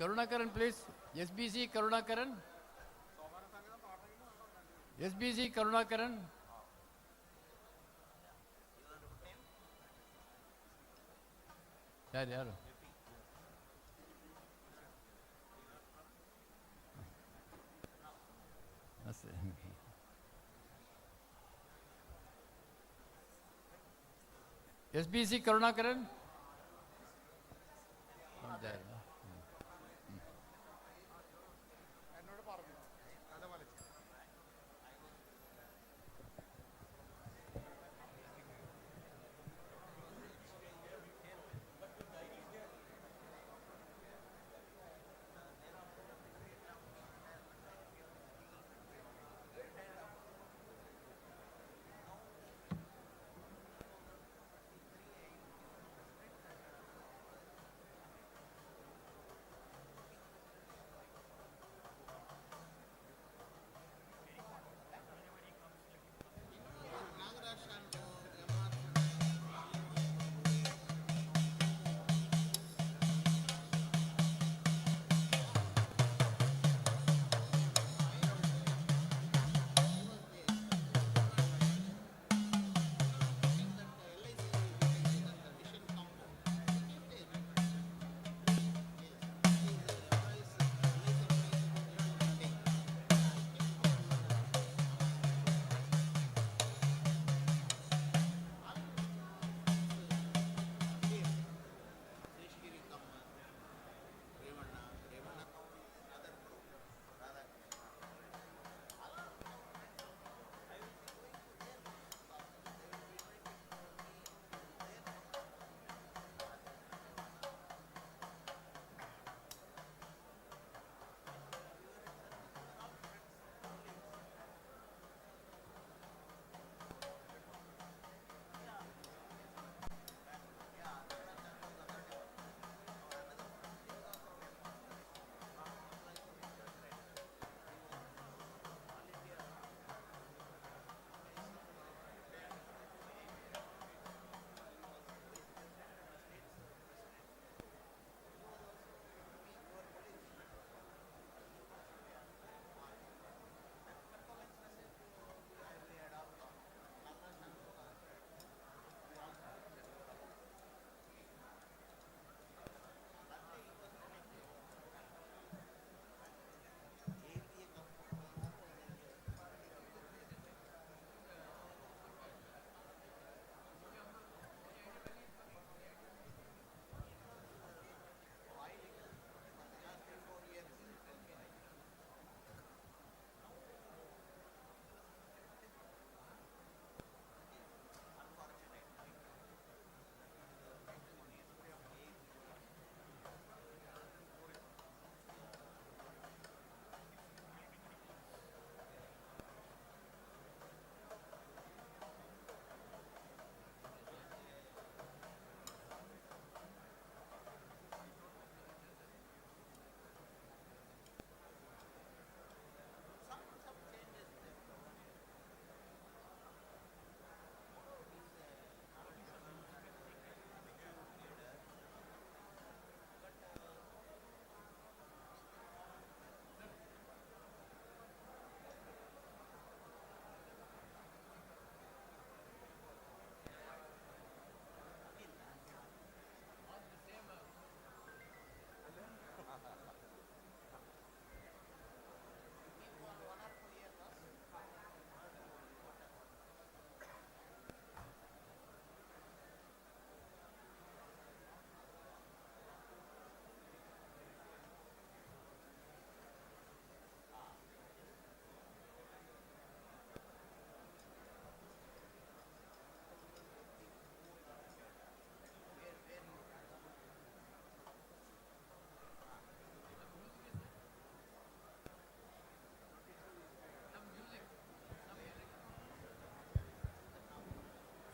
Karunakaran, please. SBC Karunakaran. SBC Karunakaran. Yaru. SBC Karunakaran. Not there.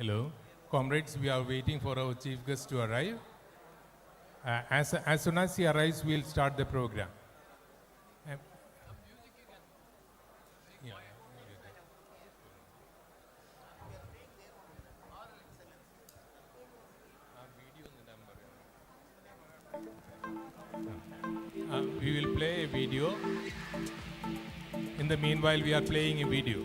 Hello. Comrades, we are waiting for our chief guest to arrive. As soon as he arrives, we'll start the program. we will play a video. In the meanwhile, we are playing a video.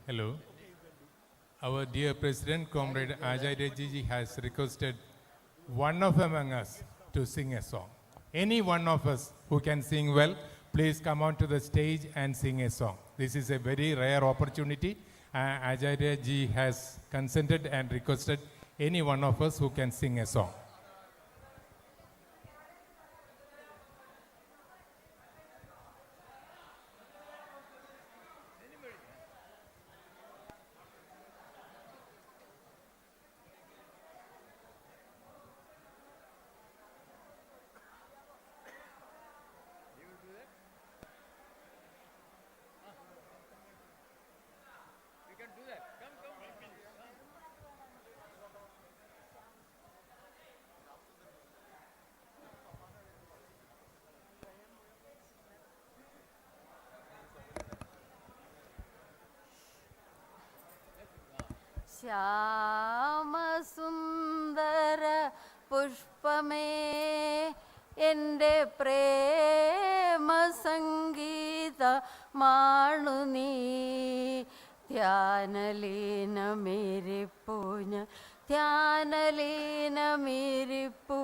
Hello. Our dear President, Comrade Ajay Reddy has requested one of among us to sing a song. Any one of us who can sing well, please come onto the stage and sing a song. This is a very rare opportunity. Ajay Reddy has consented and requested any one of us who can sing a song. Shyam सुंदर पुष्प में എൻ്റെ പ്രേമ സംഗീതമാണു നീ. ധ്യാനലീനമിരിപ്പു ഞാൻ, ധ്യാനലീനമിരിപ്പു.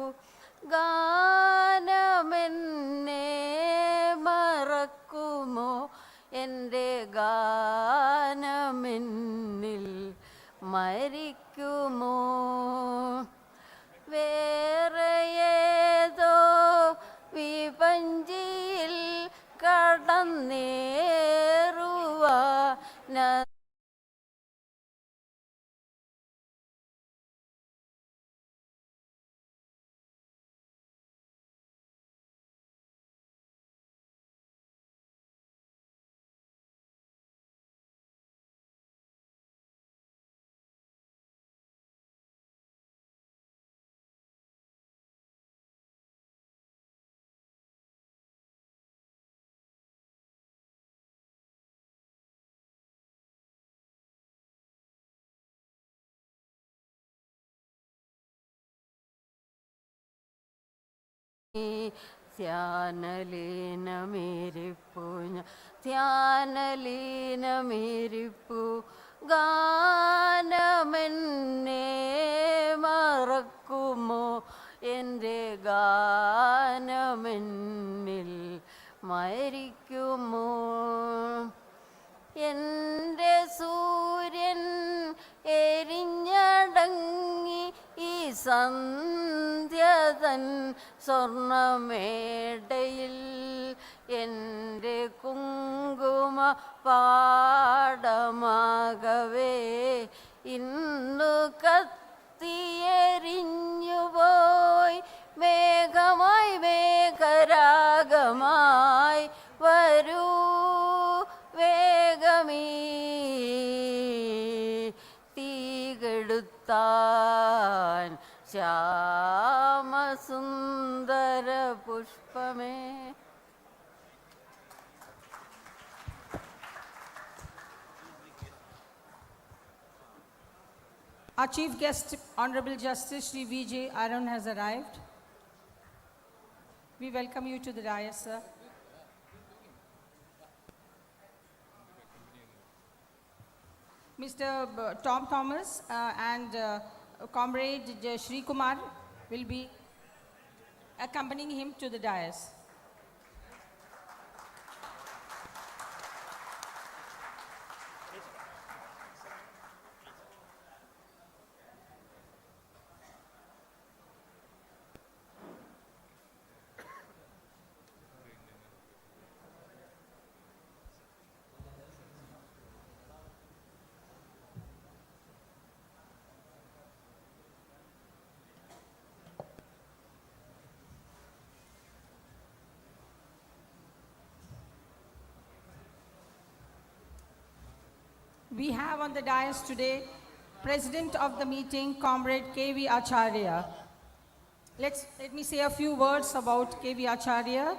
ഗാനമെന്നെ മറക്കുമോ, എൻ്റെ ഗാനമെന്നിൽ മരിക്കുമോ. വേറെ ഏതോ വിപഞ്ചിയിൽ കടന്നേറുവാന ധ്യാനലീനമിരിപ്പു ഞാൻ, ധ്യാനലീനമിരിപ്പു. ഗാനമെന്നെ മറക്കുമോ, എൻ്റെ ഗാനമെന്നിൽ മരിക്കുമോ. എൻ്റെ സൂര്യൻ എരിഞ്ഞടങ്ങി ഈ സന്ധ്യതൻ സ്വർണമേടയിൽ. എൻ്റെ കുങ്കുമ പാടമാകവേ ഇന്നു കത്തിയെരിഞ്ഞുപോയി. മേഘമായി മേഘരാഗമായി വരൂ വേഗമീ തീകെടുത്താൻ Shyamasundara പുഷ്പമേ. Our Chief Guest, Honorable Justice Shri V.J. Arun has arrived. We welcome you to the dais, sir. Mr. Tom Thomas and Comrade Shri Kumar will be accompanying him to the dais. We have on the dais today President of the meeting, Comrade K.V. Acharya. Let me say a few words about K.V. Acharya.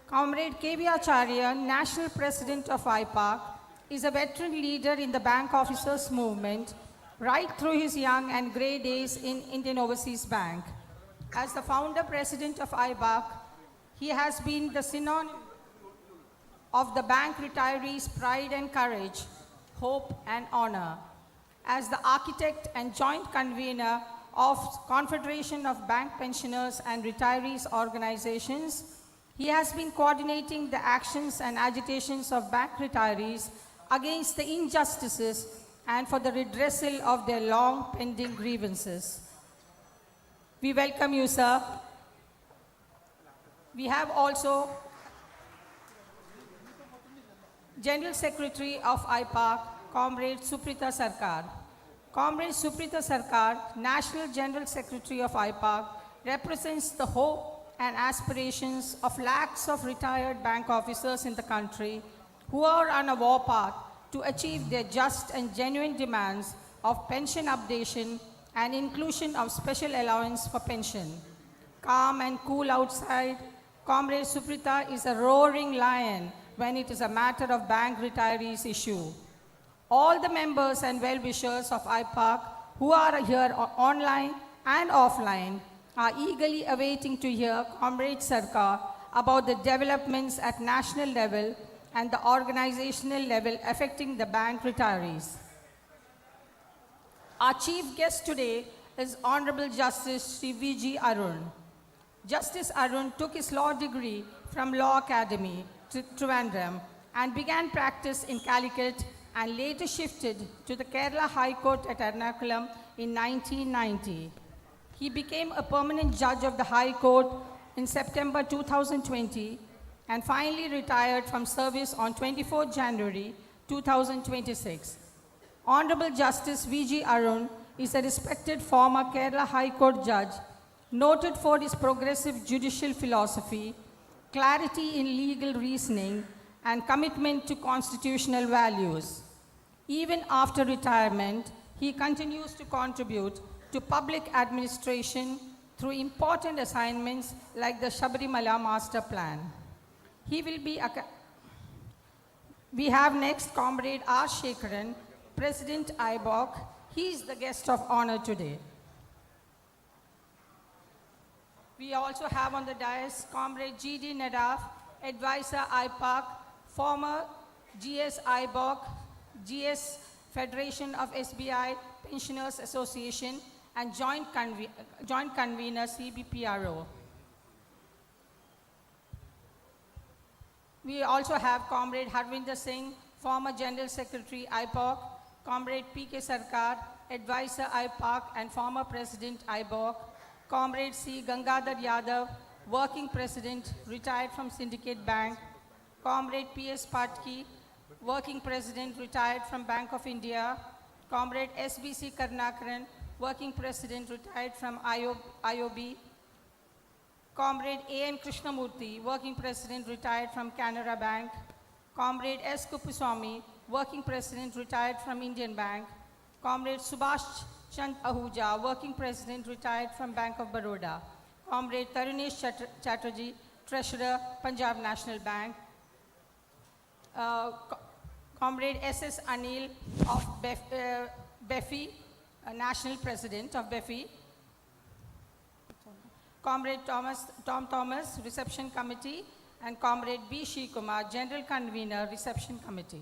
Comrade K.V. Acharya, National President of AIBPARC, is a veteran leader in the bank officers movement right through his young and grey days in Indian Overseas Bank. As the founder president of AIBPARC, he has been the synonym of the bank retirees' pride and courage, hope and honor. As the architect and joint convener of Confederation of Bank Pensioners and Retirees Organizations, he has been coordinating the actions and agitations of bank retirees against the injustices and for the redressal of their long pending grievances. We welcome you, sir. We have also General Secretary of AIBPARC, Comrade Suprita Sarkar. Comrade Suprita Sarkar, National General Secretary of AIBPARC, represents the hope and aspirations of lakhs of retired bank officers in the country who are on a war path to achieve their just and genuine demands of pension updation and inclusion of special allowance for pension. Calm and cool outside, Comrade Suprita is a roaring lion when it is a matter of bank retirees issue. All the members and well-wishers of AIBPARC who are here online and offline are eagerly awaiting to hear Comrade Sarkar about the developments at national level and the organizational level affecting the bank retirees. Our chief guest today is Honorable Justice Sri V.G. Arun. Justice Arun took his law degree from Law Academy, Trivandrum, and began practice in Calicut and later shifted to the Kerala High Court at Ernakulam in 1990. He became a permanent judge of the High Court in September 2020 and finally retired from service on 24 January 2026. Honorable Justice V.G. Arun is a respected former Kerala High Court judge, noted for his progressive judicial philosophy, clarity in legal reasoning, and commitment to constitutional values. Even after retirement, he continues to contribute to public administration through important assignments like the Sabarimala Master Plan. We have next Comrade R. Shekharan, President AIBPARC. He is the guest of honor today. We also have on the dais Comrade G.D. Nadaf, Advisor AIBPARC, former GS AIBPARC, GS Federation of SBI Pensioners Association, and joint convener CBPRO. We also have Comrade Harvinder Singh, former General Secretary AIBPARC, Comrade P.K. Sarkar, Advisor AIBPARC and former President AIBPARC, Comrade C. Gangadhar Yadav, Working President, retired from Syndicate Bank, Comrade P.S. Patki, Working President, retired from Bank of India, Comrade S.B.C. Karnakaran, Working President, retired from IOB, Comrade A.N. Krishnamurthy, Working President, retired from Canara Bank, Comrade S. Kuppuswamy, Working President, retired from Indian Bank, Comrade Subhash Chand Ahuja, Working President, retired from Bank of Baroda, Comrade Tarunesh Chatterjee, Treasurer, Punjab National Bank, Comrade S.S. Anil of BEFI, National President of BEFI, Comrade Tom Thomas, Reception Committee, and Comrade B. Kumar, General Convener, Reception Committee.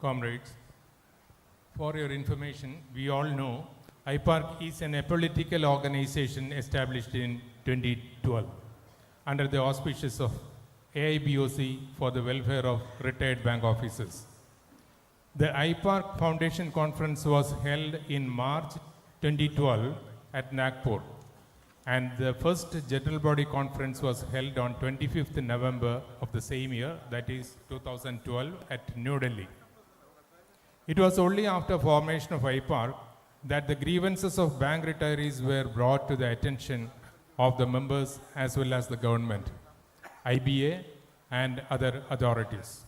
Comrades, for your information, we all know AIBPARC is a political organization established in 2012 under the auspices of AIBOC for the welfare of retired bank officers. The AIBPARC Foundation Conference was held in March 2012 at Nagpur, and the first General Body Conference was held on 25th November of the same year, that is 2012, at New Delhi. It was only after formation of AIBPARC that the grievances of bank retirees were brought to the attention of the members as well as the government, IBA, and other authorities.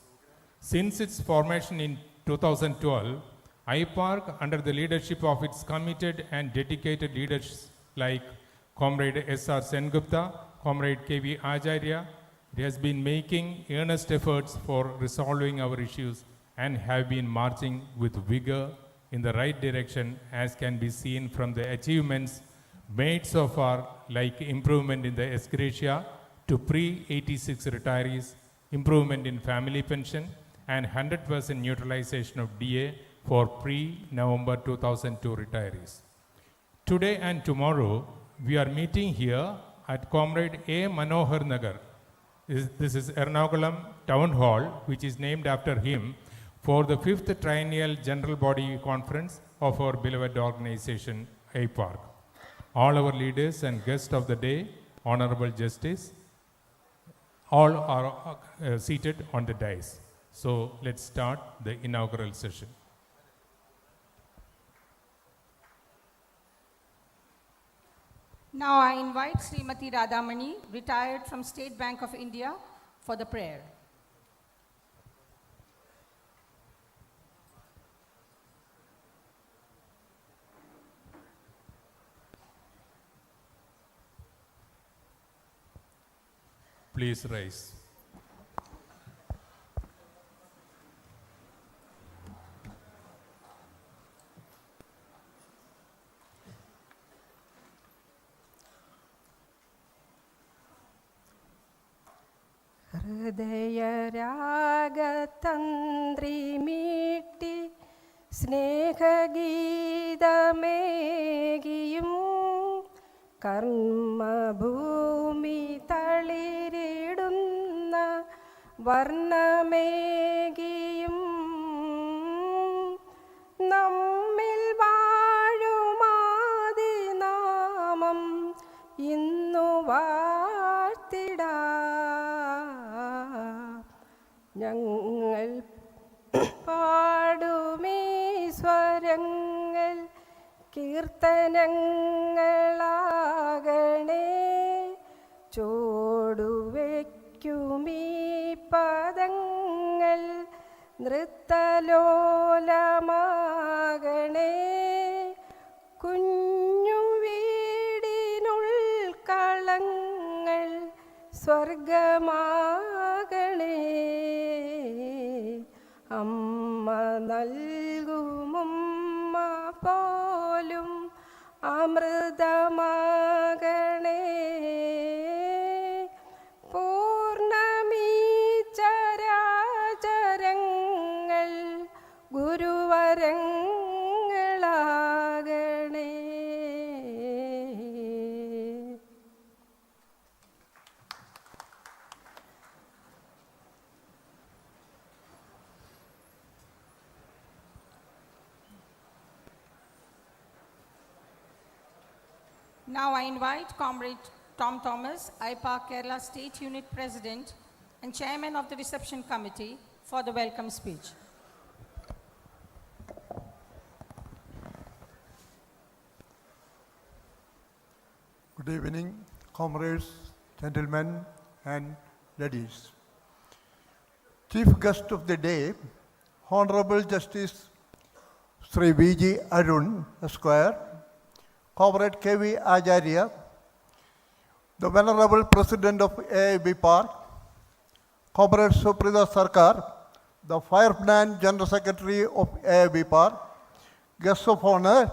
Since its formation in 2012, AIBPARC, under the leadership of its committed and dedicated leaders like Comrade S.R. Sengupta, Comrade K.V. Acharya, it has been making earnest efforts for resolving our issues and have been marching with vigor in the right direction, as can be seen from the achievements made so far, like improvement in the ex gratia to pre-86 retirees, improvement in family pension, and 100% neutralization of DA for pre-November 2002 retirees. Today and tomorrow, we are meeting here at Comrade A. Manohar Nagar. This is Ernakulam Town Hall, which is named after him, for the 5th Triennial General Body Conference of our beloved organization, AIBPARC. All our leaders and guests of the day, Honorable Justice, all are seated on the dais. So let's start the inaugural session. Now I invite Srimati Radhamani, retired from State Bank of India, for the prayer. please rise. ഹൃദയരാഗതന്ത്രി മീട്ടി സ്നേഹഗീതമേകിയും കർമ്മഭൂമി തളിരിടുന്ന വർണ്ണമേകിയും നമ്മിൽ വാഴുമാതിനാമം ഇന്നു വാഴ്ത്തിടാം. ഞങ്ങൾ പാടുമീ സ്വരങ്ങൾ കീർത്തനങ്ങളാകണേ. ചുവടുവയ്ക്കുമീ പദങ്ങൾ നൃത്തലോലമാകണേ. കുഞ്ഞു വീടിനുൾക്കളങ്ങൾ സ്വർഗമാകണേ. അമ്മ നൽകുമുമ്മ പോലും അമൃതമാകണേ. പൂർണ്ണമീ ചരാചരങ്ങൾ ഗുരുവരങ്ങളാകണേ. Now I invite Comrade Tom Thomas, AIBPARC Kerala State Unit President and Chairman of the Reception Committee, for the welcome speech. Good evening, comrades, gentlemen, and ladies. Chief guest of the day, Honorable Justice Sri V.G. Arun, Esquire, Comrade K.V. Acharya, the Venerable President of AIBPARC, Comrade Suprita Sarkar, the Fireman General Secretary of AIBPARC, guests of honor,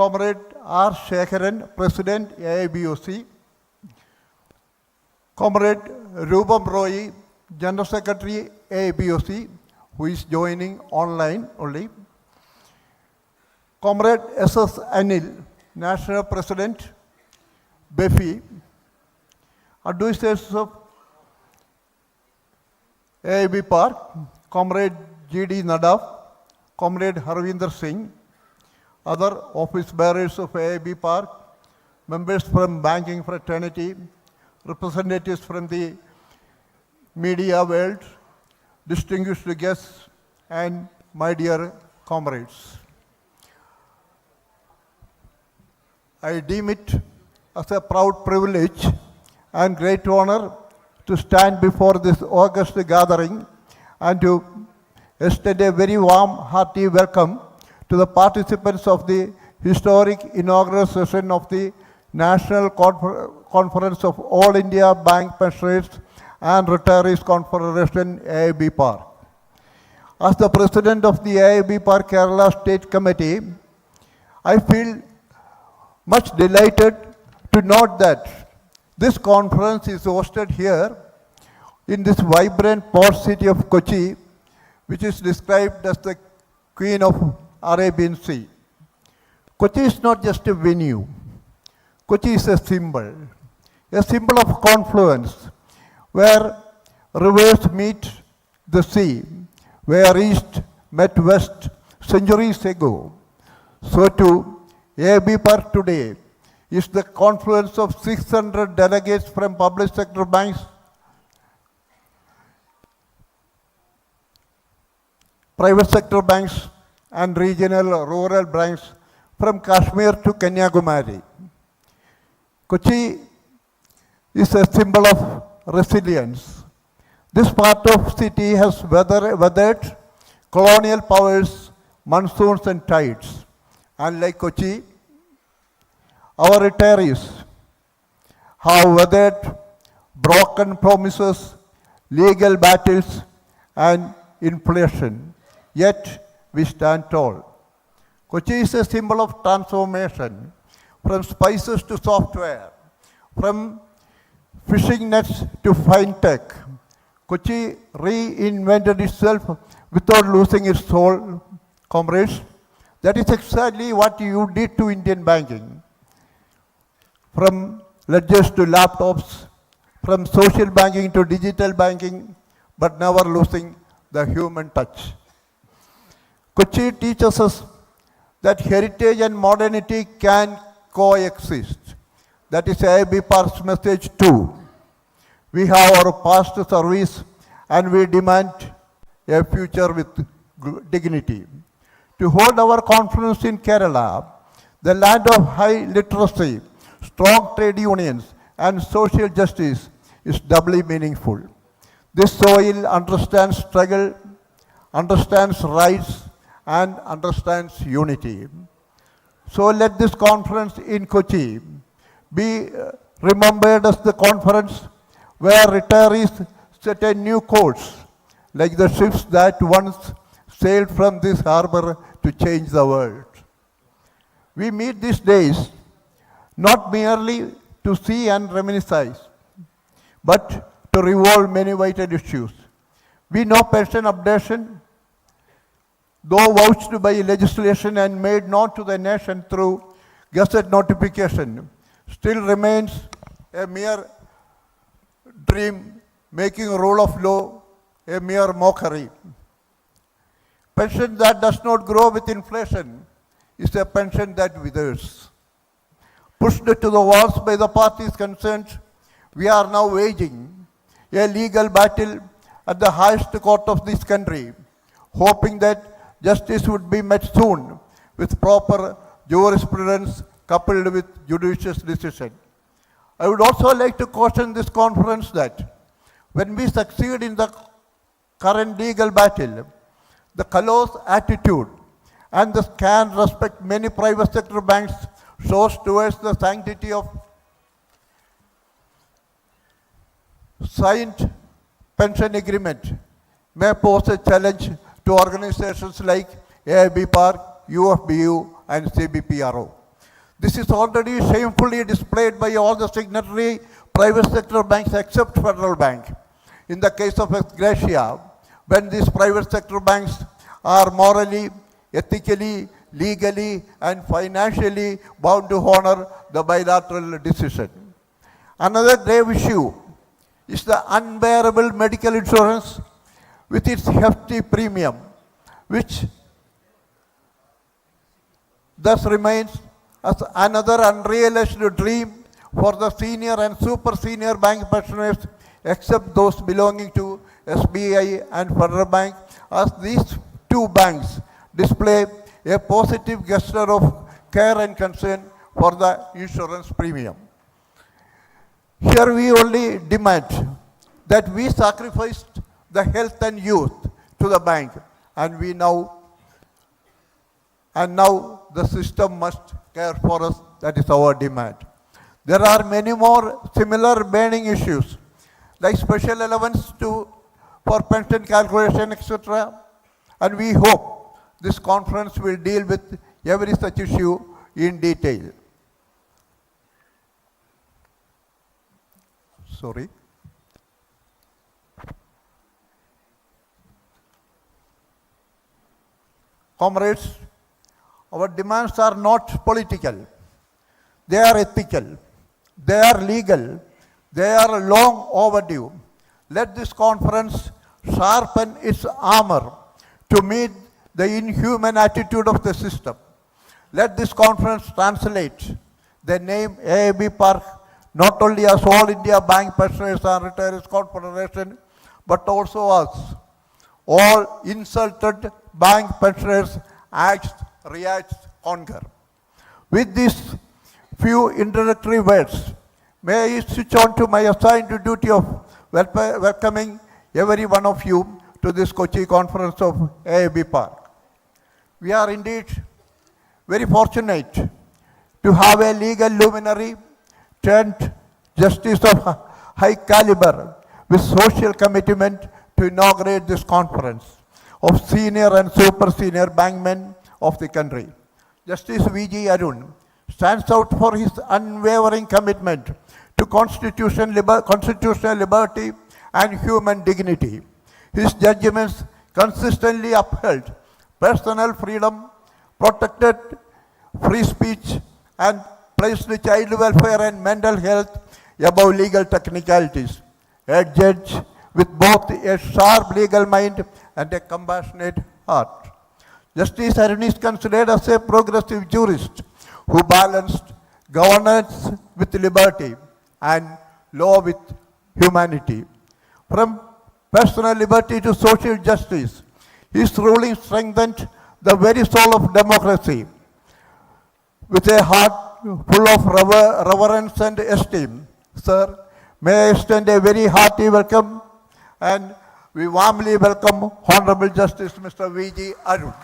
Comrade R. Shekharan, President AIBOC, Comrade Rubam Roy, General Secretary AIBOC, who is joining online only, Comrade S.S. Anil, National President, BEFI, advisors of AIBPARC, Comrade G.D. Nadaf, Comrade Harvinder Singh, other office bearers of AIBPARC, members from banking fraternity, representatives from the media world, distinguished guests, and my dear comrades. I deem it as a proud privilege and great honor to stand before this august gathering and to extend a very warm, hearty welcome to the participants of the historic inaugural session of the National Conference of All India Bank Pensioners and Retirees Confederation, AIBPARC. As the President of the AIBPARC Kerala State Committee, I feel much delighted to note that this conference is hosted here in this vibrant port city of Kochi, which is described as the Queen of Arabian Sea. Kochi is not just a venue. Kochi is a symbol of confluence, where rivers meet the sea, where east met west centuries ago. So too, AIBPARC today is the confluence of 600 delegates from public sector banks, private sector banks, and regional rural banks from Kashmir to Kanyakumari. Kochi is a symbol of resilience. This part of city has weathered colonial powers, monsoons, and tides. Unlike Kochi, our retirees have weathered broken promises, legal battles, and inflation. Yet we stand tall. Kochi is a symbol of transformation, from spices to software, from fishing nets to fintech. Kochi reinvented itself without losing its soul. Comrades, that is exactly what you did to Indian banking. From ledgers to laptops, from social banking to digital banking, but never losing the human touch. Kochi teaches us that heritage and modernity can coexist. That is AIBPARC's message too. We have our past service and we demand a future with dignity. To hold our conference in Kerala, the land of high literacy, strong trade unions, and social justice, is doubly meaningful. This soil understands struggle, understands rights, and understands unity. So let this conference in Kochi be remembered as the conference where retirees set a new course, like the ships that once sailed from this harbor to change the world. We meet these days not merely to see and reminisce, but to revolve many vital issues. We know pension updation, though vouched by legislation and made known to the nation through Gazette notification, still remains a mere dream, making rule of law a mere mockery. Pension that does not grow with inflation is a pension that withers. Pushed to the walls by the parties concerned, we are now waging a legal battle at the highest court of this country, hoping that justice would be met soon with proper jurisprudence coupled with judicious decision. I would also like to caution this conference that when we succeed in the current legal battle, the callous attitude and the scant respect many private sector banks shows towards the sanctity of signed pension agreement may pose a challenge to organizations like AIBPARC, UFBU, and CBPRO. This is already shamefully displayed by all the signatory private sector banks except Federal Bank. In the case of ex gratia, when these private sector banks are morally, ethically, legally, and financially bound to honor the bilateral decision. Another grave issue is the unbearable medical insurance with its hefty premium, which thus remains as another unrealized dream for the senior and super senior bank pensioners, except those belonging to SBI and Federal Bank, as these two banks display a positive gesture of care and concern for the insurance premium. Here we only demand that we sacrificed the health and youth to the bank, and now the system must care for us. That is our demand. There are many more similar burning issues, like special allowance for pension calculation, etc. And we hope this conference will deal with every such issue in detail. Sorry. Comrades, our demands are not political. They are ethical. They are legal. They are long overdue. Let this conference sharpen its armor to meet the inhuman attitude of the system. Let this conference translate the name AIBPARC not only as All India Bank Pensioners and Retirees Confederation, but also as all insulted bank pensioners act, react, conquer. With these few introductory words, may I switch on to my assigned duty of welcoming every one of you to this Kochi conference of AIBPARC. We are indeed very fortunate to have a legal luminary turned justice of high caliber with social commitment to inaugurate this conference of senior and super senior bankmen of the country. Justice V.G. Arun stands out for his unwavering commitment to constitutional liberty and human dignity. His judgments consistently upheld personal freedom, protected free speech, and placed child welfare and mental health above legal technicalities. A judge with both a sharp legal mind and a compassionate heart. Justice Arun is considered as a progressive jurist who balanced governance with liberty and law with humanity. From personal liberty to social justice, his ruling strengthened the very soul of democracy. With a heart full of reverence and esteem, sir, may I extend a very hearty welcome, and we warmly welcome Honorable Justice Mr. V.G. Arun.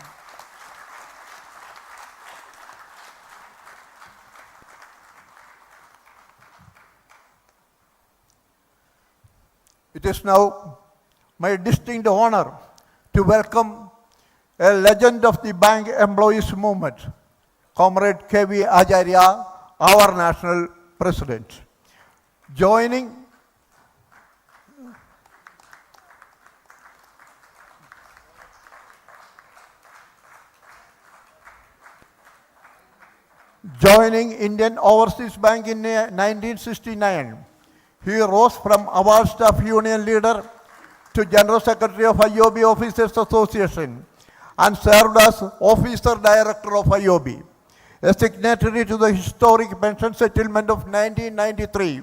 It is now my distinct honor to welcome a legend of the bank employees movement, Comrade K.V. Acharya, our national president. Joining Indian Overseas Bank in 1969, he rose from Award Staff Union leader to General Secretary of IOB Officers Association and served as Officer Director of IOB. A signatory to the historic pension settlement of 1993,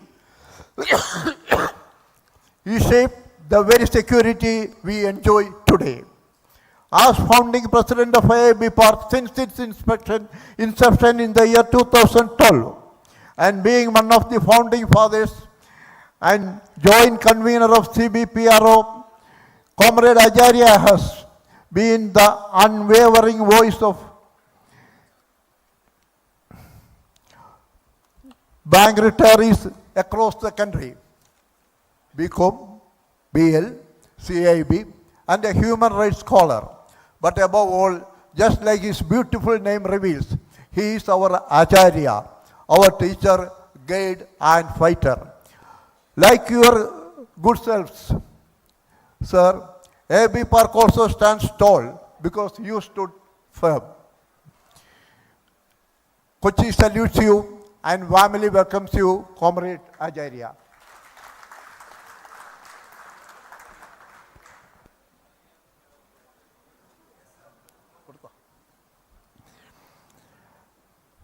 he shaped the very security we enjoy today. As founding president of AIBPARC since its inception in the year 2012, and being one of the founding fathers and joint convener of CBPRO, Comrade Acharya has been the unwavering voice of bank retirees across the country, BCom, BL, CIB, and a human rights scholar. But above all, just like his beautiful name reveals, he is our Acharya, our teacher, guide, and fighter. Like your good selves, sir, AIBPARC also stands tall because you stood firm. Kochi salutes you and warmly welcomes you, Comrade Acharya.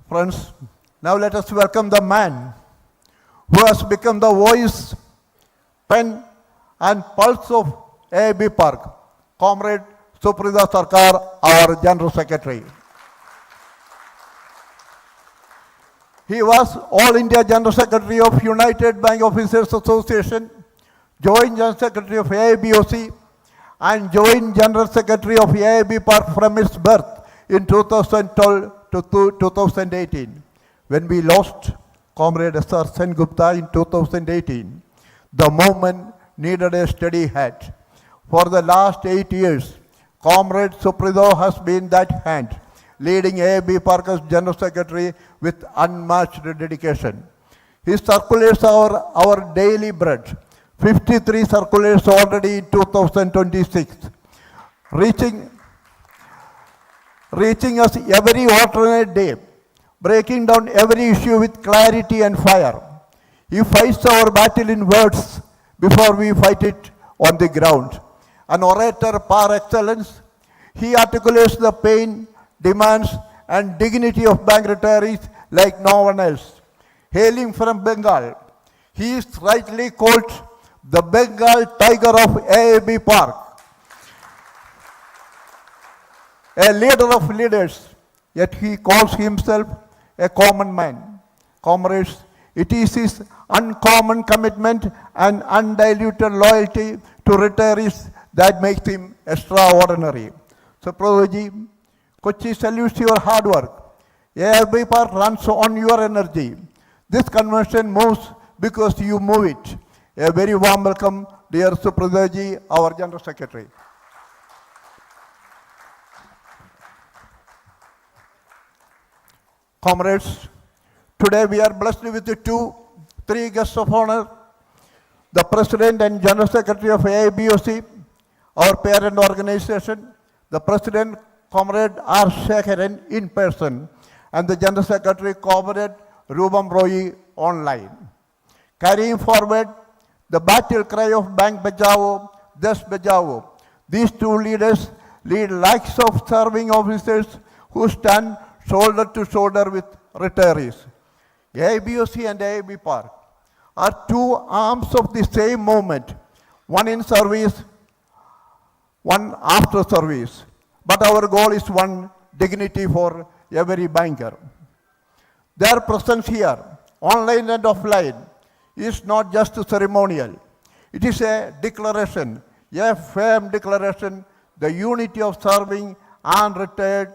Friends, now let us welcome the man who has become the voice, pen, and pulse of AIBPARC, Comrade Suprida Sarkar, our General Secretary. He was All India General Secretary of United Bank Officers Association, Joint General Secretary of AIBOC, and Joint General Secretary of AIBPARC from its birth in 2012 to 2018. When we lost Comrade S.R. Sengupta in 2018, the movement needed a steady hand. For the last 8 years, Comrade Suprido has been that hand, leading AIBPARC as General Secretary with unmatched dedication. His circulars are our daily bread. 53 circulars already in 2026, reaching us every alternate day, breaking down every issue with clarity and fire. He fights our battle in words before we fight it on the ground. An orator par excellence, he articulates the pain, demands, and dignity of bank retirees like no one else. Hailing from Bengal, he is rightly called the Bengal Tiger of AIBPARC, a leader of leaders, yet he calls himself a common man. Comrades, it is his uncommon commitment and undiluted loyalty to retirees that makes him extraordinary. So, Prabhuji, Kochi salutes your hard work. AIBPARC runs on your energy. This convention moves because you move it. A very warm welcome, dear Supradeji, our General Secretary. Comrades, today we are blessed with three guests of honor. The President and General Secretary of AIBOC, our parent organization, the President, Comrade R. Shekharan in person, and the General Secretary, Comrade Rubam Roy online. Carrying forward the battle cry of Bank Bajao, Desh Bajao, these two leaders lead lakhs of serving officers who stand shoulder to shoulder with retirees. AIBOC and AIBPARC are two arms of the same movement, one in service, one after service. But our goal is one, dignity for every banker. Their presence here, online and offline, is not just ceremonial. It is a declaration, a firm declaration. The unity of serving and retired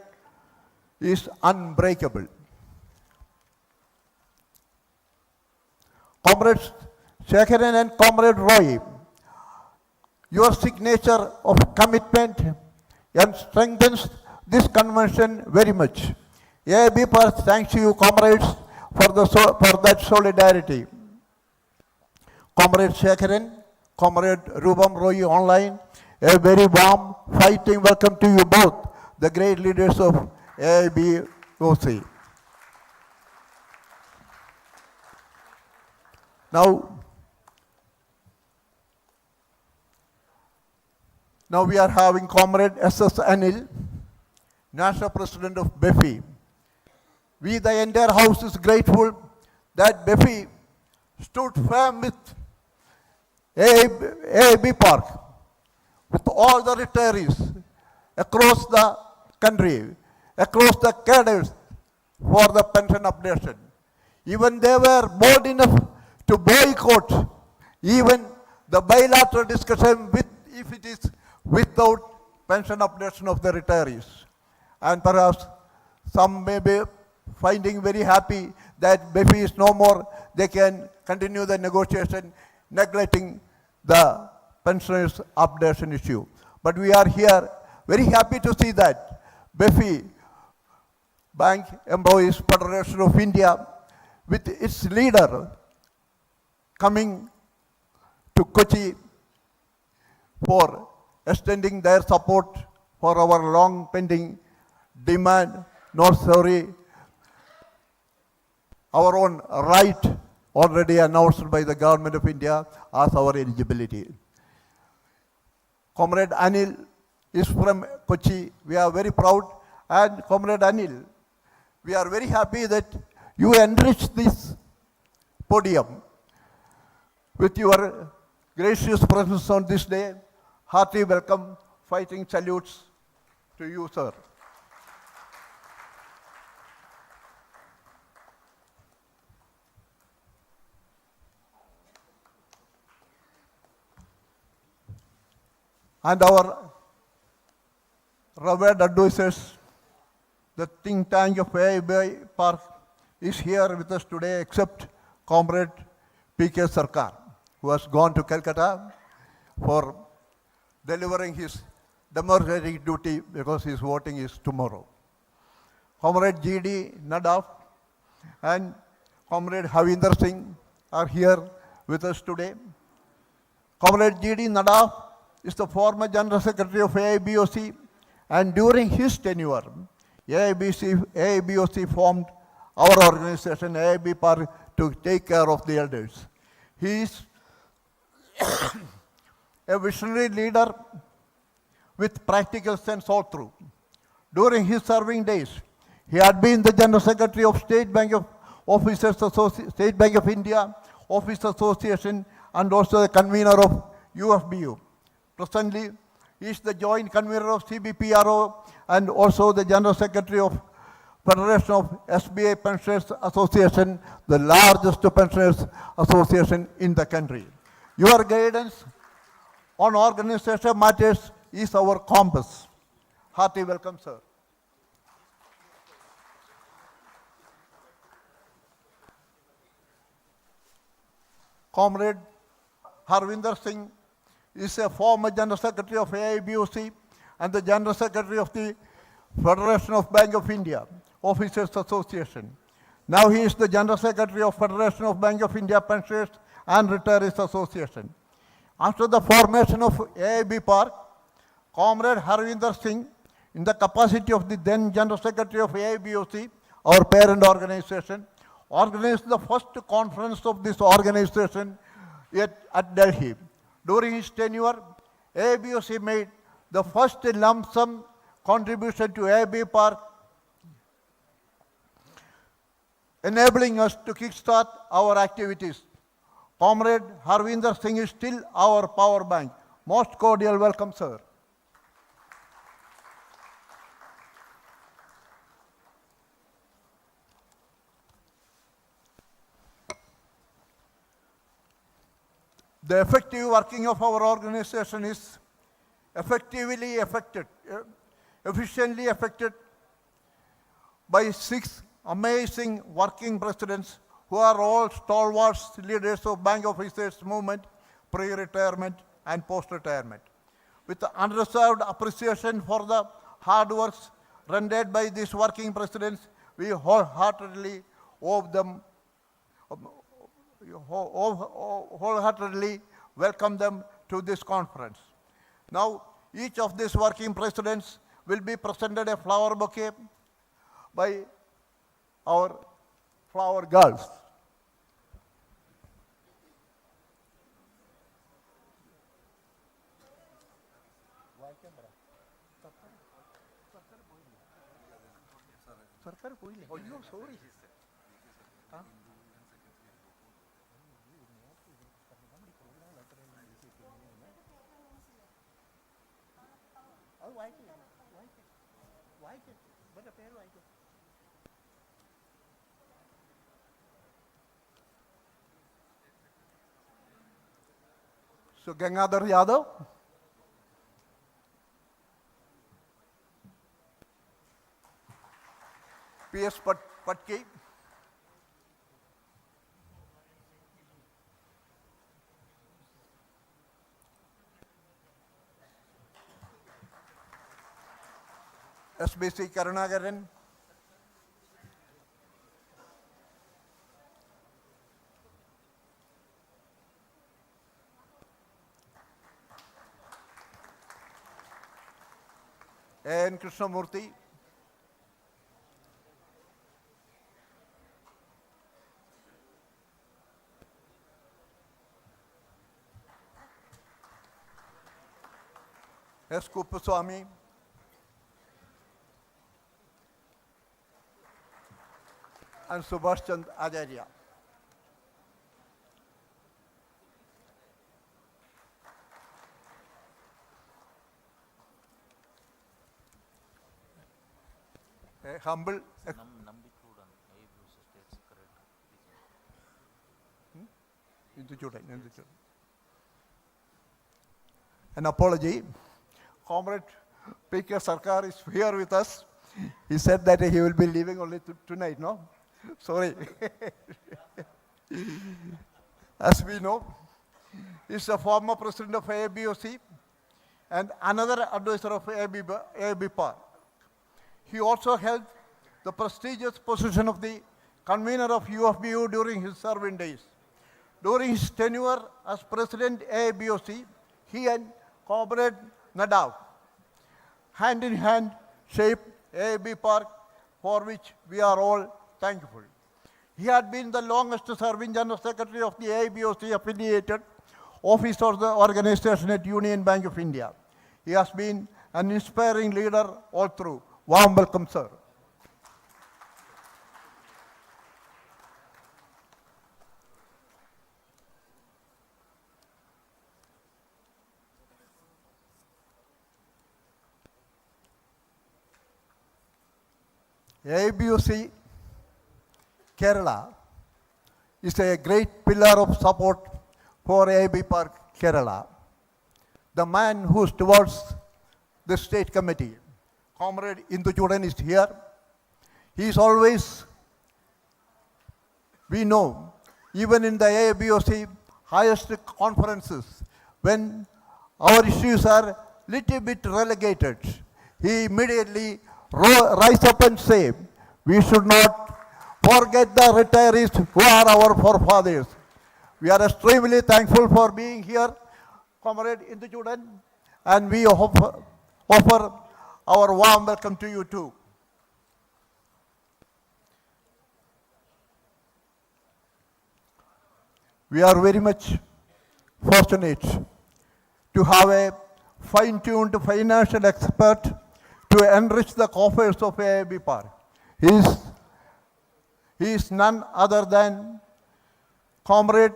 is unbreakable. Comrades Shekharan and Comrade Roy, your signature of commitment and strengthens this convention very much. AIBPARC thanks you, comrades, for that solidarity. Comrade Shekharan, Comrade Rubam Roy online, a very warm, fighting welcome to you both, the great leaders of AIBOC. Now we are having Comrade S.S. Anil, National President of BEFI. We, the entire House, is grateful that BEFI stood firm with AIBPARC, with all the retirees across the country, across the cadres for the pension updation. Even they were bold enough to boycott even the bilateral discussion if it is without pension updation of the retirees. And perhaps some may be finding very happy that BEFI is no more, they can continue the negotiation, neglecting the pensioners' updation issue. But we are here very happy to see that BEFI, Bank Employees Federation of India, with its leader coming to Kochi for extending their support for our long pending demand, nor sorry, our own right already announced by the Government of India as our eligibility. Comrade Anil is from Kochi. We are very proud. And Comrade Anil, we are very happy that you enriched this podium with your gracious presence on this day. Hearty welcome, fighting salutes to you, sir. And our revered advisors, the think tank of AIBPARC is here with us today, except Comrade P.K. Sarkar, who has gone to Calcutta for delivering his democratic duty because his voting is tomorrow. Comrade G.D. Nadaf and Comrade Havinder Singh are here with us today. Comrade G.D. Nadaf is the former General Secretary of AIBOC, and during his tenure, AIBOC formed our organization, AIBPARC, to take care of the elders. He is a visionary leader with practical sense all through. During his serving days, he had been the General Secretary of State Bank of State Bank of India, Office Association, and also the convener of UFBU. Presently, he is the joint convener of CBPRO and also the General Secretary of Federation of SBI Pensioners Association, the largest pensioners association in the country. Your guidance on organization matters is our compass. Hearty welcome, sir. Comrade Harvinder Singh is a former General Secretary of AIBOC and the General Secretary of the Federation of Bank of India, Officers Association. Now he is the General Secretary of Federation of Bank of India Pensioners and Retirees Association. After the formation of AIBPARC, Comrade Harvinder Singh, in the capacity of the then General Secretary of AIBOC, our parent organization, organized the first conference of this organization at Delhi. During his tenure, AIBOC made the first lump sum contribution to AIBPARC, enabling us to kickstart our activities. Comrade Harvinder Singh is still our power bank. Most cordial welcome, sir. The effective working of our organization is efficiently affected by 6 amazing working presidents who are all stalwart leaders of Bank Officers movement, pre-retirement and post-retirement. With unreserved appreciation for the hard works rendered by these working presidents, we wholeheartedly welcome them to this conference. Now, each of these working presidents will be presented a flower bouquet by our flower girls. Sorry. So Gangadhar Yadav. P.S. Patki. S.B.C. Karunagaran. A.N. Krishnamurthy. S. Kuppaswamy. And Subhash Chandra Acharya. A humble an apology. Comrade P.K. Sarkar is here with us. He said that he will be leaving only tonight, no? Sorry. As we know, he is a former president of AIBOC and another advisor of AIBPARC. He also held the prestigious position of the convener of UFBU during his serving days. During his tenure as president AIBOC, he and Comrade Nagar, hand in hand, shaped AIBPARC, for which we are all thankful. He had been the longest serving General Secretary of the AIBOC affiliated office of the organization at Union Bank of India. He has been an inspiring leader all through. Warm welcome, sir. AIBOC Kerala is a great pillar of support for AIBPARC Kerala. The man who stewards the state committee, Comrade Introductory, is here. He is always, we know, even in the AIBOC, highest conferences, when our issues are little bit relegated, he immediately rise up and say, we should not forget the retirees who are our forefathers. We are extremely thankful for being here, Comrade Introductory, and we offer our warm welcome to you too. We are very much fortunate to have a fine-tuned financial expert to enrich the coffers of AIBPARC. He is none other than Comrade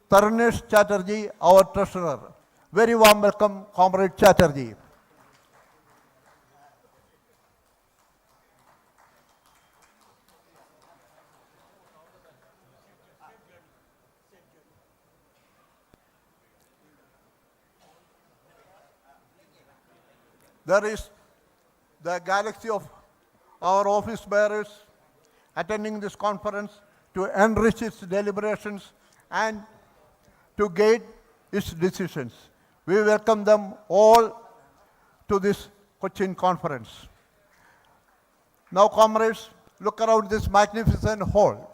Tarnesh Chatterjee, our treasurer. Very warm welcome, Comrade Chatterjee. There is the galaxy of our office bearers attending this conference to enrich its deliberations and to guide its decisions. We welcome them all to this Cochin conference. Now, comrades, look around this magnificent hall.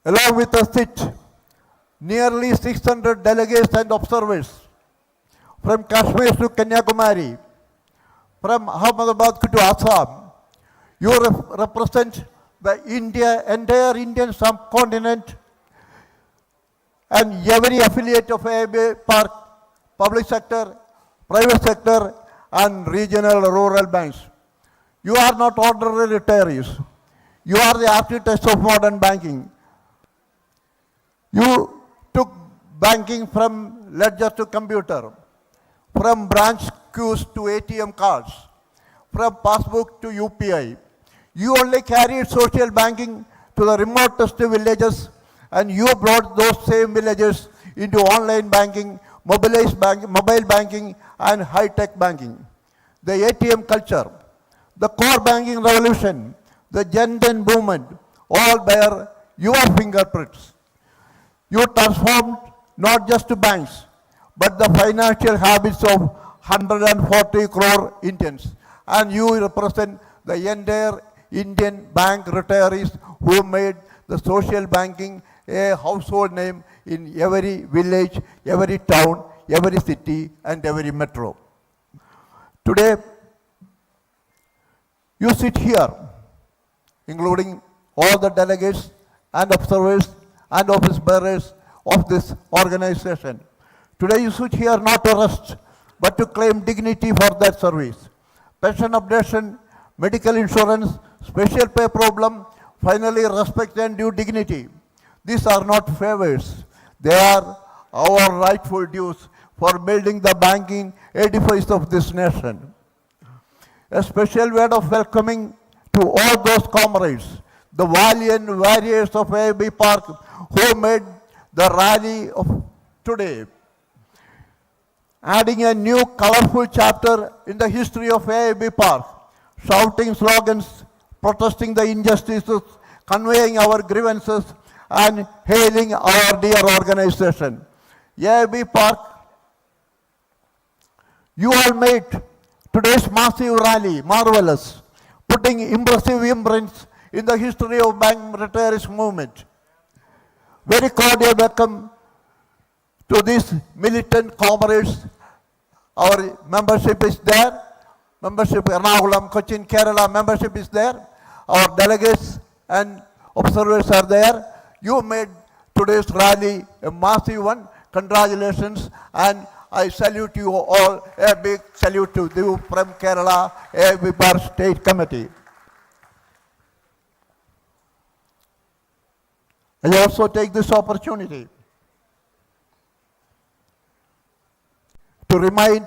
Along with us sit nearly 600 delegates and observers from Kashmir to Kanyakumari, from Ahmedabad to Assam. You represent the entire Indian subcontinent and every affiliate of AIBPARC, public sector, private sector, and regional rural banks. You are not ordinary retirees. You are the architects of modern banking. You took banking from ledger to computer, from branch queues to ATM cards, from passbook to UPI. You only carried social banking to the remotest villages, and you brought those same villages into online banking, mobile banking, and high-tech banking. The ATM culture, the core banking revolution, the Gen Z movement, all bear your fingerprints. You transformed not just banks, but the financial habits of 140 crore Indians. And you represent the entire Indian bank retirees who made the social banking a household name in every village, every town, every city, and every metro. Today, you sit here, including all the delegates and observers and office bearers of this organization. Today you sit here not to rest, but to claim dignity for that service. Pension updation, medical insurance, special pay problem, finally respect and due dignity. These are not favors. They are our rightful dues for building the banking edifice of this nation. A special word of welcoming to all those comrades, the valiant warriors of AIBPARC who made the rally of today, adding a new colorful chapter in the history of AIBPARC, shouting slogans, protesting the injustices, conveying our grievances, and hailing our dear organization. AIBPARC, you all made today's massive rally marvelous, putting impressive imprints in the history of bank retirees movement. Very cordial welcome to these militant comrades. Our membership is there. Membership Ernakulam, Cochin, Kerala membership is there. Our delegates and observers are there. You made today's rally a massive one. Congratulations, and I salute you all. A big salute to you from Kerala, AIBPARC State Committee. I also take this opportunity to remind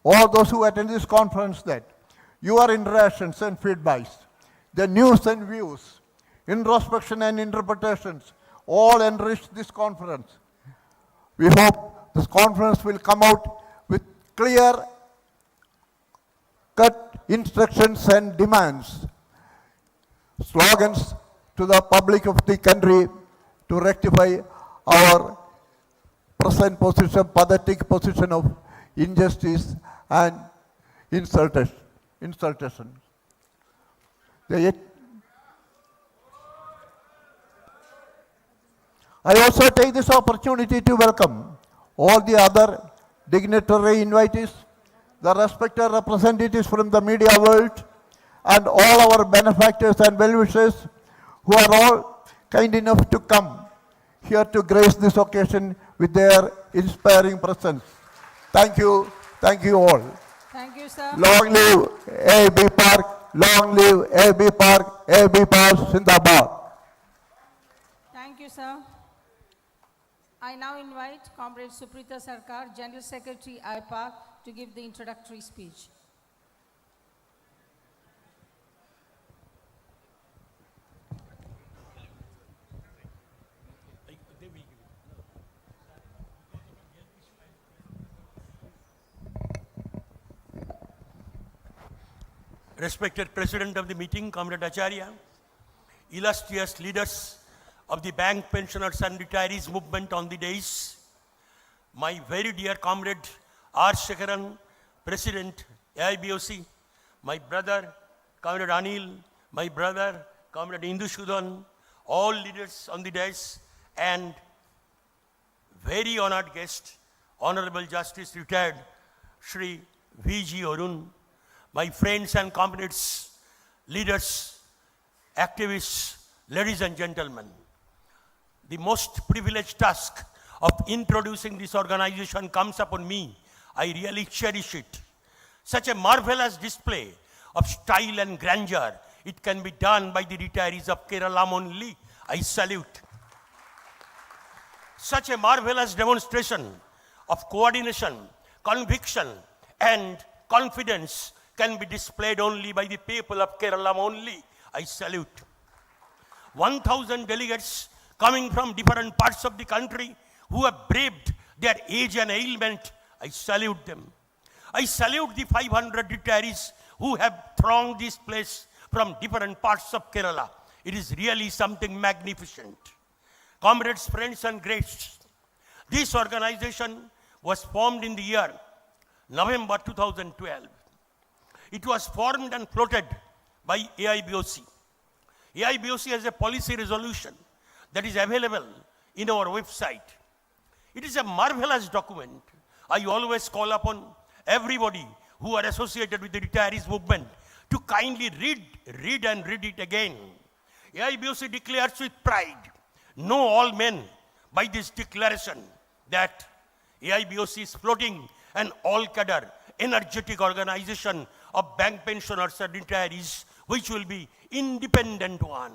all those who attend this conference that your interactions and feedbacks, the news and views, introspection and interpretations all enrich this conference. We hope this conference will come out with clear cut instructions and demands, slogans to the public of the country to rectify our present position, pathetic position of injustice and insultation. I also take this opportunity to welcome all the other dignitary invitees, the respected representatives from the media world, and all our benefactors and well-wishers who are all kind enough to come here to grace this occasion with their inspiring presence. Thank you all. Thank you, sir. Long live AIBPARC, long live AIBPARC, AIBPARC Zindabad. Thank you, sir. I now invite Comrade Suprita Sarkar, General Secretary, AIBPARC, to give the introductory speech. Respected President of the meeting, Comrade Acharya, illustrious leaders of the bank pensioners and retirees movement on the days, my very dear comrade R. Shekharan, President AIBOC, my brother Comrade Anil, my brother Comrade Indushudan, all leaders on the days, and very honored guest, Honorable Justice Retired Shri V.G. Arun, my friends and comrades, leaders, activists, ladies and gentlemen. The most privileged task of introducing this organization comes upon me. I really cherish it. Such a marvelous display of style and grandeur, it can be done by the retirees of Kerala only. I salute. Such a marvelous demonstration of coordination, conviction, and confidence can be displayed only by the people of Kerala only. I salute. 1,000 delegates coming from different parts of the country who have braved their age and ailment. I salute them. I salute the 500 retirees who have thronged this place from different parts of Kerala. It is really something magnificent. Comrades, friends, and greats, this organization was formed in the year November 2012. It was formed and floated by AIBOC. AIBOC has a policy resolution that is available in our website. It is a marvelous document. I always call upon everybody who are associated with the retirees movement to kindly read it again. AIBOC declares with pride, know all men by this declaration that AIBOC is floating an all-cadre, energetic organization of bank pensioners and retirees, which will be independent one.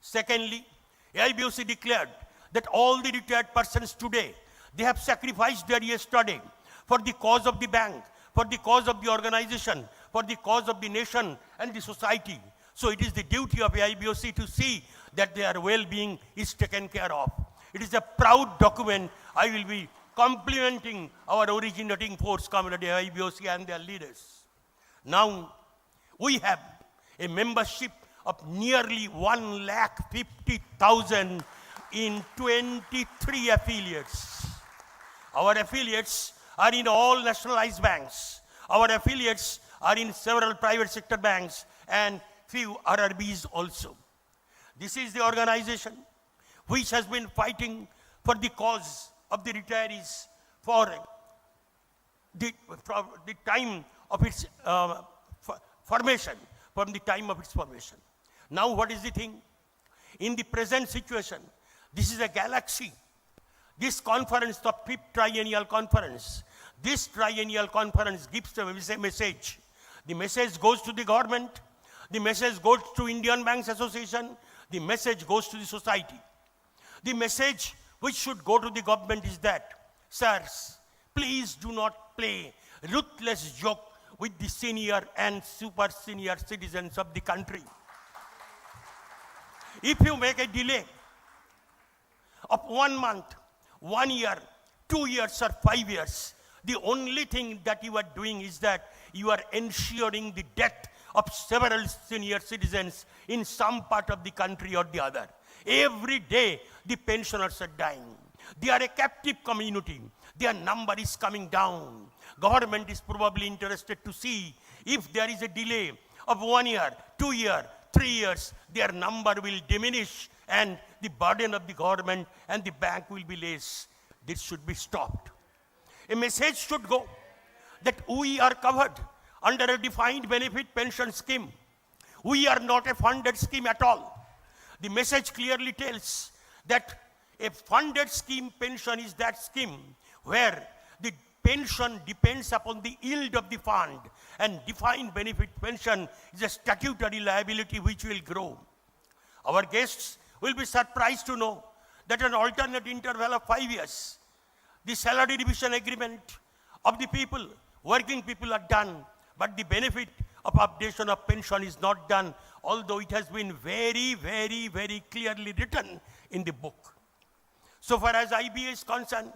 Secondly, AIBOC declared that all the retired persons today, they have sacrificed their yesterday for the cause of the bank, for the cause of the organization, for the cause of the nation and the society. So it is the duty of AIBOC to see that their well-being is taken care of. It is a proud document. I will be complimenting our originating force, Comrade AIBOC and their leaders. Now, we have a membership of nearly 150,000 in 23 affiliates. Our affiliates are in all nationalized banks. Our affiliates are in several private sector banks and few RRBs also. This is the organization which has been fighting for the cause of the retirees for the time of its formation, from the time of its formation. Now what is the thing? In the present situation, this is a galaxy. This conference, the 5th Triennial Conference, this Triennial Conference gives a message. The message goes to the government, the message goes to Indian Banks Association, the message goes to the society. The message which should go to the government is that, sirs, please do not play ruthless joke with the senior and super senior citizens of the country. If you make a delay of 1 month, 1 year, 2 years or 5 years, the only thing that you are doing is that you are ensuring the death of several senior citizens in some part of the country or the other. Every day, the pensioners are dying. They are a captive community. Their number is coming down. Government is probably interested to see if there is a delay of 1 year, 2 years, 3 years, their number will diminish and the burden of the government and the bank will be less. This should be stopped. A message should go that we are covered under a defined benefit pension scheme. We are not a funded scheme at all. The message clearly tells that a funded scheme pension is that scheme where the pension depends upon the yield of the fund, and defined benefit pension is a statutory liability which will grow. Our guests will be surprised to know that an alternate interval of 5 years, the salary division agreement of the people, working people are done, but the benefit of updation of pension is not done, although it has been very, very, very clearly written in the book. So far as IBA is concerned,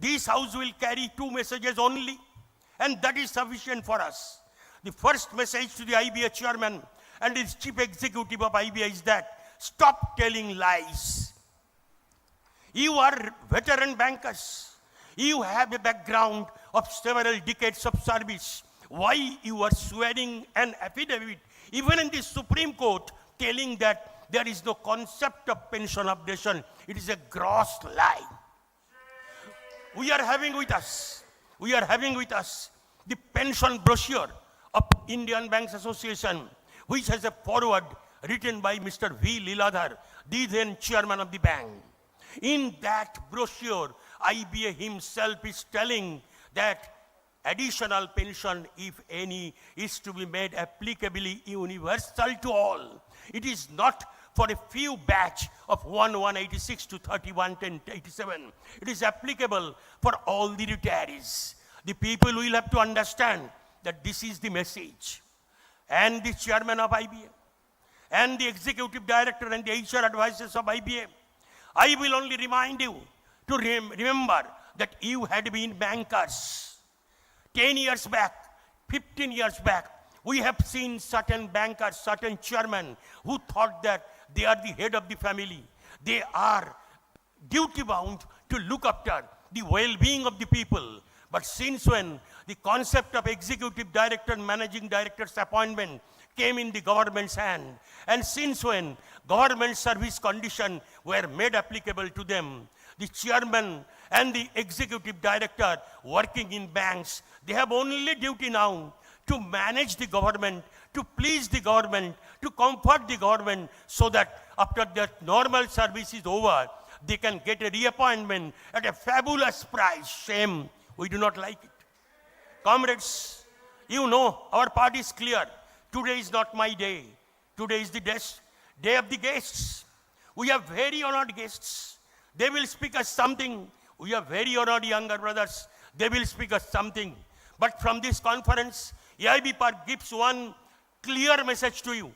this house will carry 2 messages only, and that is sufficient for us. The first message to the IBA chairman and his chief executive of IBA is that stop telling lies. You are veteran bankers. You have a background of several decades of service. Why you are swearing an affidavit, even in the Supreme Court, telling that there is no concept of pension updation? It is a gross lie. We are having with us the pension brochure of Indian Banks Association, which has a foreword written by Mr. V. Liladhar, the then chairman of the bank. In that brochure, IBA himself is telling that additional pension, if any, is to be made applicably universal to all. It is not for a few batch of 186 to 311087. It is applicable for all the retirees. The people will have to understand that this is the message. And the chairman of IBA, and the executive director and the HR advisors of IBA, I will only remind you to remember that you had been bankers. 10 years back, 15 years back, we have seen certain bankers, certain chairmen who thought that they are the head of the family. They are duty bound to look after the well-being of the people. But since when the concept of executive director and managing director's appointment came in the government's hand, and since when government service conditions were made applicable to them, the chairman and the executive director working in banks, they have only duty now to manage the government, to please the government, to comfort the government, so that after their normal service is over, they can get a reappointment at a fabulous price. Shame, we do not like it. Comrades, you know our party is clear. Today is not my day. Today is the day of the guests. We have very honored guests. They will speak us something. We have very honored younger brothers. They will speak us something. But from this conference, AIBPARC gives one clear message to you,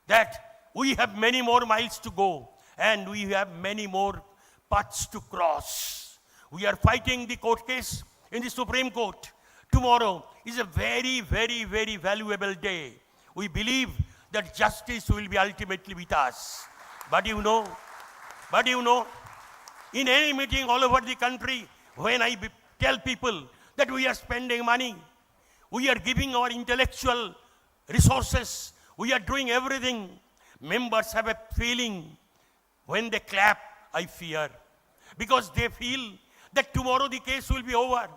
that we have many more miles to go and we have many more paths to cross. We are fighting the court case in the Supreme Court. Tomorrow is a very, very, very valuable day. We believe that justice will be ultimately with us. But you know, in any meeting all over the country, when I tell people that we are spending money, we are giving our intellectual resources, we are doing everything, members have a feeling, when they clap, I fear. Because they feel that tomorrow the case will be over.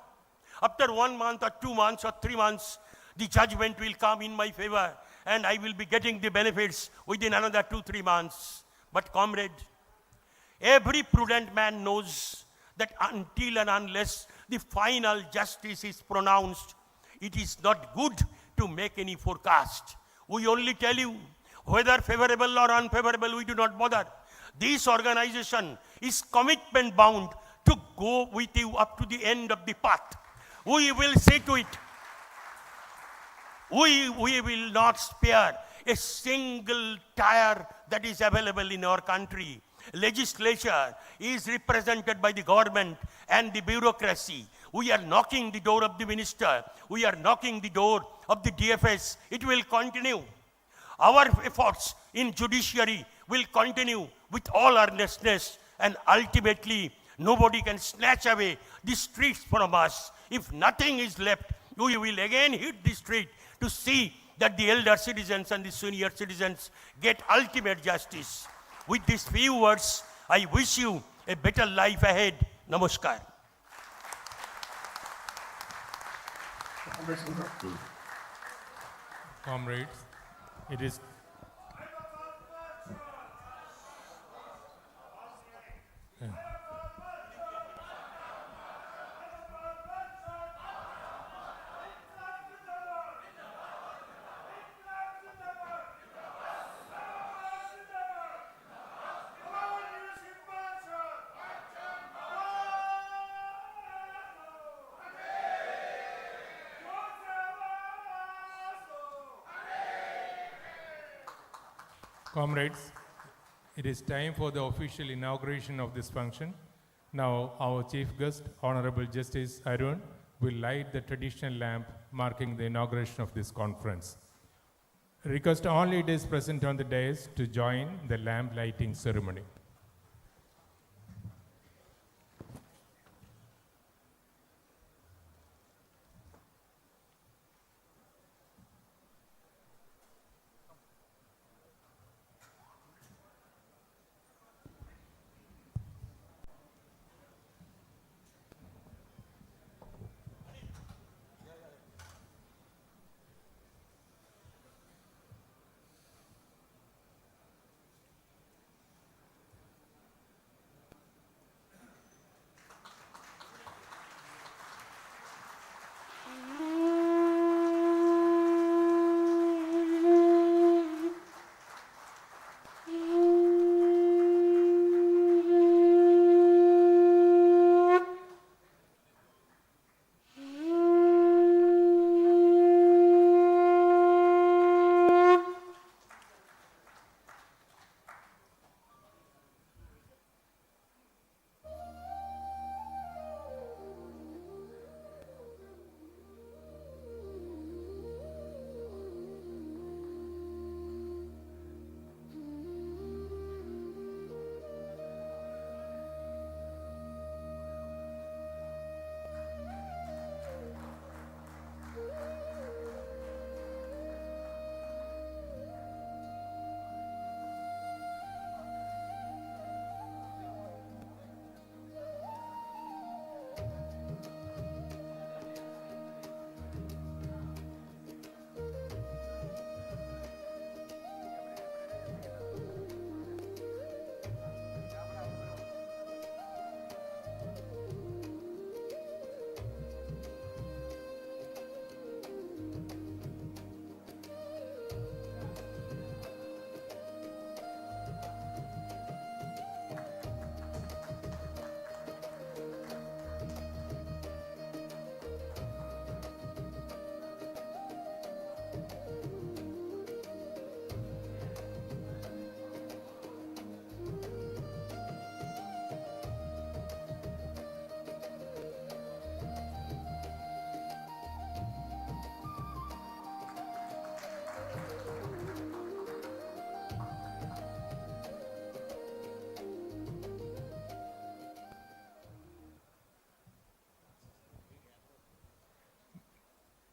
After 1 month or 2 months or 3 months, the judgment will come in my favor and I will be getting the benefits within another 2-3 months. But comrade, every prudent man knows that until and unless the final justice is pronounced, it is not good to make any forecast. We only tell you whether favorable or unfavorable, we do not bother. This organization is commitment bound to go with you up to the end of the path. We will say to it, we will not spare a single tire that is available in our country. Legislature is represented by the government and the bureaucracy. We are knocking the door of the minister. We are knocking the door of the DFS. It will continue. Our efforts in judiciary will continue with all earnestness, and ultimately nobody can snatch away the streets from us. If nothing is left, we will again hit the street to see that the elder citizens and the senior citizens get ultimate justice. With these few words, I wish you a better life ahead. Namaskar. Comrades, it is Comrades, it is time for the official inauguration of this function. Now, our chief guest, Honorable Justice Arun, will light the traditional lamp marking the inauguration of this conference. Request all leaders present on the dais to join the lamp lighting ceremony.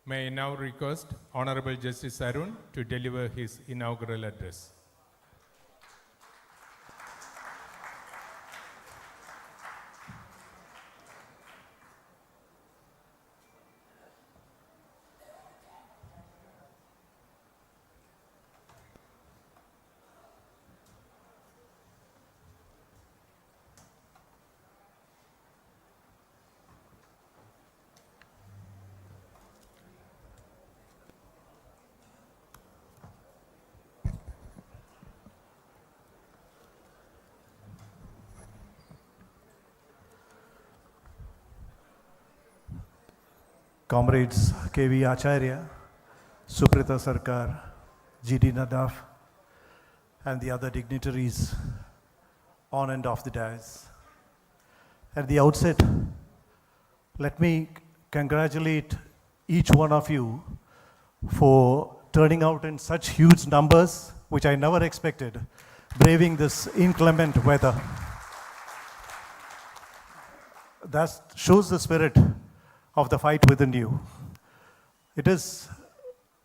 May I now request Honorable Justice Arun to deliver his inaugural address. Comrades K.V. Acharya, Suprita Sarkar, G.D. Nadaf, and the other dignitaries on and off the dais. At the outset, Let me congratulate each one of you for turning out in such huge numbers, which I never expected, braving this inclement weather. That shows the spirit of the fight within you. It is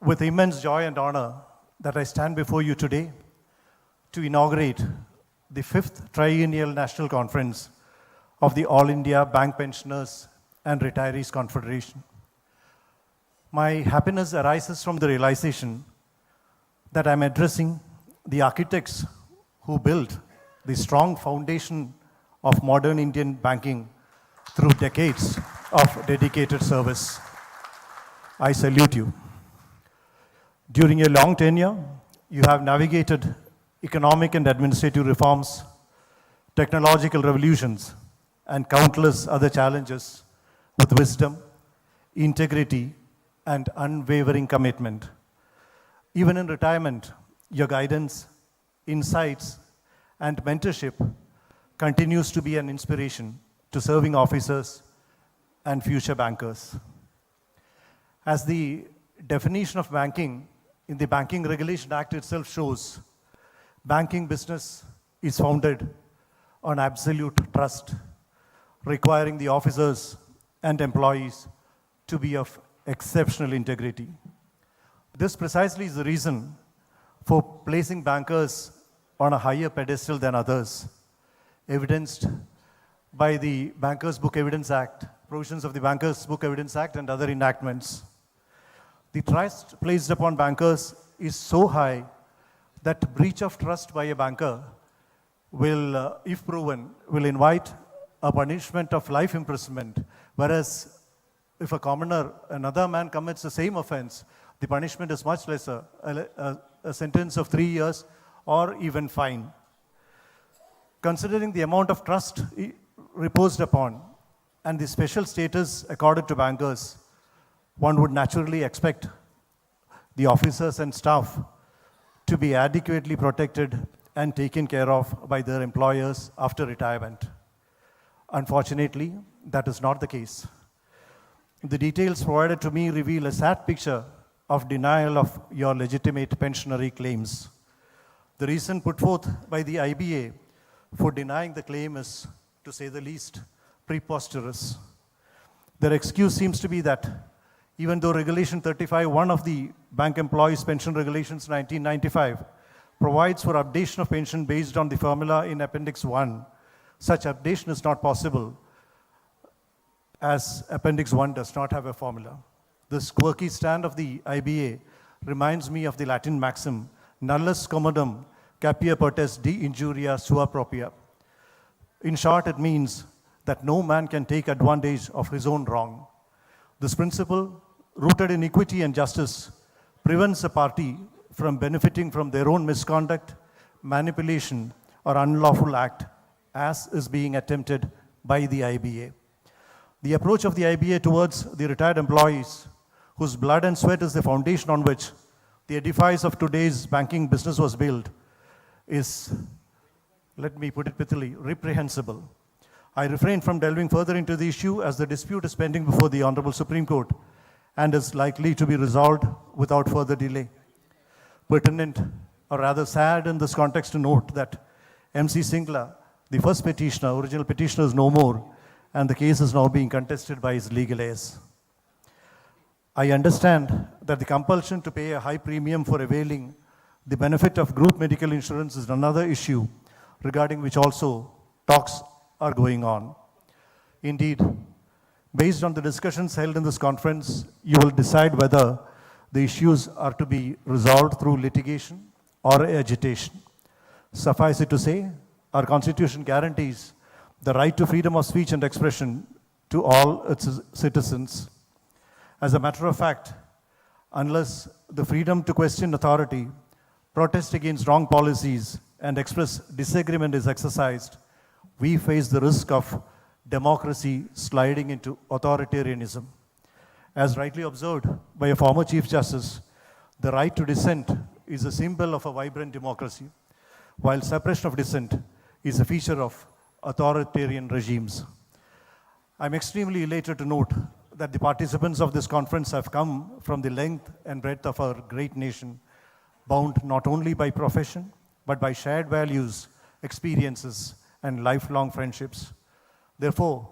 with immense joy and honor that I stand before you today to inaugurate the 5th Triennial National Conference of the All India Bank Pensioners and Retirees Confederation. My happiness arises from the realization that I'm addressing the architects who built the strong foundation of modern Indian banking through decades of dedicated service. I salute you. During your long tenure, you have navigated economic and administrative reforms, technological revolutions, and countless other challenges with wisdom, integrity, and unwavering commitment. Even in retirement, your guidance, insights, and mentorship continues to be an inspiration to serving officers and future bankers. As the definition of banking in the Banking Regulation Act itself shows, banking business is founded on absolute trust, requiring the officers and employees to be of exceptional integrity. This precisely is the reason for placing bankers on a higher pedestal than others, evidenced by the Bankers Book Evidence Act, provisions of the Bankers Book Evidence Act and other enactments. The trust placed upon bankers is so high that breach of trust by a banker will, if proven, will invite a punishment of life imprisonment, whereas if a commoner, another man commits the same offense, the punishment is much lesser, a sentence of 3 years or even fine. Considering the amount of trust reposed upon and the special status accorded to bankers, one would naturally expect the officers and staff to be adequately protected and taken care of by their employers after retirement. Unfortunately, that is not the case. The details provided to me reveal a sad picture of denial of your legitimate pensionary claims. The reason put forth by the IBA for denying the claim is, to say the least, preposterous. Their excuse seems to be that even though Regulation 35, one of the Bank Employees Pension Regulations 1995, provides for updation of pension based on the formula in Appendix 1, such updation is not possible as Appendix 1 does not have a formula. This quirky stand of the IBA reminds me of the Latin maxim, nullus commodum capia potest de injuria sua propria. In short, it means that no man can take advantage of his own wrong. This principle, rooted in equity and justice, prevents a party from benefiting from their own misconduct, manipulation, or unlawful act, as is being attempted by the IBA. The approach of the IBA towards the retired employees, whose blood and sweat is the foundation on which the edifice of today's banking business was built, is, let me put it pithily, reprehensible. I refrain from delving further into the issue as the dispute is pending before the Honorable Supreme Court and is likely to be resolved without further delay. Pertinent, or rather sad in this context to note that MC Singla, the first petitioner, original petitioner, is no more, and the case is now being contested by his legal heirs. I understand that the compulsion to pay a high premium for availing the benefit of group medical insurance is another issue regarding which also talks are going on. Indeed, based on the discussions held in this conference, you will decide whether the issues are to be resolved through litigation or agitation. Suffice it to say, our Constitution guarantees the right to freedom of speech and expression to all its citizens. As a matter of fact, unless the freedom to question authority, protest against wrong policies, and express disagreement is exercised, we face the risk of democracy sliding into authoritarianism. As rightly observed by a former Chief Justice, the right to dissent is a symbol of a vibrant democracy, while suppression of dissent is a feature of authoritarian regimes. I'm extremely elated to note that the participants of this conference have come from the length and breadth of our great nation, bound not only by profession, but by shared values, experiences, and lifelong friendships. Therefore,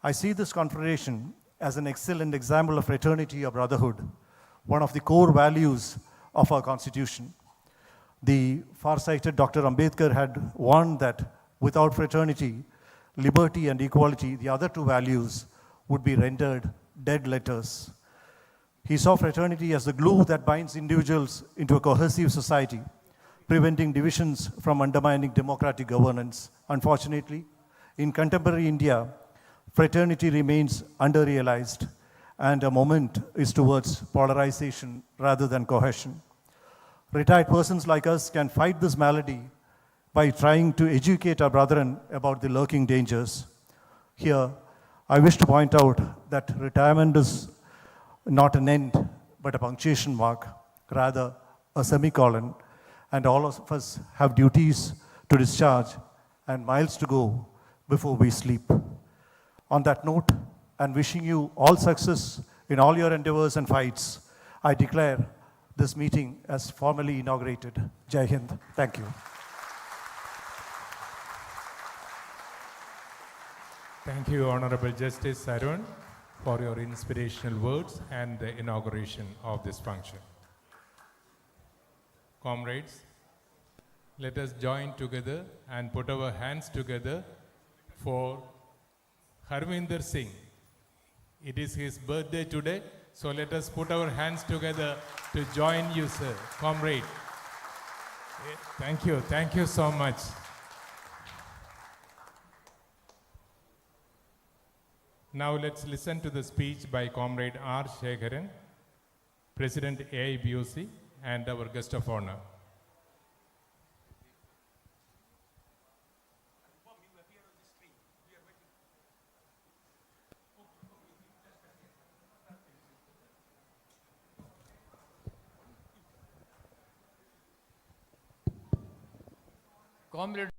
I see this confederation as an excellent example of fraternity or brotherhood, one of the core values of our Constitution. The far-sighted Dr. Ambedkar had warned that without fraternity, liberty and equality, the other two values, would be rendered dead letters. He saw fraternity as the glue that binds individuals into a cohesive society, preventing divisions from undermining democratic governance. Unfortunately, in contemporary India, fraternity remains under-realized, and a moment is towards polarization rather than cohesion. Retired persons like us can fight this malady by trying to educate our brethren about the lurking dangers. Here, I wish to point out that retirement is not an end, but a punctuation mark, rather a semicolon, and all of us have duties to discharge and miles to go before we sleep. On that note, and wishing you all success in all your endeavors and fights, I declare this meeting as formally inaugurated. Jai Hind. Thank you. Thank you, Honorable Justice Arun, for your inspirational words and the inauguration of this function. Comrades, let us join together and put our hands together for Harvinder Singh. It is his birthday today, so let us put our hands together to join you, sir. Comrade. Thank you so much. Now let's listen to the speech by Comrade R. Shekharan, President AIBOC, and our guest of honor. Comrade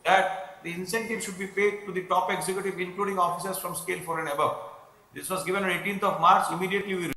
that the incentive should be paid to the top executive, including officers from scale 4 and above. This was given on 18th of March. Immediately we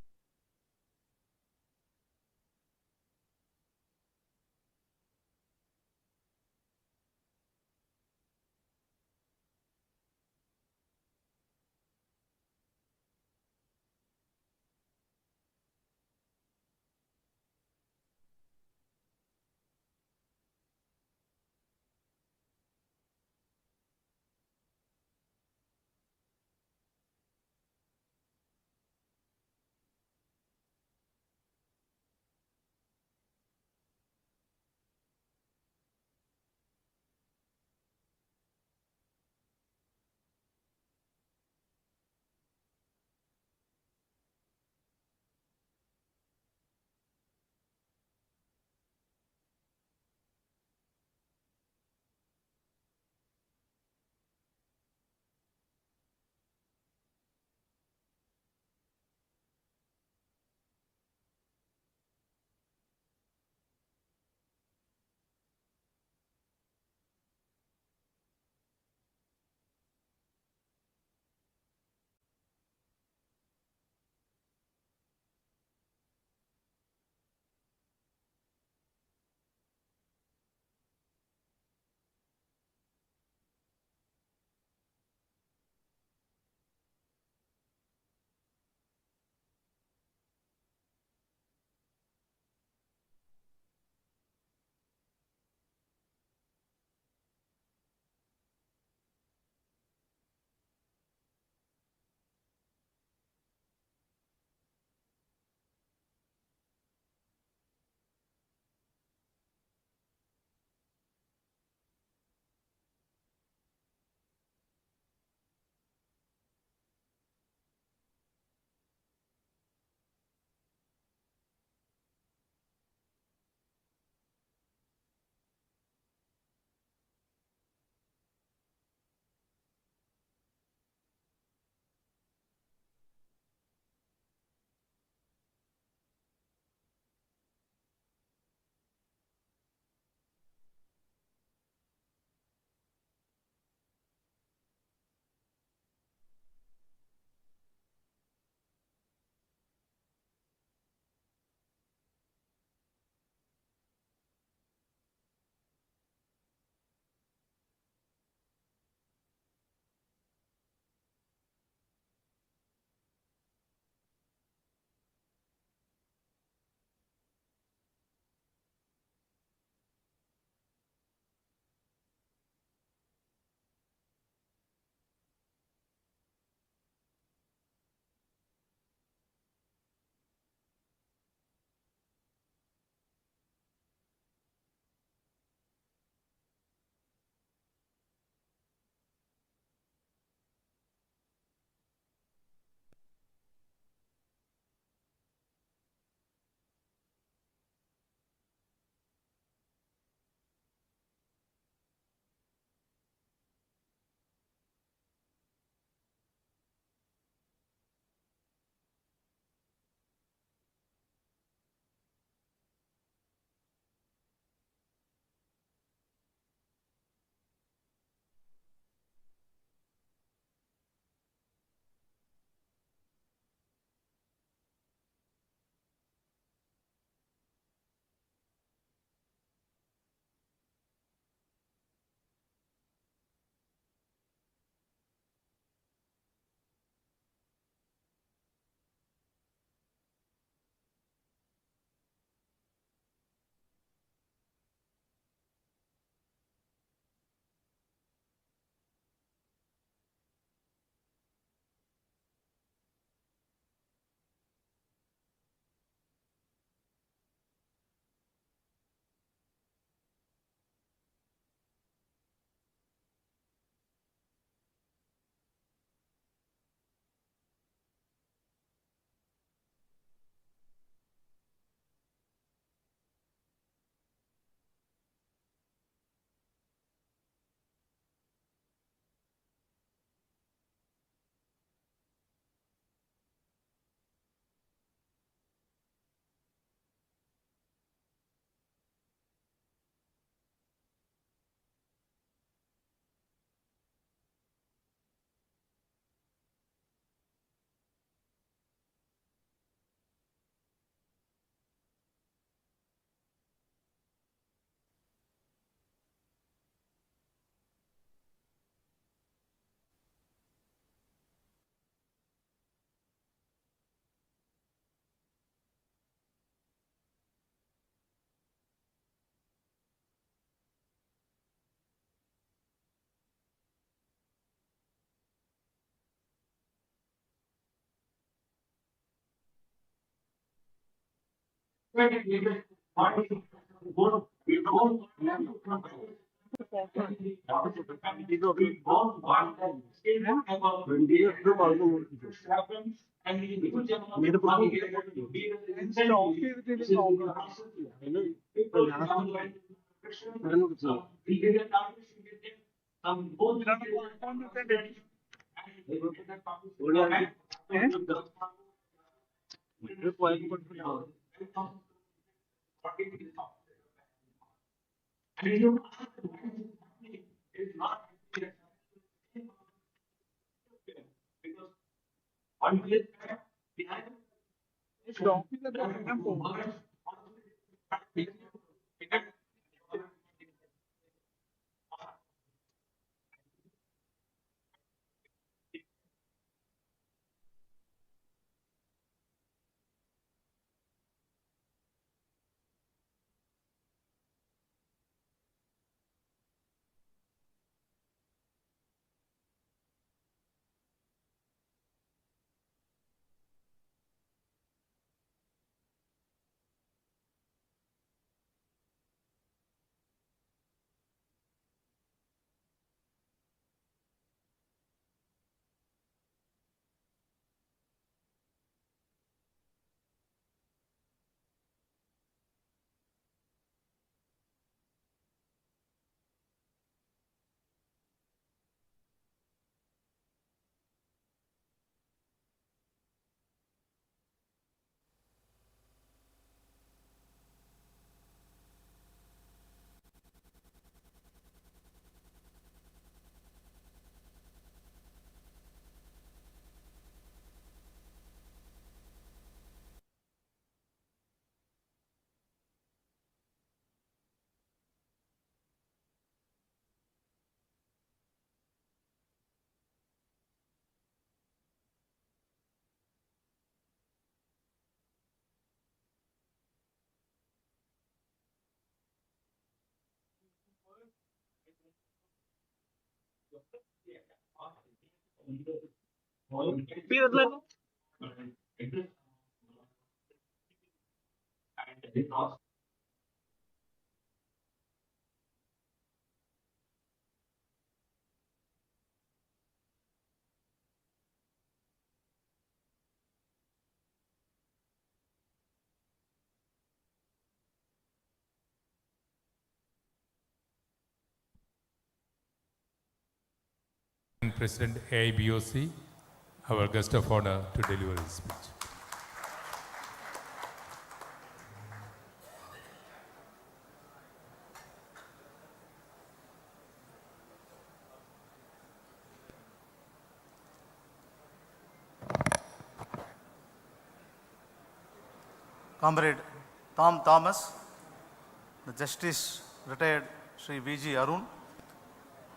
President AIBOC, our guest of honor, to deliver his speech. Comrade Tom Thomas, the Justice retired Sri V.G. Arun,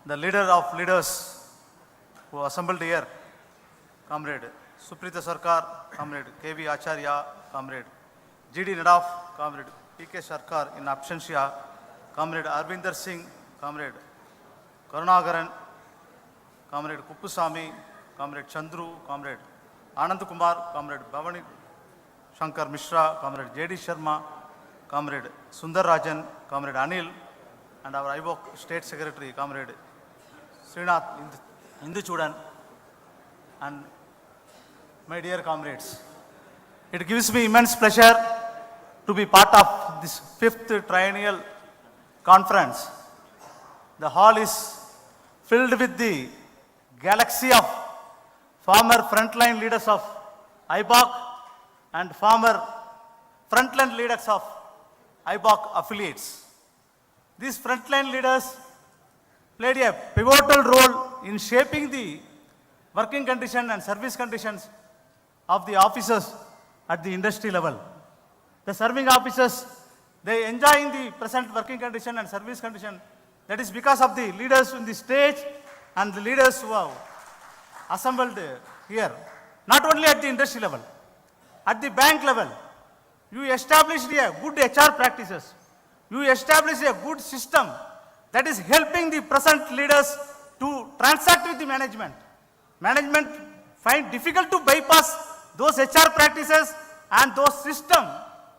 the leader of leaders who assembled here, Comrade Suprita Sarkar, Comrade K.V. Acharya, Comrade G.D. Nadaf, Comrade P.K. Sarkar in absentia, Comrade Arvinder Singh, Comrade Karunagaran, Comrade Kuppusamy, Comrade Chandru, Comrade Anand Kumar, Comrade Bhavani Shankar Mishra, Comrade J.D. Sharma, Comrade Sundar Rajan, Comrade Anil, and our IBOC State Secretary, Comrade Srinath Induchudan, and my dear comrades. It gives me immense pleasure to be part of this 5th triennial conference. The hall is filled with the galaxy of former frontline leaders of IBOC and former frontline leaders of IBOC affiliates. These frontline leaders played a pivotal role in shaping the working condition and service conditions of the officers at the industry level. The serving officers, they enjoying the present working condition and service condition. That is because of the leaders on the stage and the leaders who have assembled here. Not only at the industry level, at the bank level, you established a good HR practices. You established a good system that is helping the present leaders to transact with the management. Management find difficult to bypass those HR practices and those systems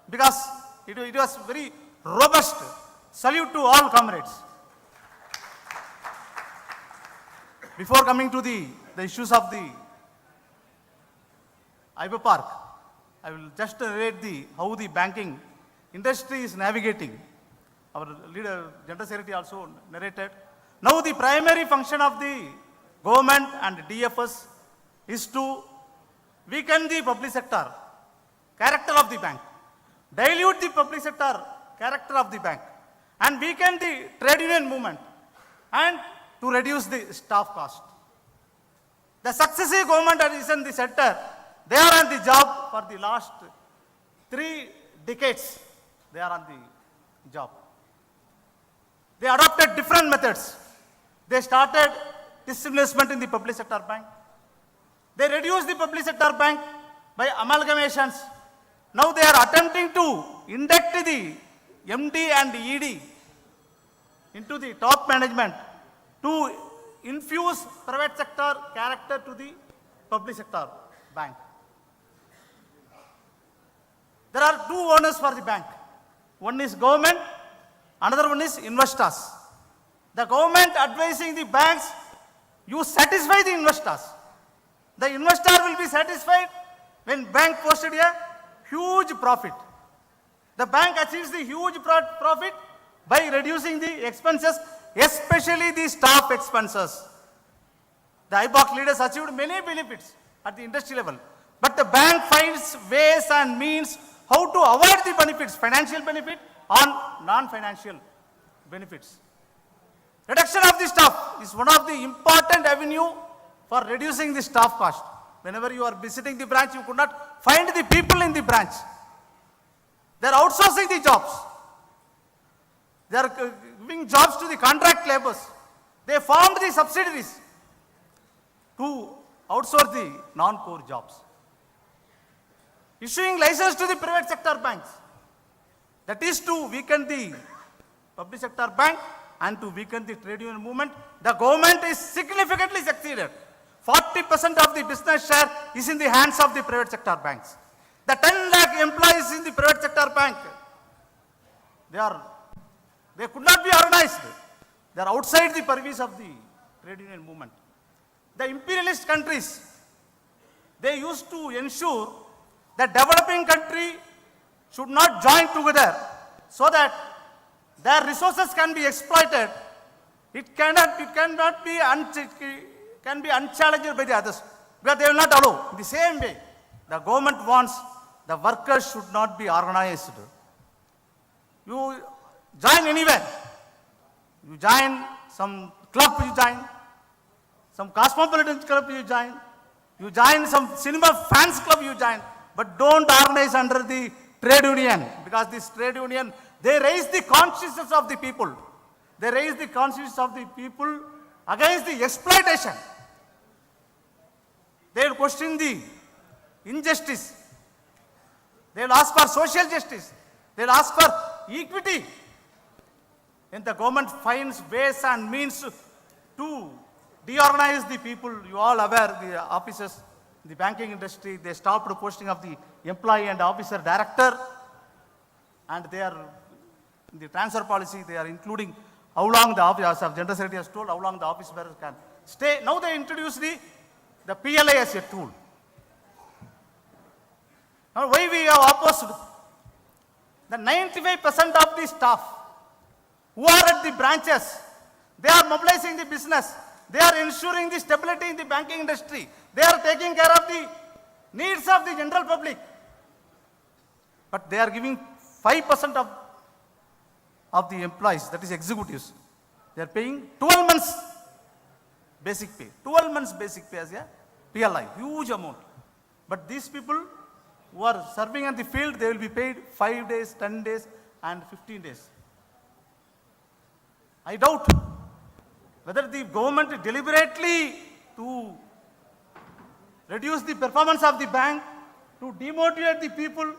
because It was very robust. Salute to all comrades. Before coming to the issues of the AIBPARC, I will just narrate how the banking industry is navigating. Our leader, General Secretary also narrated. Now the primary function of the government and DFS is to weaken the public sector character of the bank, dilute the public sector character of the bank, and weaken the trade union movement, and to reduce the staff cost. The successive government that is in the sector, they are on the job for the last 3 decades. They are on the job. They adopted different methods. They started disinvestment in the public sector bank. They reduced the public sector bank by amalgamations. Now they are attempting to induct the MD and ED into the top management to infuse private sector character to the public sector bank. There are 2 owners for the bank. One is government, another one is investors. The government advising the banks, you satisfy the investors. The investor will be satisfied when bank posted a huge profit. The bank achieves the huge profit by reducing the expenses, especially the staff expenses. The AIBPARC leaders achieved many benefits at the industry level, but the bank finds ways and means how to avoid the benefits, financial benefit on non-financial benefits. Reduction of the staff is one of the important avenue for reducing the staff cost. Whenever you are visiting the branch, you could not find the people in the branch. They are outsourcing the jobs. They are giving jobs to the contract laborers. They formed the subsidiaries to outsource the non-core jobs. Issuing license to the private sector banks. That is to weaken the public sector bank and to weaken the trade union movement. The government is significantly succeeded. 40% of the business share is in the hands of the private sector banks. The 10 lakh employees in the private sector bank, they could not be organized. They are outside the purviews of the trade union movement. The imperialist countries, they used to ensure that developing country should not join together so that their resources can be exploited. It can be unchallenged by the others, because they will not allow. In the same way, the government wants the workers should not be organized. You join anywhere. You join some club, you join some cosmopolitan club, you join some cinema fans club, you join, but don't organize under the trade union, because this trade union, they raise the consciousness of the people. They raise the consciousness of the people against the exploitation. They will question the injustice. They will ask for social justice. They will ask for equity. And the government finds ways and means to deorganize the people. You all aware, the officers, the banking industry, they stopped posting of the employee and officer director, and they are, in the transfer policy, they are including how long the office, as General Secretary has told, how long the office bearer can stay. Now they introduce the PLI as a tool. Now why we have opposed? The 95% of the staff who are at the branches, they are mobilizing the business. They are ensuring the stability in the banking industry. They are taking care of the needs of the general public. But they are giving 5% of the employees, that is executives. They are paying 12 months basic pay. 12 months basic pay as a PLI, huge amount. But these people who are serving in the field, they will be paid 5 days, 10 days, and 15 days. I doubt whether the government deliberately to reduce the performance of the bank, to demotivate the people,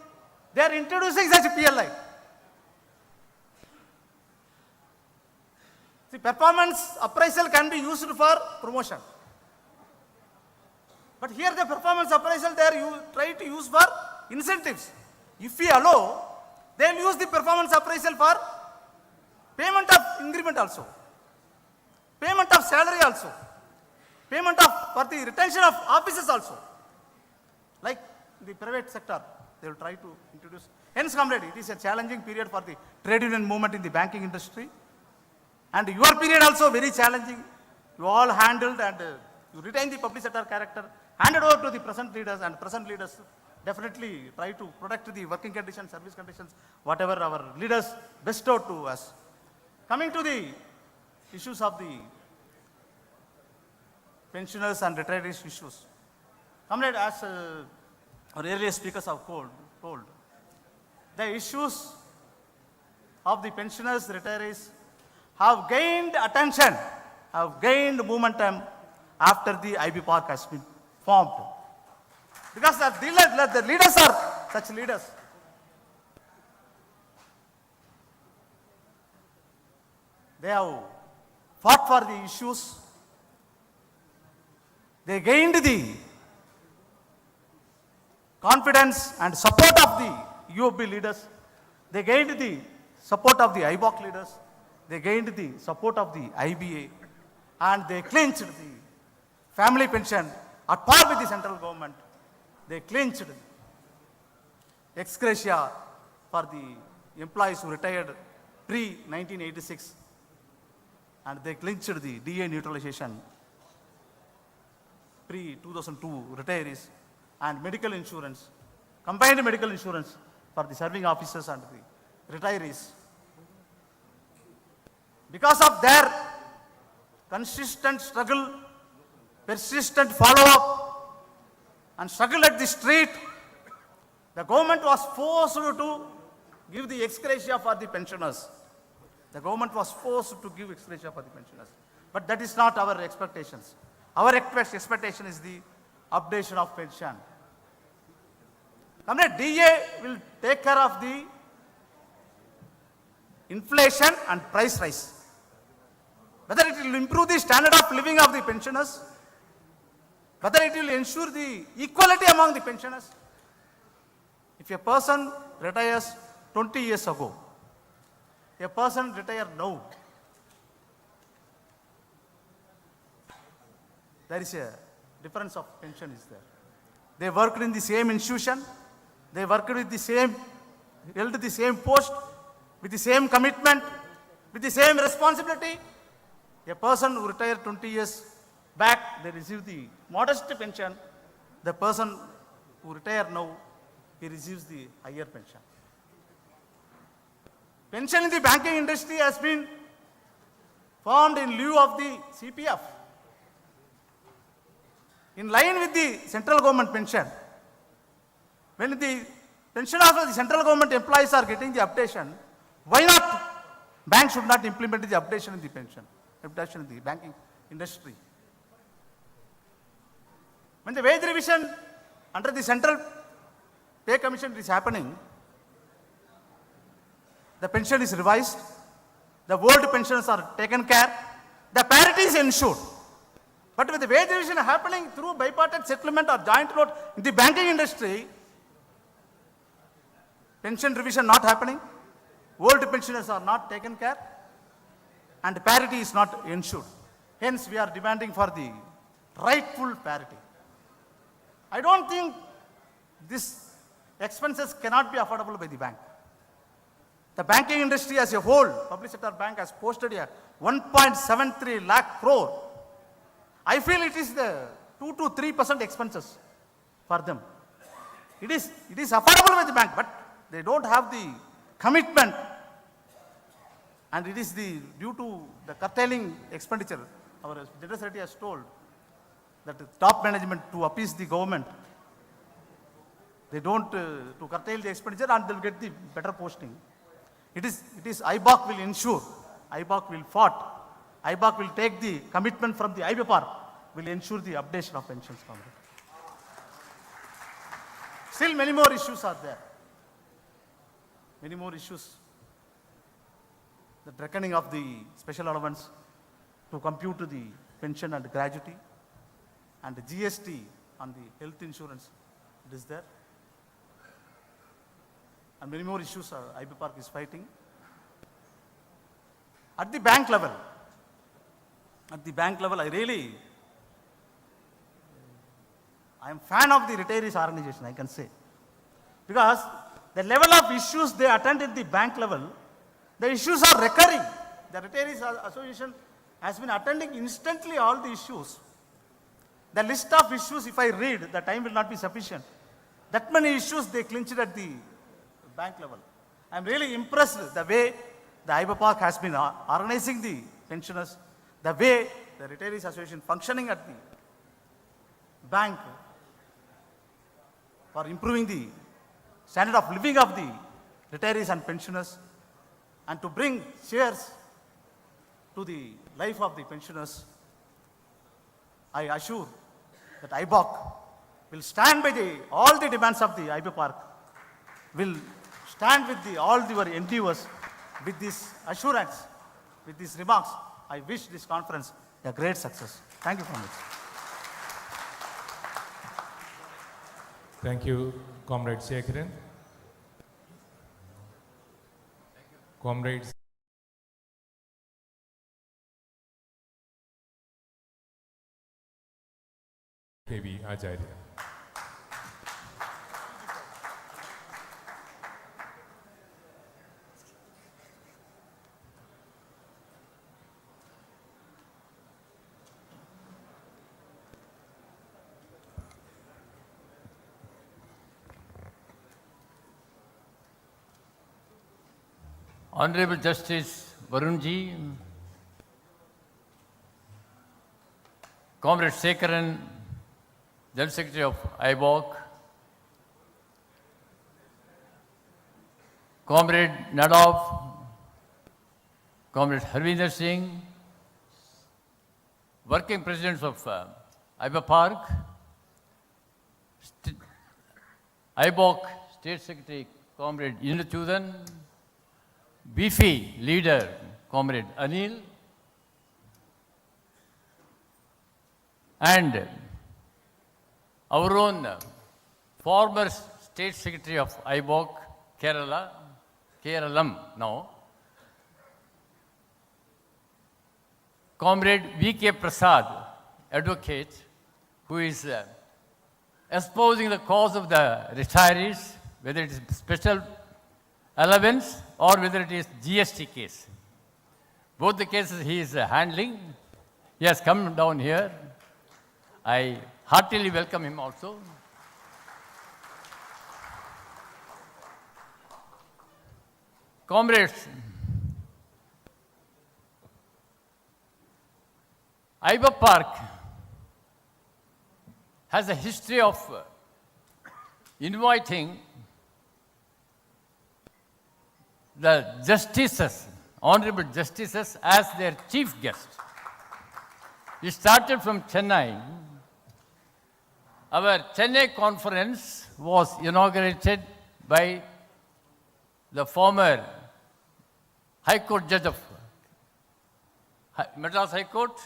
they are introducing such a PLI. See, performance appraisal can be used for promotion. But here the performance appraisal, they are try to use for incentives. If we allow They will use the performance appraisal for payment of increment also, payment of salary also, payment of for the retention of officers also. Like the private sector, they will try to introduce. Hence, comrade, it is a challenging period for the trade union movement in the banking industry. And your period also very challenging. You all handled and you retain the public sector character, handed over to the present leaders, and present leaders definitely try to protect the working conditions, service conditions, whatever our leaders bestowed to us. Coming to the issues of the pensioners and retirees issues. Comrade, as our earlier speakers have told, the issues of the pensioners, retirees have gained attention, have gained momentum after the AIBPARC has been formed. Because the leaders are such leaders. They have fought for the issues. They gained the confidence and support of the UOB leaders. They gained the support of the IBOC leaders. They gained the support of the IBA. And they clinched the family pension at par with the central government. They clinched ex gratia for the employees who retired pre-1986. And they clinched the DA neutralization pre-2002 retirees and medical insurance, combined medical insurance for the serving officers and the retirees. Because of their consistent struggle, persistent follow-up, and struggle at the street, the government was forced to give the ex gratia for the pensioners. The government was forced to give ex gratia for the pensioners. But that is not our expectations. Our expectation is the updation of pension. Comrade, DA will take care of the inflation and price rise. Whether it will improve the standard of living of the pensioners, whether it will ensure the equality among the pensioners. If a person retires 20 years ago, a person retired now, there is a difference of pension is there. They worked in the same institution, they worked with the same, held the same post, with the same commitment, with the same responsibility. A person who retired 20 years back, they receive the modest pension. The person who retired now, he receives the higher pension. Pension in the banking industry has been formed in lieu of the CPF. In line with the central government pension. When the pension of the central government employees are getting the updation, why not banks should not implement the updation in the pension, updation in the banking industry? When the wage revision under the central pay commission is happening, the pension is revised, the old pensions are taken care, the parity is ensured. But with the wage revision happening through bipartite settlement or joint note in the banking industry, pension revision not happening, old pensioners are not taken care, and parity is not ensured. Hence, we are demanding for the rightful parity. I don't think these expenses cannot be affordable by the bank. The banking industry as a whole, public sector bank has posted a 1.73 lakh crore. I feel it is the 2 to 3% expenses for them. It is affordable by the bank, but they don't have the commitment, and it is due to the curtailing expenditure. Our General Secretary has told that the top management to appease the government, they don't to curtail the expenditure and they'll get the better posting. It is IBOC will ensure, IBOC will fight, IBOC will take the commitment from the AIBPARC, will ensure the updation of pensions. Still many more issues are there. Many more issues. The reckoning of the special allowance to compute the pension and gratuity, and the GST on the health insurance, it is there. and many more issues IBPARC is fighting. At the bank level, I am fan of the retirees organization, I can say. Because the level of issues they attend at the bank level, the issues are recurring. The retirees association has been attending instantly all the issues. The list of issues, if I read, the time will not be sufficient. That many issues they clinched at the bank level. I am really impressed the way the AIBPARC has been organizing the pensioners, the way the retirees association functioning at the bank for improving the standard of living of the retirees and pensioners, and to bring shares to the life of the pensioners. I assure that IBOC will stand by all the demands of the IBPARC, will stand with all your endeavors. With this assurance, with these remarks, I wish this conference a great success. Thank you very much. Thank you, Comrade Shekharan. Comrades. K.V. Acharya. Honorable Justice Varunji, Comrade Shekharan, General Secretary of IBOC, Comrade Nadav, Comrade Harvinder Singh, Working Presidents of IBPARC, IBOC State Secretary Comrade Introductory, Beefy Leader Comrade Anil, and our own former State Secretary of IBOC, Keralam now, Comrade V.K. Prasad, advocate, who is espousing the cause of the retirees, whether it is special allowance or whether it is GST case. Both the cases he is handling. He has come down here. I heartily welcome him also. Comrades, IBPARC has a history of inviting the justices, honorable justices, as their chief guest. We started from Chennai. Our Chennai conference was inaugurated by the former High Court judge of Madras High Court.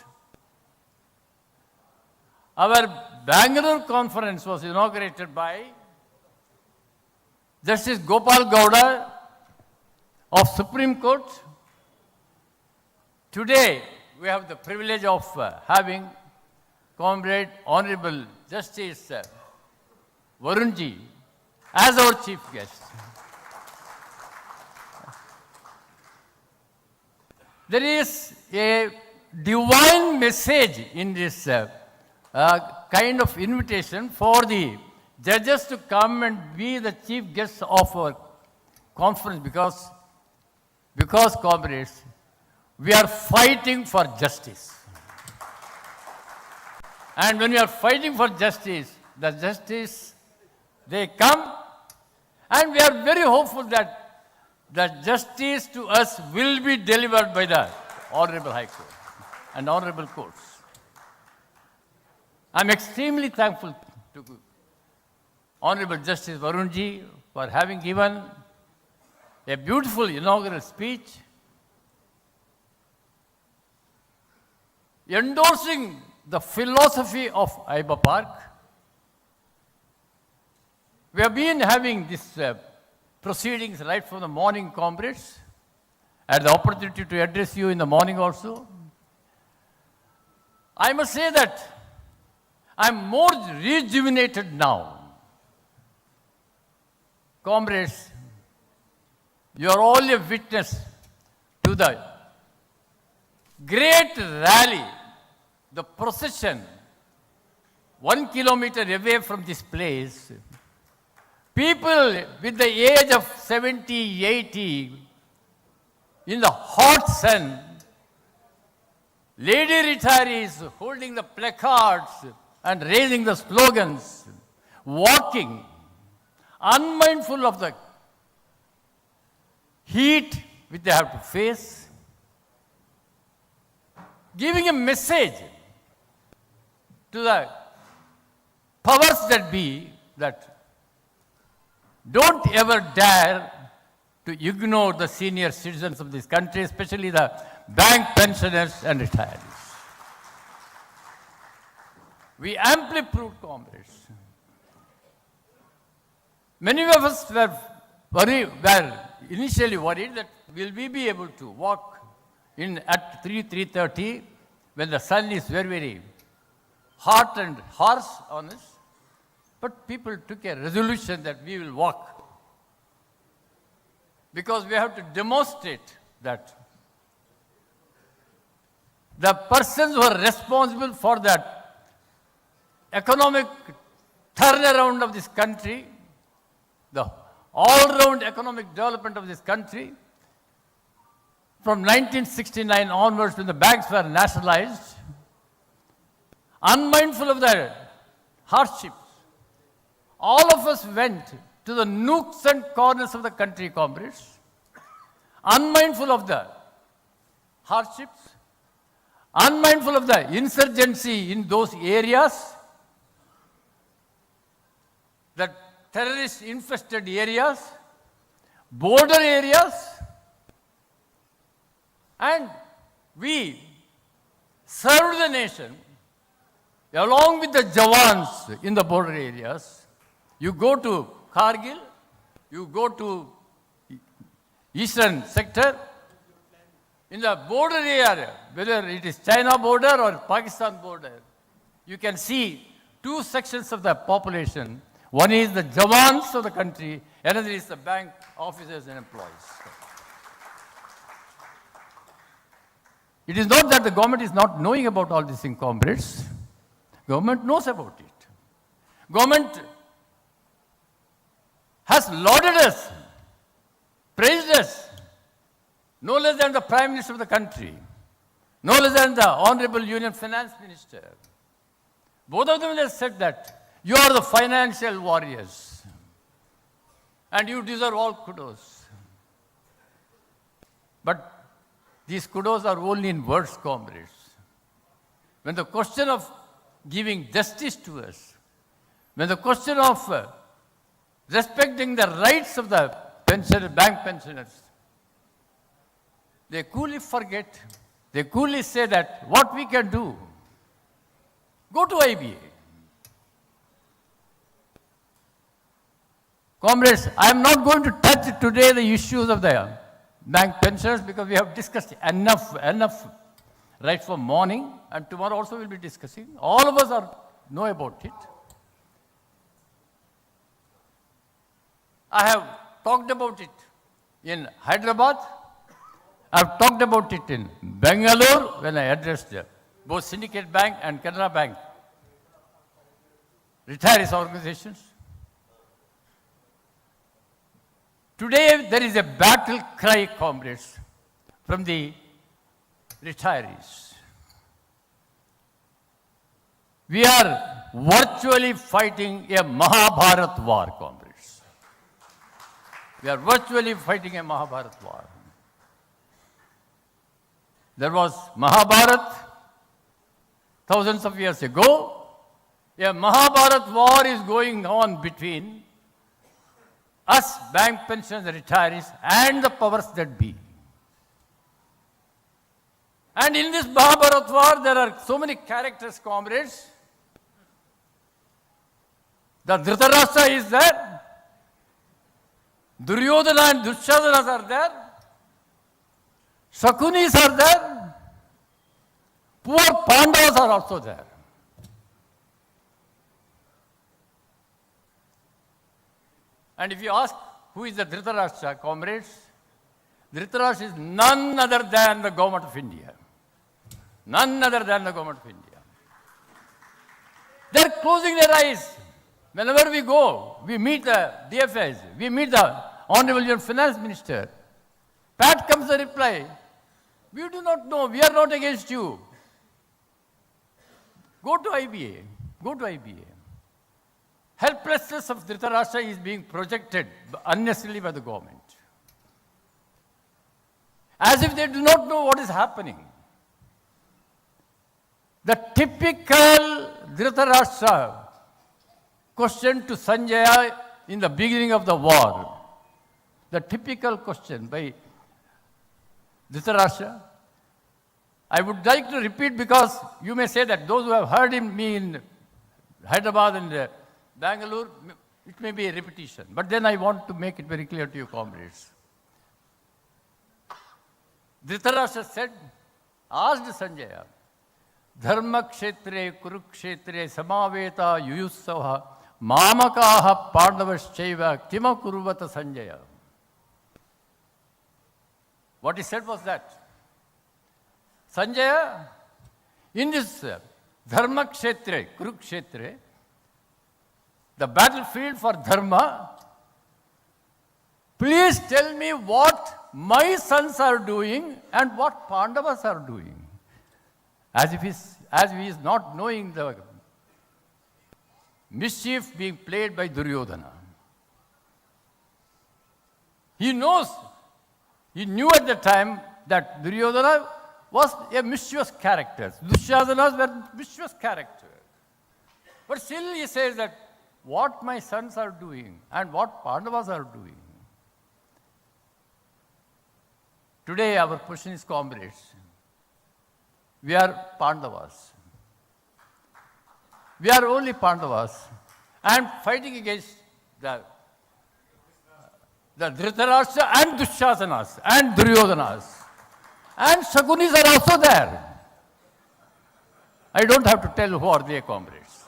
Our Bangalore conference was inaugurated by Justice Gopal Gowda of Supreme Court. Today, we have the privilege of having Comrade Honorable Justice Varunji as our chief guest. There is a divine message in this kind of invitation for the judges to come and be the chief guests of our conference, because comrades, we are fighting for justice. And when we are fighting for justice, the justice, they come, and we are very hopeful that the justice to us will be delivered by the Honorable High Court and Honorable Courts. I am extremely thankful to Honorable Justice Varunji for having given a beautiful inaugural speech endorsing the philosophy of IBPARC. We have been having this proceedings right from the morning, comrades. I had the opportunity to address you in the morning also. I must say that I'm more rejuvenated now. Comrades, you are all a witness to the great rally, the procession, 1 kilometer away from this place. People with the age of 70, 80, in the hot sun, lady retirees holding the placards and raising the slogans, walking, unmindful of the heat which they have to face, giving a message to the powers that be that don't ever dare to ignore the senior citizens of this country, especially the bank pensioners and retirees. We amply proved, comrades. Many of us were initially worried that will we be able to walk in at 3:30 when the sun is very, very hot and harsh on us. But people took a resolution that we will walk, because we have to demonstrate that the persons who are responsible for that economic turnaround of this country, the all-round economic development of this country, from 1969 onwards when the banks were nationalized, unmindful of the hardships, all of us went to the nooks and corners of the country, comrades, unmindful of the hardships, unmindful of the insurgency in those areas, the terrorist-infested areas, border areas, and we served the nation along with the Jawans in the border areas. You go to Kargil, you go to eastern sector, in the border area, whether it is China border or Pakistan border, you can see two sections of the population. One is the Jawans of the country, another is the bank officers and employees. It is not that the government is not knowing about all these things, comrades. Government knows about it. Government has lauded us, praised us, no less than the Prime Minister of the country, no less than the Honorable Union Finance Minister. Both of them have said that you are the financial warriors and you deserve all kudos. But these kudos are only in words, comrades. When the question of giving justice to us, when the question of respecting the rights of the bank pensioners, they coolly forget, they coolly say that what we can do, go to IBA. Comrades, I am not going to touch today the issues of the bank pensioners because we have discussed enough right from morning, and tomorrow also we'll be discussing. All of us know about it. I have talked about it in Hyderabad. I have talked about it in Bangalore when I addressed both Syndicate Bank and Canara Bank retirees organizations. Today there is a battle cry, comrades, from the retirees. We are virtually fighting a Mahabharat war, comrades. We are virtually fighting a Mahabharat war. There was Mahabharat thousands of years ago. A Mahabharat war is going on between us, bank pensioners, retirees, and the powers that be. And in this Mahabharat war, there are so many characters, comrades. The Dhritarashtra is there. Duryodhana and Dushyasanas are there. Shakunis are there. Poor Pandavas are also there. And if you ask who is the Dhritarashtra, comrades, Dhritarashtra is none other than the government of India. None other than the government of India. They are closing their eyes. Whenever we go, we meet the DFS, we meet the Honorable Union Finance Minister. Pat comes the reply, we do not know, we are not against you. Go to IBA, go to IBA. Helplessness of Dhritarashtra is being projected unnecessarily by the government. As if they do not know what is happening. The typical Dhritarashtra question to Sanjaya in the beginning of the war. The typical question by Dhritarashtra. I would like to repeat because you may say that those who have heard me in Hyderabad and Bangalore, it may be a repetition. But then I want to make it very clear to you, comrades. Dhritarashtra said, asked Sanjaya, Dharma kshetre kurukshetre samaveta yuyussava mamakaha pandavaschaiva kima kurvata Sanjaya. What he said was that, Sanjaya, in this Dharma kshetre, kurukshetre, the battlefield for Dharma, please tell me what my sons are doing and what Pandavas are doing. As if he is not knowing the mischief being played by Duryodhana. He knows, he knew at the time that Duryodhana was a mischievous character. Dushyasanas were mischievous characters. But still he says that what my sons are doing and what Pandavas are doing. Today our position is, comrades, we are Pandavas. We are only Pandavas. I am fighting against the Dhritarashtra and Dushyasanas and Duryodhanas. And Shakunis are also there. I don't have to tell who are they, comrades.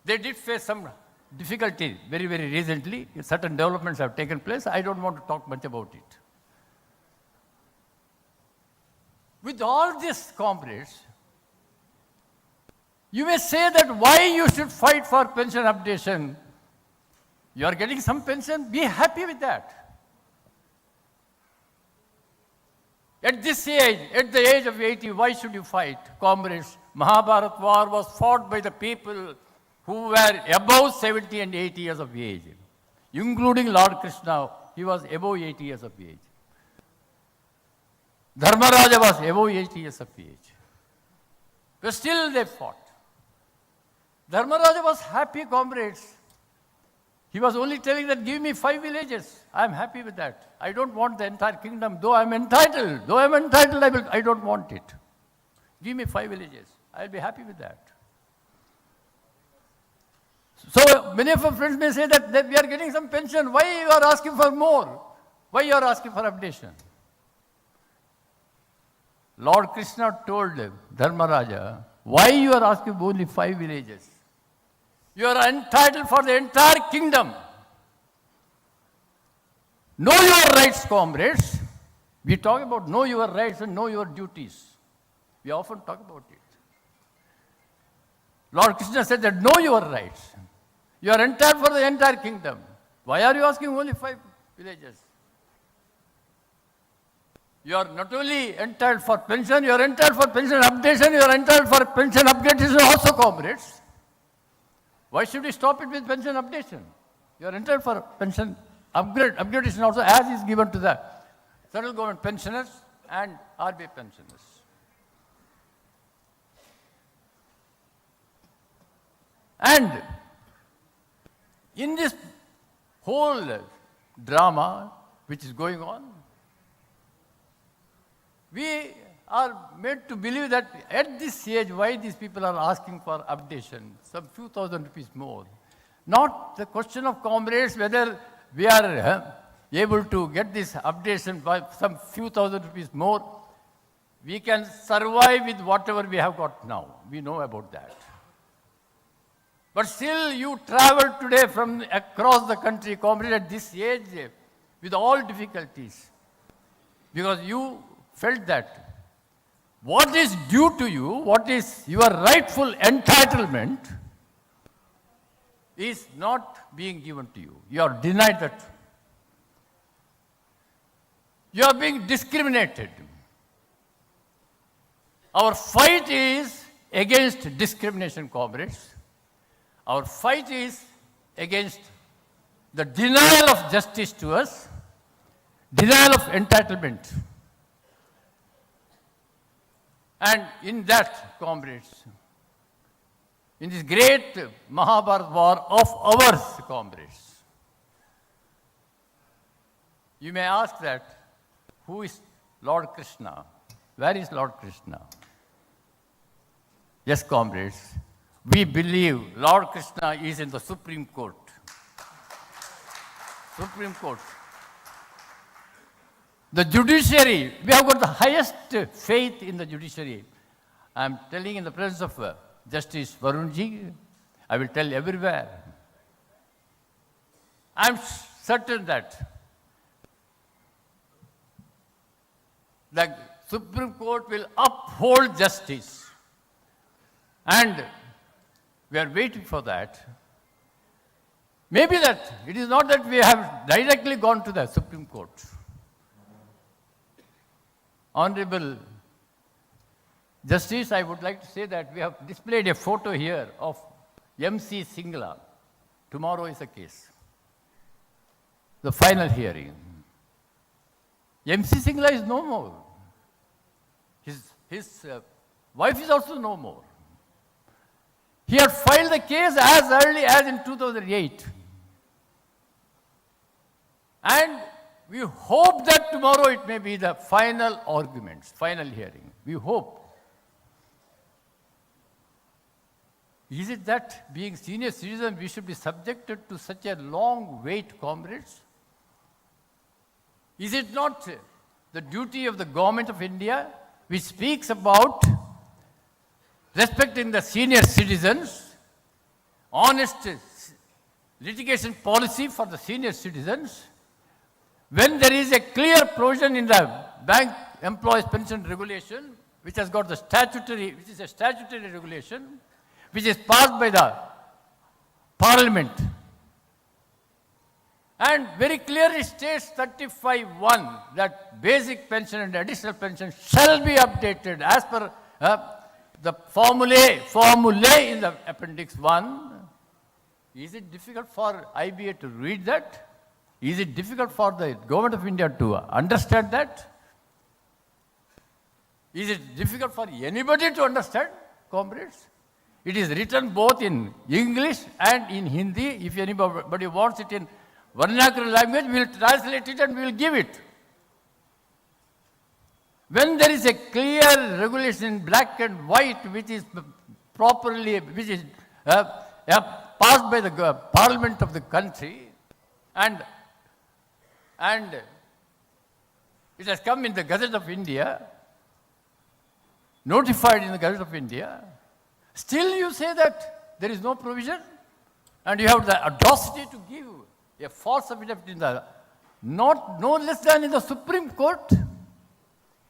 They did face some difficulty very, very recently. Certain developments have taken place. I don't want to talk much about it. With all this, comrades, you may say that why you should fight for pension updation. You are getting some pension, be happy with that. At this age, at the age of 80, why should you fight? Comrades, Mahabharat war was fought by the people who were above 70 and 80 years of age, including Lord Krishna. He was above 80 years of age. Dharmaraja was above 80 years of age. But still they fought. Dharmaraja was happy, comrades. He was only telling that, give me 5 villages. I am happy with that. I don't want the entire kingdom. Though I am entitled, I don't want it. Give me 5 villages. I will be happy with that. So many of our friends may say that we are getting some pension. Why you are asking for more? Why you are asking for updation? Lord Krishna told Dharmaraja, why you are asking only 5 villages? You are entitled for the entire kingdom. Know your rights, comrades. We talk about know your rights and know your duties. We often talk about it. Lord Krishna said that know your rights. You are entitled for the entire kingdom. Why are you asking only 5 villages? You are not only entitled for pension, you are entitled for pension updation, you are entitled for pension upgradation also, comrades. Why should we stop it with pension updation? You are entitled for pension upgradation also, as is given to the central government pensioners and RBI pensioners. And in this whole drama which is going on, we are made to believe that at this age, why these people are asking for updation, some few thousand rupees more. Not the question of comrades whether we are able to get this updation by some few thousand rupees more. We can survive with whatever we have got now. We know about that. But still you travel today from across the country, comrade, at this age, with all difficulties. Because you felt that what is due to you, what is your rightful entitlement, is not being given to you. You are denied that. You are being discriminated. Our fight is against discrimination, comrades. Our fight is against the denial of justice to us, denial of entitlement. And in that, comrades, in this great Mahabharata war of ours, comrades, you may ask that, who is Lord Krishna? Where is Lord Krishna? Yes, comrades, we believe Lord Krishna is in the Supreme Court. Supreme Court. The judiciary, we have got the highest faith in the judiciary. I am telling in the presence of Justice Varunji, I will tell everywhere. I am certain that the Supreme Court will uphold justice. And we are waiting for that. Maybe that it is not that we have directly gone to the Supreme Court. Honorable Justice, I would like to say that we have displayed a photo here of MC Singla. Tomorrow is the case. The final hearing. MC Singla is no more. His wife is also no more. He had filed the case as early as in 2008. And we hope that tomorrow it may be the final arguments, final hearing. We hope. Is it that being senior citizen we should be subjected to such a long wait, comrades? Is it not the duty of the government of India, which speaks about respecting the senior citizens, honest litigation policy for the senior citizens, when there is a clear provision in the Bank Employees Pension Regulation, which has got the statutory, which is a statutory regulation, which is passed by the Parliament, and very clearly states 35(1) that basic pension and additional pension shall be updated as per the formulae in the Appendix 1. Is it difficult for IBA to read that? Is it difficult for the government of India to understand that? Is it difficult for anybody to understand, comrades? It is written both in English and in Hindi. If anybody wants it in vernacular language, we will translate it and we will give it. When there is a clear regulation in black and white, which is properly, which is passed by the Parliament of the country, and it has come in the Gazette of India, notified in the Gazette of India, still you say that there is no provision, and you have the audacity to give a false affidavit in the, no less than in the Supreme Court.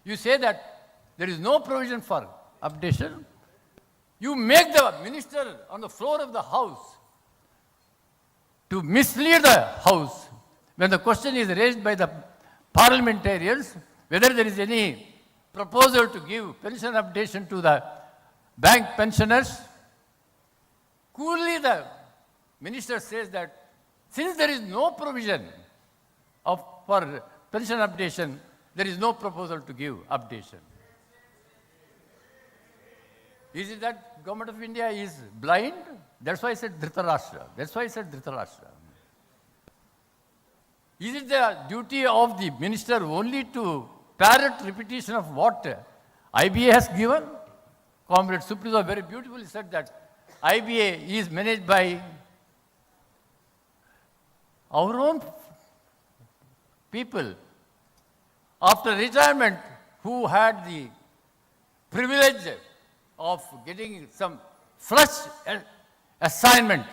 You say that there is no provision for updation. You make the minister on the floor of the House to mislead the House when the question is raised by the parliamentarians whether there is any proposal to give pension updation to the bank pensioners. Coolly the minister says that since there is no provision for pension updation, there is no proposal to give updation. Is it that government of India is blind? That's why I said Dhritarashtra. That's why I said Dhritarashtra. Is it the duty of the minister only to parrot repetition of what IBA has given? Comrade Supriya very beautifully said that IBA is managed by our own people, after retirement, who had the privilege of getting some fresh assignment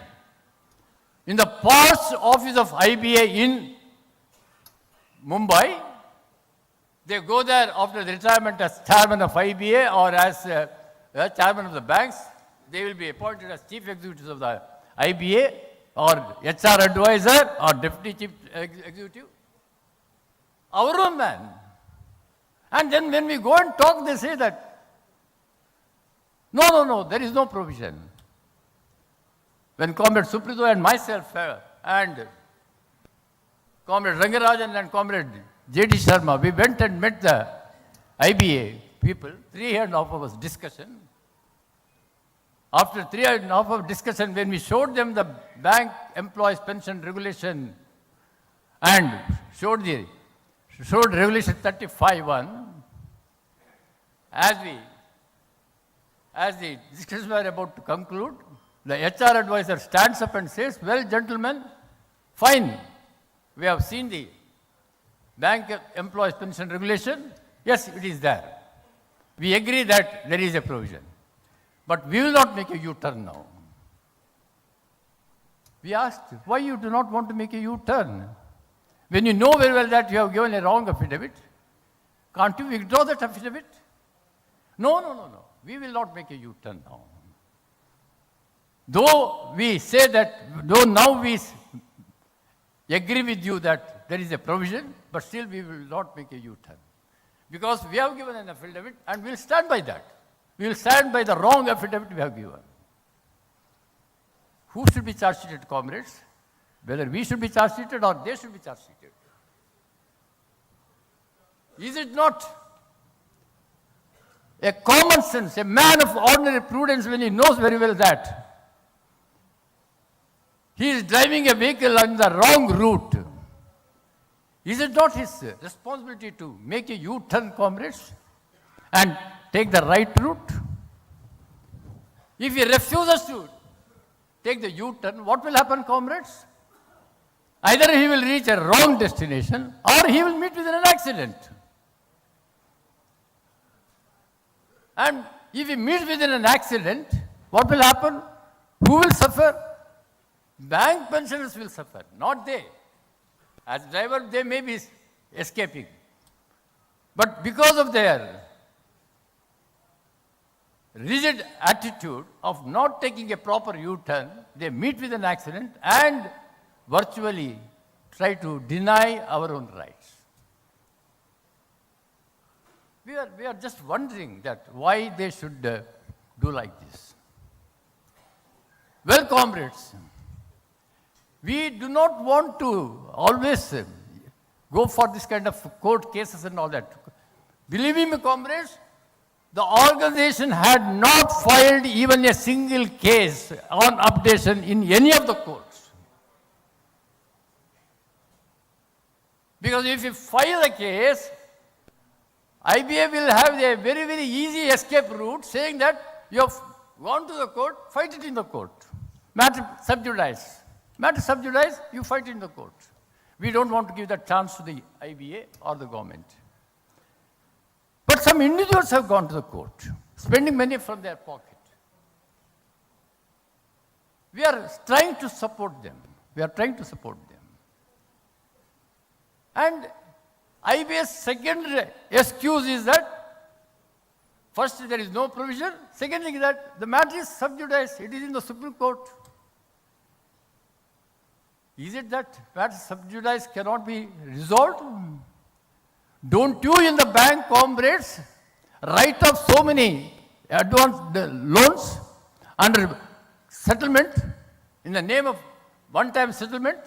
in the past office of IBA in Mumbai. They go there after the retirement as chairman of IBA or as chairman of the banks. They will be appointed as chief executives of the IBA or HR advisor or deputy chief executive. Our own man. And then when we go and talk, they say that, no, there is no provision. When Comrade Suprito and myself and Comrade Rangarajan and Comrade J.D. Sharma, we went and met the IBA people, 3.5 hours discussion. After 3.5 hours discussion, when we showed them the bank employees pension regulation and showed regulation 35(1), as the discussions were about to conclude, the HR advisor stands up and says, well, gentlemen, fine, we have seen the bank employees pension regulation. Yes, it is there. We agree that there is a provision. But we will not make a U-turn now. We asked, why you do not want to make a U-turn? When you know very well that you have given a wrong affidavit, can't you withdraw that affidavit? No. We will not make a U-turn now. Though we say that, though now we agree with you that there is a provision, but still we will not make a U-turn. Because we have given an affidavit and we will stand by that. We will stand by the wrong affidavit we have given. Who should be charge sheeted, comrades? Whether we should be charge sheeted or they should be charge sheeted. Is it not a common sense, a man of ordinary prudence, when he knows very well that he is driving a vehicle on the wrong route? Is it not his responsibility to make a U-turn, comrades, and take the right route? If he refuses to take the U-turn, what will happen, comrades? Either he will reach a wrong destination or he will meet with an accident. And if he meets with an accident, what will happen? Who will suffer? Bank pensioners will suffer, not they. As driver, they may be escaping. But because of their rigid attitude of not taking a proper U-turn, they meet with an accident and virtually try to deny our own rights. We are just wondering that why they should do like this. Well, comrades, we do not want to always go for this kind of court cases and all that. Believe me, comrades, the organization had not filed even a single case on updation in any of the courts. Because if you file a case, IBA will have a very, very easy escape route saying that you have gone to the court, fight it in the court. Matter sub judice. Matter sub judice, you fight in the court. We don't want to give that chance to the IBA or the government. But some individuals have gone to the court, spending money from their pocket. We are trying to support them. And IBA's second excuse is that, first, there is no provision. Second thing is that the matter is sub judice. It is in the Supreme Court. Is it that matter sub judice cannot be resolved? Don't you in the bank, comrades, write off so many advanced loans under settlement in the name of one-time settlement?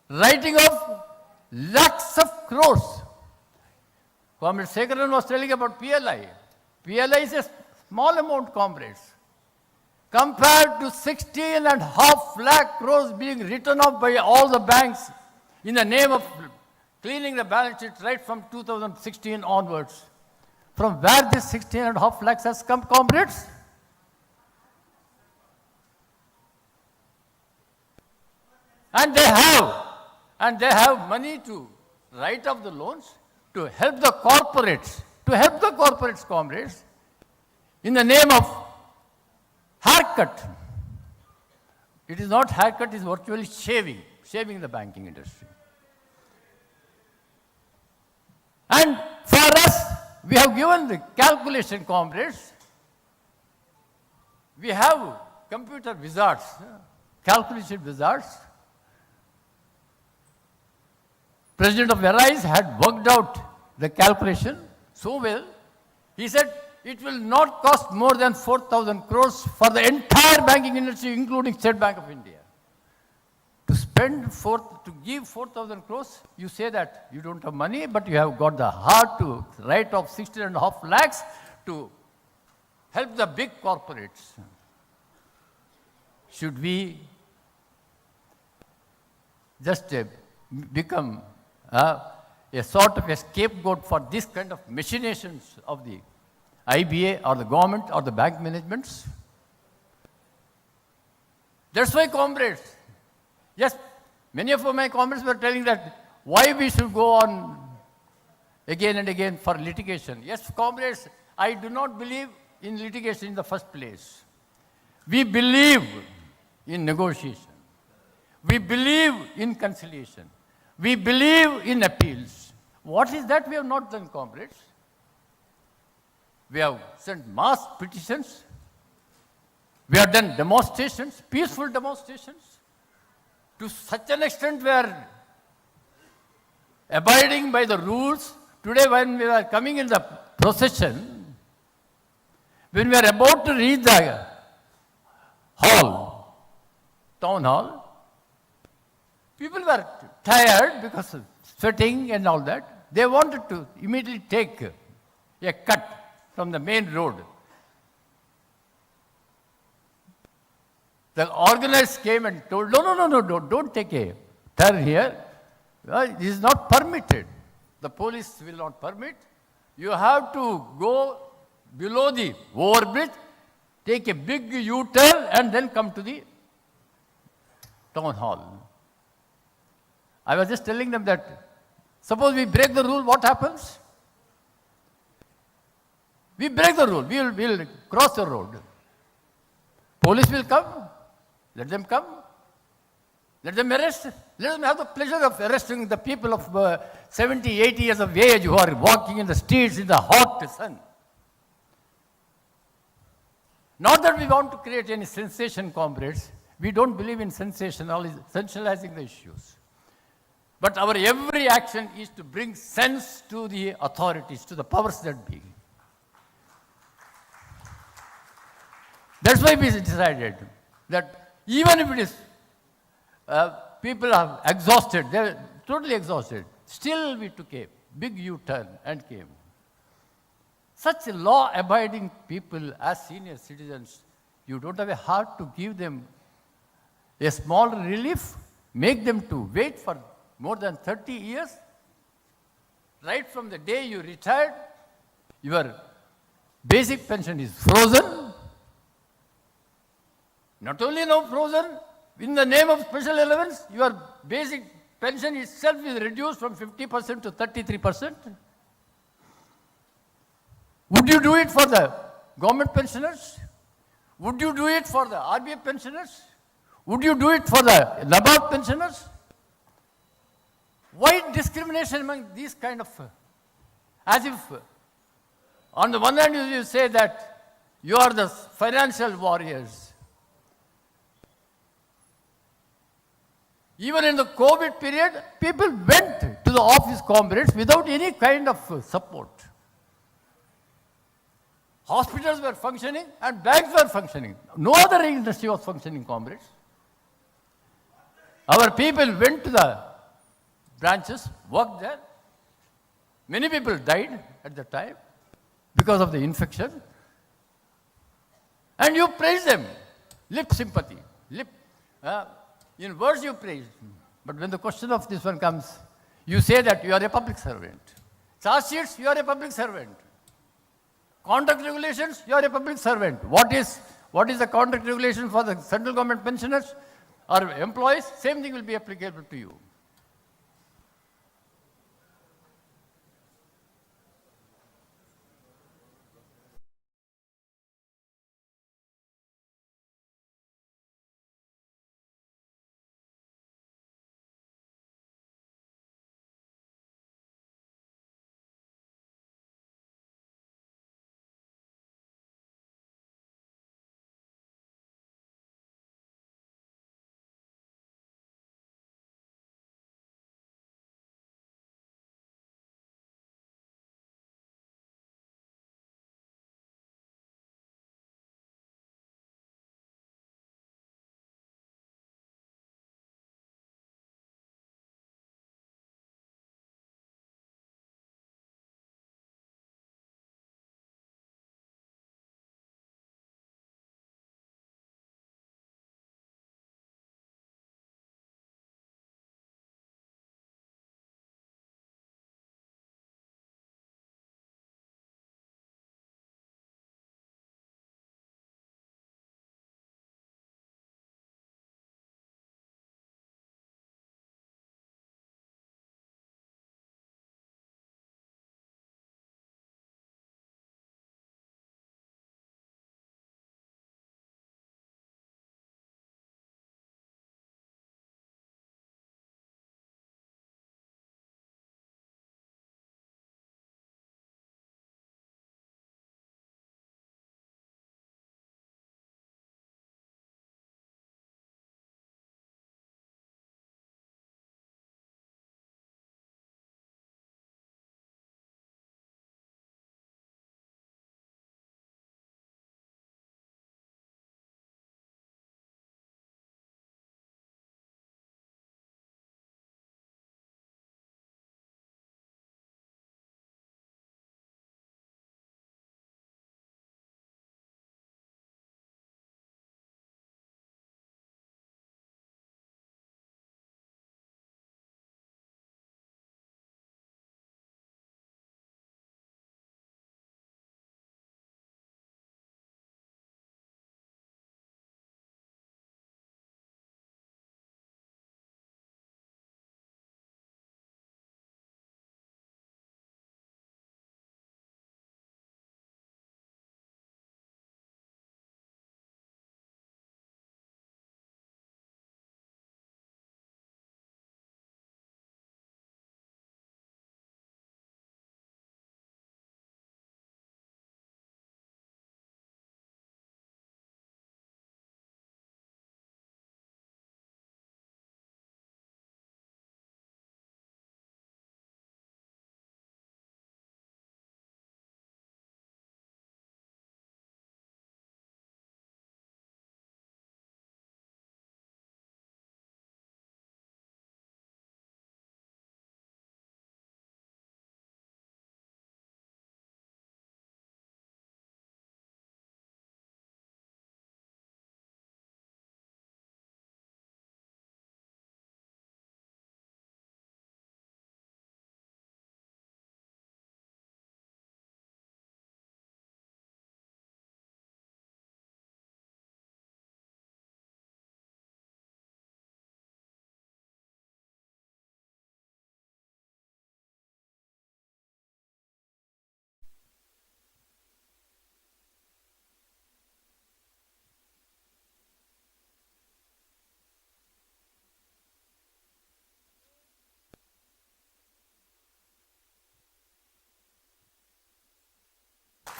Writing off lakhs of crores. Comrade Sekharan was telling about PLI. PLI is a small amount, comrades, compared to 16.5 lakh crores being written off by all the banks in the name of cleaning the balance sheet right from 2016 onwards. From where this 16.5 lakhs has come, comrades? And they have money to write off the loans, to help the corporates, comrades, in the name of haircut. It is not haircut, it is virtually shaving the banking industry. And for us, we have given the calculation, comrades. We have computer wizards, calculation wizards. President of Arise had worked out the calculation so well. He said it will not cost more than 4,000 crores for the entire banking industry, including State Bank of India. To give 4,000 crores, you say that you don't have money, but you have got the heart to write off 16.5 lakhs to help the big corporates. Should we just become a sort of a scapegoat for this kind of machinations of the IBA or the government or the bank managements? That's why, comrades, yes, many of my comrades were telling that why we should go on again and again for litigation. Yes, comrades, I do not believe in litigation in the first place. We believe in negotiation. We believe in conciliation. We believe in appeals. What is that we have not done, comrades? We have sent mass petitions. We have done demonstrations, peaceful demonstrations. To such an extent we are abiding by the rules. Today when we were coming in the procession, when we are about to reach the hall, town hall, people were tired because of sweating and all that. They wanted to immediately take a cut from the main road. The organizers came and told, no, don't take a turn here. It is not permitted. The police will not permit. You have to go below the overbridge, take a big U-turn and then come to the town hall. I was just telling them that suppose we break the rule, what happens? We break the rule, we'll cross the road. Police will come, let them come, let them arrest, let them have the pleasure of arresting the people of 70, 80 years of age who are walking in the streets in the hot sun. Not that we want to create any sensation, comrades. We don't believe in sensationalizing the issues. But our every action is to bring sense to the authorities, to the powers that be. That's why we decided that even if it is, people are exhausted, they're totally exhausted, still we took a big U-turn and came. Such law-abiding people as senior citizens, you don't have a heart to give them a small relief, make them to wait for more than 30 years? Right from the day you retired, your basic pension is frozen. Not only now frozen, in the name of special allowance, your basic pension itself is reduced from 50% to 33%. Would you do it for the government pensioners? Would you do it for the RBF pensioners? Would you do it for the NABARD pensioners? Why discrimination among these kind of, as if on the one hand you say that you are the financial warriors. Even in the COVID period, people went to the office, comrades, without any kind of support. Hospitals were functioning and banks were functioning. No other industry was functioning, comrades. Our people went to the branches, worked there. Many people died at the time because of the infection. And you praise them, lip sympathy, in words you praise. But when the question of this one comes, you say that you are a public servant. Charge sheets, you are a public servant. Contract regulations, you are a public servant. What is the contract regulation for the central government pensioners? or employees, same thing will be applicable to you.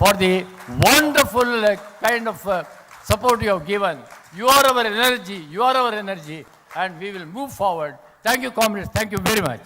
For the wonderful kind of support you have given. You are our energy, you are our energy, and we will move forward. Thank you, comrades. Thank you very much.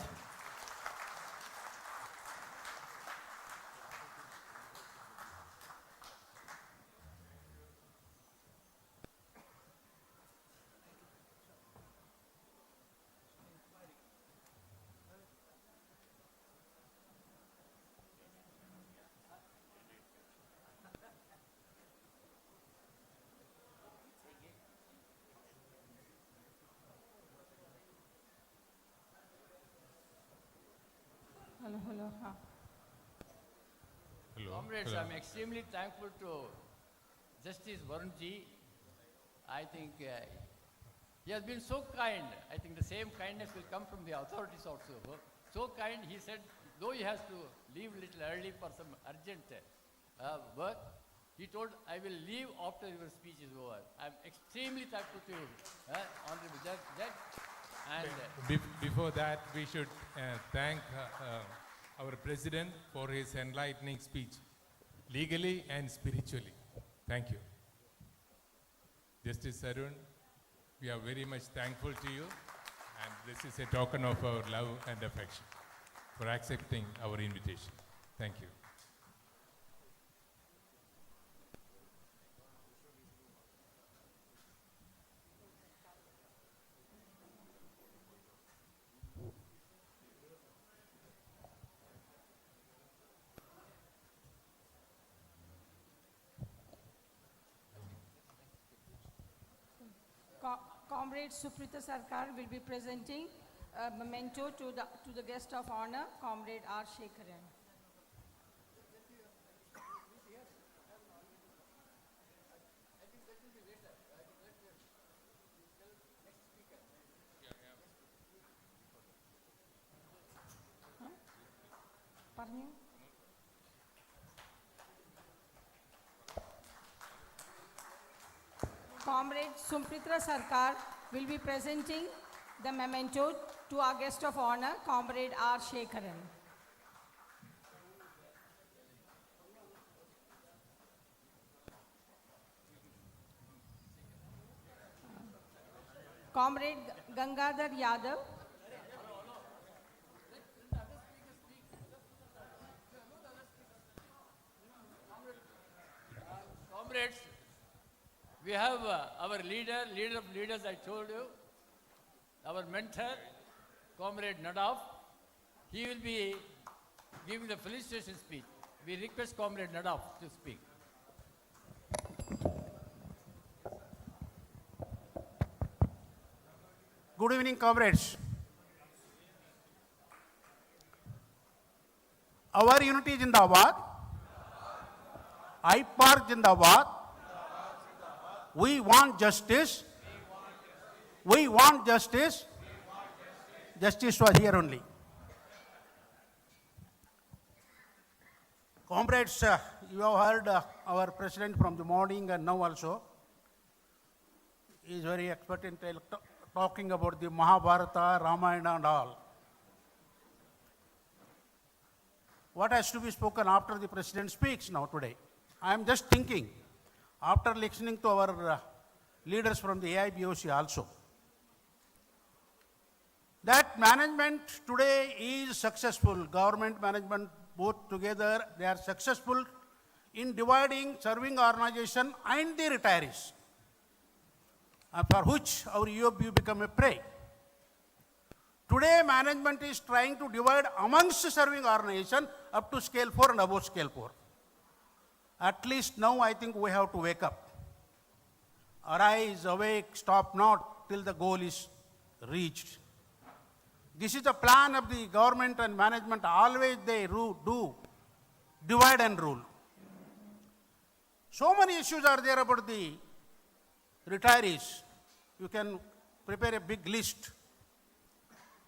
Hello, hello. Hello. Comrades, Hello. I'm extremely thankful to Justice Varunji. I think He has been so kind. I think the same kindness will come from the authorities also. So kind, he said, though he has to leave a little early for some urgent work, he told, I will leave after your speech is over. I am extremely thankful to you, Honorable Judge. And Before that, we should thank our President for his enlightening speech, legally and spiritually. Thank you. Justice Arun, we are very much thankful to you, and this is a token of our love and affection for accepting our invitation. Thank you. Comrade Suprita Sarkar will be presenting a memento to the guest of honor, Comrade R. Shekharan. Pardon? Comrade Suprita Sarkar will be presenting the memento to our guest of honor, Comrade R. Shekharan. Comrade Gangadhar Yadav. comrades, we have our leader of leaders, I told you, our mentor, Comrade Nadaf. He will be giving the felicitation speech. We request Comrade Nadaf to speak. Good evening, comrades. Our unity Jindabad. AIBPARC Jindabad. We want justice. We want justice. Justice was here only. Comrades, you have heard our president from the morning and now also. He is very expert in talking about the Mahabharata, Ramayana and all. What has to be spoken after the president speaks now today? I am just thinking, after listening to our leaders from the AIBOC also, that management today is successful. Government management both together, they are successful in dividing serving organization and the retirees, for which our EOB become a prey. Today management is trying to divide amongst serving organization up to scale 4 and above scale 4. At least now I think we have to wake up. Arise, awake, stop not till the goal is reached. This is the plan of the government and management. Always they do divide and rule. So many issues are there about the retirees. You can prepare a big list.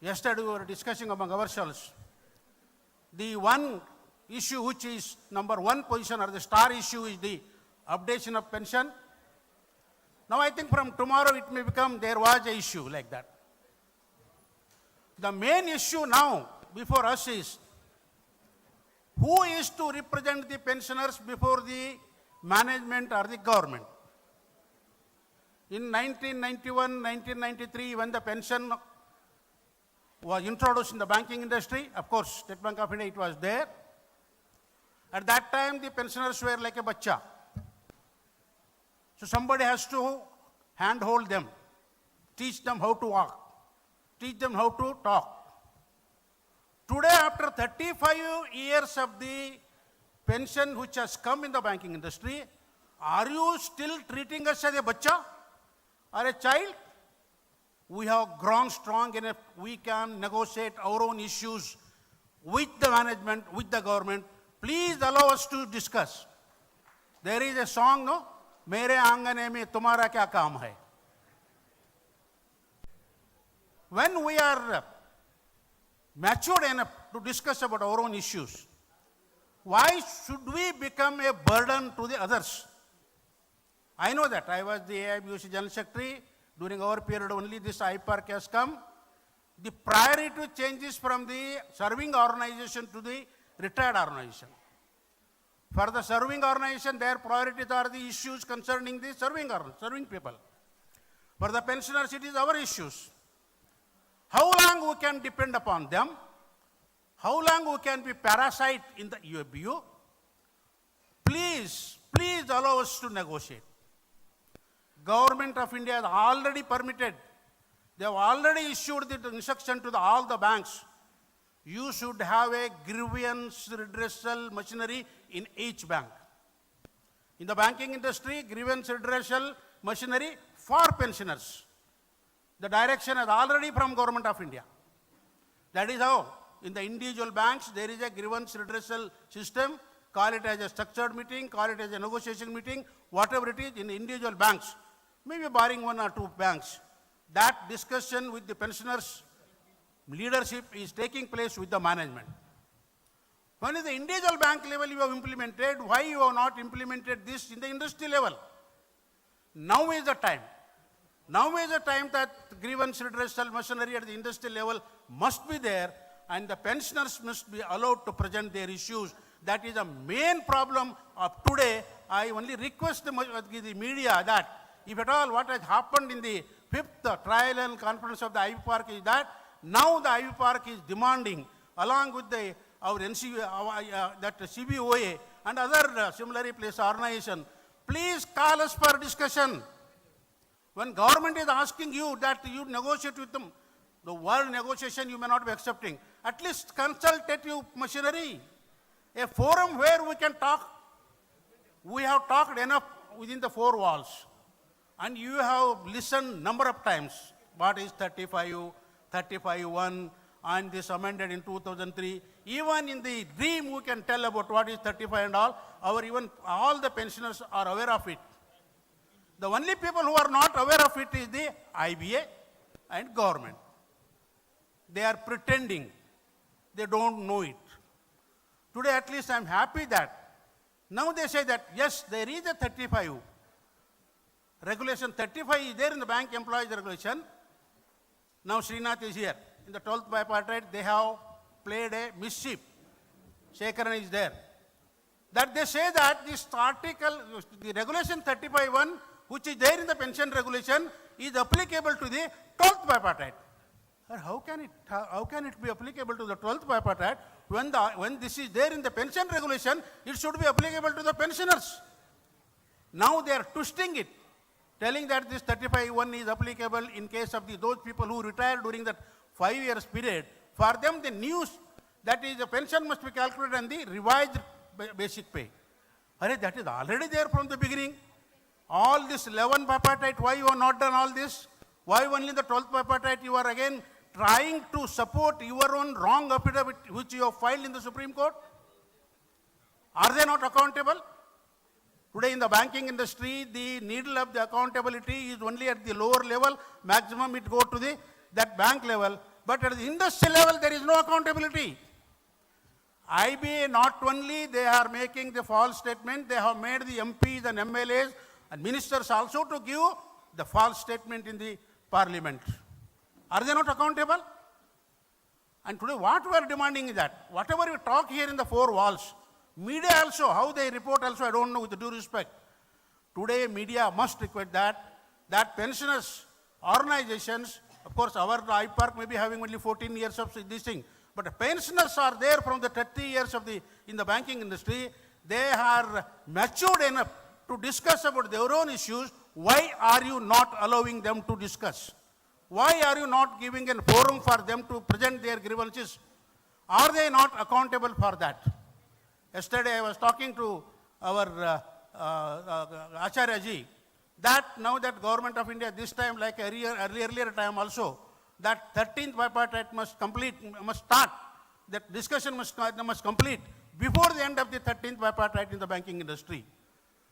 Yesterday we were discussing among ourselves. The one issue which is number one position or the star issue is the updation of pension. Now I think from tomorrow it may become there was an issue like that. The main issue now before us is who is to represent the pensioners before the management or the government. In 1991, 1993, when the pension was introduced in the banking industry, of course, State Bank of India, it was there. At that time, the pensioners were like a bacha. So somebody has to handhold them, teach them how to walk, teach them how to talk. Today, after 35 years of the pension which has come in the banking industry, are you still treating us as a bacha or a child? We have grown strong enough, we can negotiate our own issues with the management, with the government. Please allow us to discuss. There is a song, no? Mere aangane mein tumhara kya kaam hai? when we are matured enough to discuss about our own issues, why should we become a burden to the others? I know that. I was the AIBPARC General Secretary. During our period only this AIBPARC has come. The priority changes from the serving organization to the retired organization. For the serving organization, their priorities are the issues concerning the serving people. For the pensioners, it is our issues. How long we can depend upon them? How long we can be parasite in the UABU? Please allow us to negotiate. Government of India has already permitted, they have already issued the instruction to all the banks. You should have a grievance redressal machinery in each bank. In the banking industry, grievance redressal machinery for pensioners. The direction is already from Government of India. That is how in the individual banks there is a grievance redressal system. Call it as a structured meeting, call it as a negotiation meeting, whatever it is in the individual banks, maybe barring one or two banks. That discussion with the pensioners leadership is taking place with the management. When is the individual bank level you have implemented, why you have not implemented this in the industry level? Now is the time. Now is the time that grievance redressal machinery at the industry level must be there, and the pensioners must be allowed to present their issues. That is the main problem of today. I only request the media that if at all what has happened in the 5th triennial conference of the AIBPARC is that now the AIBPARC is demanding, along with our that CBOA and other similarly placed organization, please call us for discussion. When government is asking you that you negotiate with them, the word negotiation you may not be accepting. At least consultative machinery, a forum where we can talk. We have talked enough within the four walls. And you have listened number of times. What is 35, 35-1, and this amended in 2003. Even in the dream we can tell about what is 35 and all. Even all the pensioners are aware of it. The only people who are not aware of it is the IBA and government. They are pretending. They don't know it. Today at least I am happy that now they say that yes, there is a 35. Regulation 35 is there in the bank employees regulation. Now Srinath is here. In the 12th bipartite, they have played a mischief. Shekaran is there. That they say that this article, the regulation 35(1), which is there in the pension regulation, is applicable to the 12th bipartite. How can it be applicable to the 12th bipartite when this is there in the pension regulation? It should be applicable to the pensioners. Now they are twisting it, telling that this 35(1) is applicable in case of those people who retired during that 5 years period. For them, the news that is the pension must be calculated on the revised basic pay. That is already there from the beginning. All this 11 bipartite, why you have not done all this? Why only the 12th bipartite you are again trying to support your own wrong affidavit which you have filed in the Supreme Court? Are they not accountable? Today in the banking industry, the needle of the accountability is only at the lower level. Maximum it go to that bank level. But at the industry level, there is no accountability. IBA, not only they are making the false statement, they have made the MPs and MLAs and ministers also to give the false statement in the parliament. Are they not accountable? And today what we are demanding is that whatever we talk here in the four walls, media also, how they report also, I don't know, with due respect. Today media must require that pensioners, organizations, of course our AIBPARC may be having only 14 years of this thing, but the pensioners are there from the 30 years of in the banking industry. They are matured enough to discuss about their own issues. Why are you not allowing them to discuss? Why are you not giving a forum for them to present their grievances? Are they not accountable for that? Yesterday I was talking to our Acharya ji that now that Government of India this time like earlier time also, that 13th bipartite must start, that discussion must complete before the end of the 13th bipartite in the banking industry.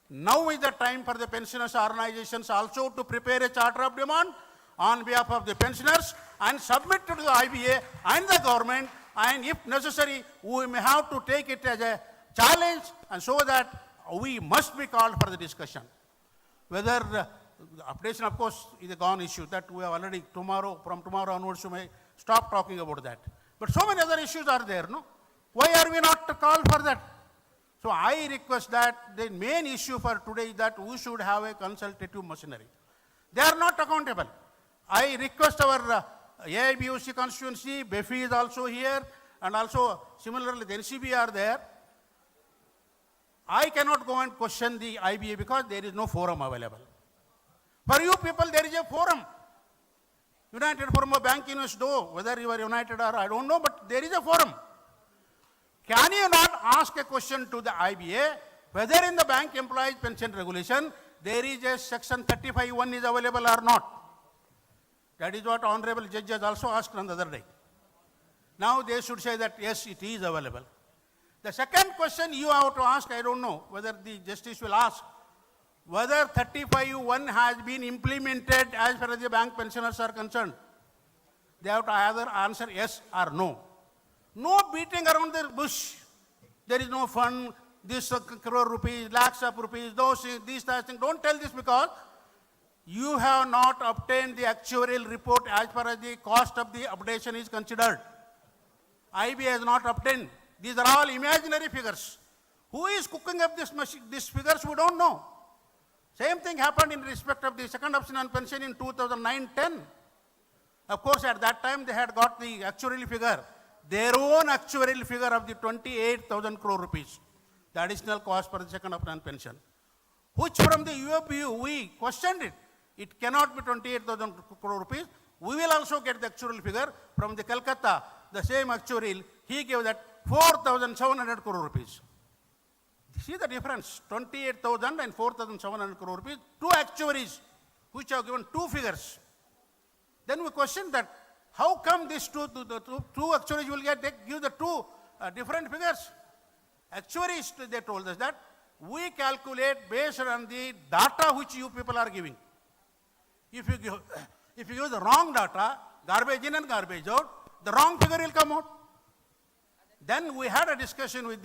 Now is the time for the pensioners organizations also to prepare a charter of demand on behalf of the pensioners and submit it to the IBA and the government, and if necessary, we may have to take it as a challenge, and so that we must be called for the discussion. Whether the updation, of course, is a gone issue that we have already from tomorrow onwards, we may stop talking about that. But so many other issues are there, no? Why are we not called for that? So I request that the main issue for today is that we should have a consultative machinery. They are not accountable. I request our AIBOC constituency, BEFI is also here, and also similarly the NCB are there. I cannot go and question the IBA because there is no forum available. For you people, there is a forum. United Forum of Bank Invest, whether you are united or I don't know, but there is a forum. Can you not ask a question to the IBA whether in the bank employees pension regulation there is a section 35(1) is available or not? That is what Honorable Judge has also asked on the other day. Now they should say that yes, it is available. The second question you have to ask, I don't know whether the justice will ask, whether 35(1) has been implemented as far as the bank pensioners are concerned. They have to either answer yes or no. No beating around the bush. There is no fund, this crore rupees, lakhs of rupees, these things. Don't tell this because you have not obtained the actuarial report as far as the cost of the updation is considered. IB has not obtained. These are all imaginary figures. Who is cooking up these figures? We don't know. Same thing happened in respect of the second option on pension in 2009-10. Of course, at that time they had got the actuarial figure, their own actuarial figure of the 28,000 crore rupees, the additional cost for the second option on pension, which from the UFBU we questioned it. It cannot be 28,000 crore rupees. We will also get the actuarial figure from the Calcutta, the same actuarial, he gave that 4,700 crore rupees. See the difference, 28,000 and 4,700 crore rupees, two actuaries which have given two figures. Then we question that, how come these two actuaries will give the two different figures? Actuaries, they told us that we calculate based on the data which you people are giving. If you give the wrong data, garbage in and garbage out, the wrong figure will come out. Then we had a discussion with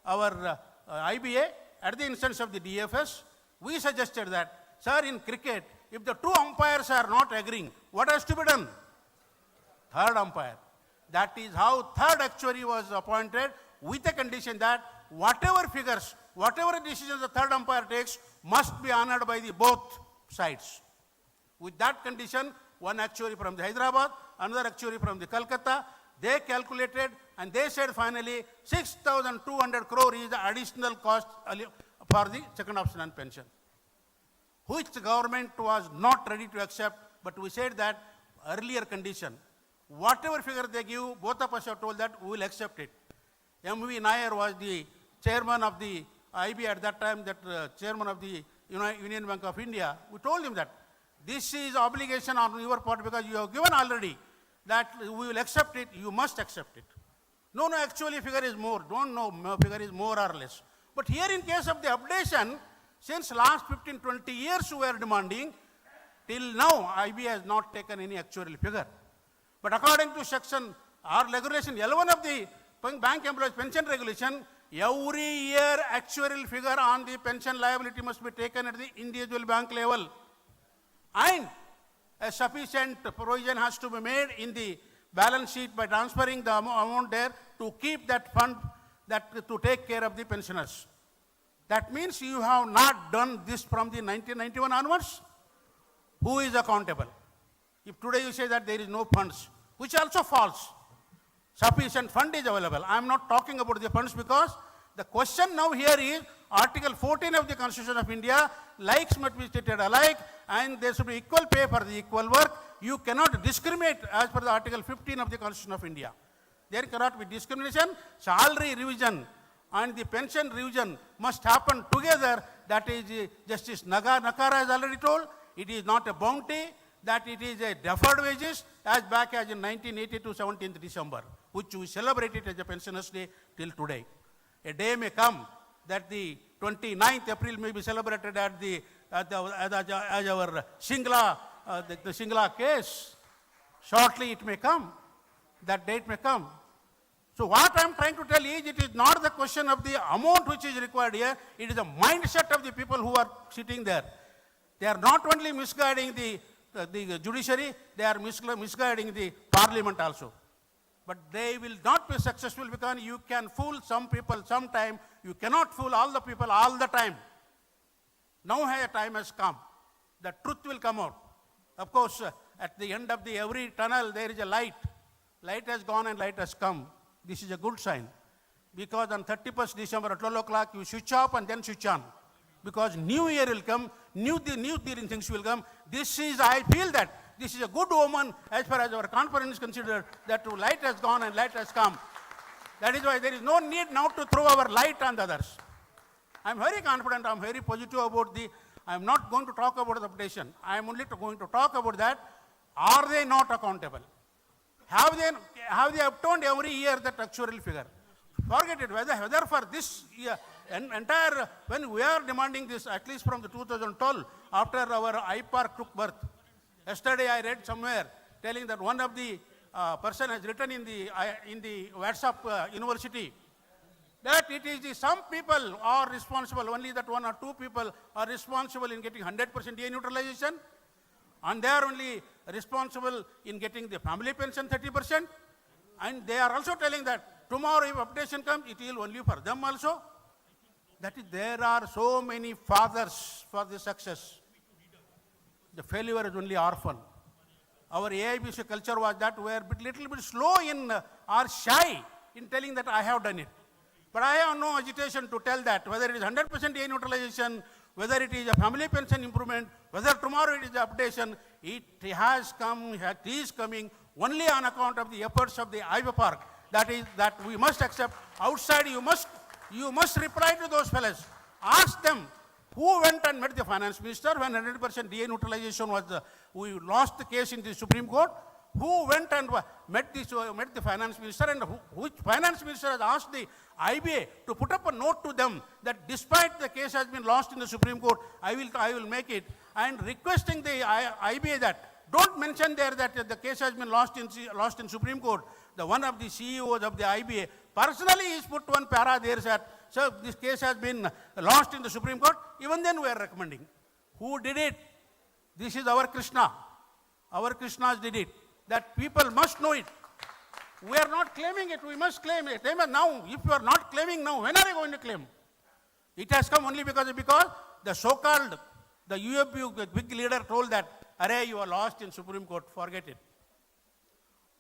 our IBA at the instance of the DFS. We suggested that, sir, in cricket, if the two umpires are not agreeing, what has to be done? Third umpire. That is how third actuary was appointed with the condition that whatever figures, whatever decisions the third umpire takes must be honored by the both sides. With that condition, one actuary from the Hyderabad, another actuary from the Calcutta, they calculated and they said finally 6,200 crore is the additional cost for the second option on pension, which the government was not ready to accept, but we said that earlier condition, whatever figure they give, both of us have told that we will accept it. M.V. Nair was the chairman of the IB at that time, that chairman of the Union Bank of India. We told him that this is obligation on your part because you have given already that we will accept it, you must accept it. No, actually figure is more. Don't know figure is more or less. But here in case of the updation, since last 15-20 years we are demanding, till now IB has not taken any actuarial figure. But according to section or regulation 11 of the Bank Employees Pension Regulation, every year actuarial figure on the pension liability must be taken at the individual bank level. And a sufficient provision has to be made in the balance sheet by transferring the amount there to keep that fund to take care of the pensioners. That means you have not done this from the 1991 onwards. Who is accountable? If today you say that there is no funds, which also false. Sufficient fund is available. I am not talking about the funds because the question now here is Article 14 of the Constitution of India, likes must be treated alike and there should be equal pay for the equal work. You cannot discriminate as per the Article 15 of the Constitution of India. There cannot be discrimination. Salary revision and the pension revision must happen together. That is Justice Nagar has already told. It is not a bounty, that it is a deferred wages as back as in 1982, 17th December, which we celebrated as a Pensioners' Day till today. A day may come that the 29th April may be celebrated as our Shingla, the Shingla case. Shortly it may come. That date may come. So what I am trying to tell is, it is not the question of the amount which is required here, it is the mindset of the people who are sitting there. They are not only misguiding the judiciary, they are misguiding the parliament also. But they will not be successful because you can fool some people sometime, you cannot fool all the people all the time. Now a time has come. The truth will come out. Of course, at the end of every tunnel there is a light. Light has gone and light has come. This is a good sign. Because on 31st December at 12 o'clock, you switch off and then switch on. Because new year will come, new things will come. This is, I feel that this is a good omen as far as our conference is considered, that light has gone and light has come. That is why there is no need now to throw our light on the others. I am very confident, I am very positive about I am not going to talk about the petition. I am only going to talk about that. Are they not accountable? Have they obtained every year that actual figure? Forget it, whether for this year, entire, when we are demanding this, at least from the 2012, after our AIBPARC took birth. Yesterday I read somewhere telling that one of the person has written in the WhatsApp university that it is some people are responsible, only that 1 or 2 people are responsible in getting 100% DA neutralization, and they are only responsible in getting the family pension 30%, and they are also telling that tomorrow if updation comes, it will only for them also. That is, there are so many fathers for the success. The failure is only orphan. Our AIBC culture was that we are a little bit slow in or shy in telling that I have done it. But I have no agitation to tell that, whether it is 100% DA neutralization, whether it is a family pension improvement, whether tomorrow it is updation, it has come, it is coming only on account of the efforts of the AIBPARC. That is, that we must accept. Outside you must reply to those fellows. Ask them who went and met the finance minister when 100% DA neutralization was, we lost the case in the Supreme Court. Who went and met the finance minister, and which finance minister has asked the IBA to put up a note to them that despite the case has been lost in the Supreme Court, I will make it, and requesting the IBA that don't mention there that the case has been lost in Supreme Court. The one of the CEOs of the IBA personally is put one para there that, so this case has been lost in the Supreme Court. Even then we are recommending. Who did it? This is our Krishna. Our Krishnas did it. That people must know it. We are not claiming it, we must claim it. Now, if you are not claiming now, when are you going to claim? It has come only because the so-called, the UFP big leader told that, array, you are lost in Supreme Court, forget it.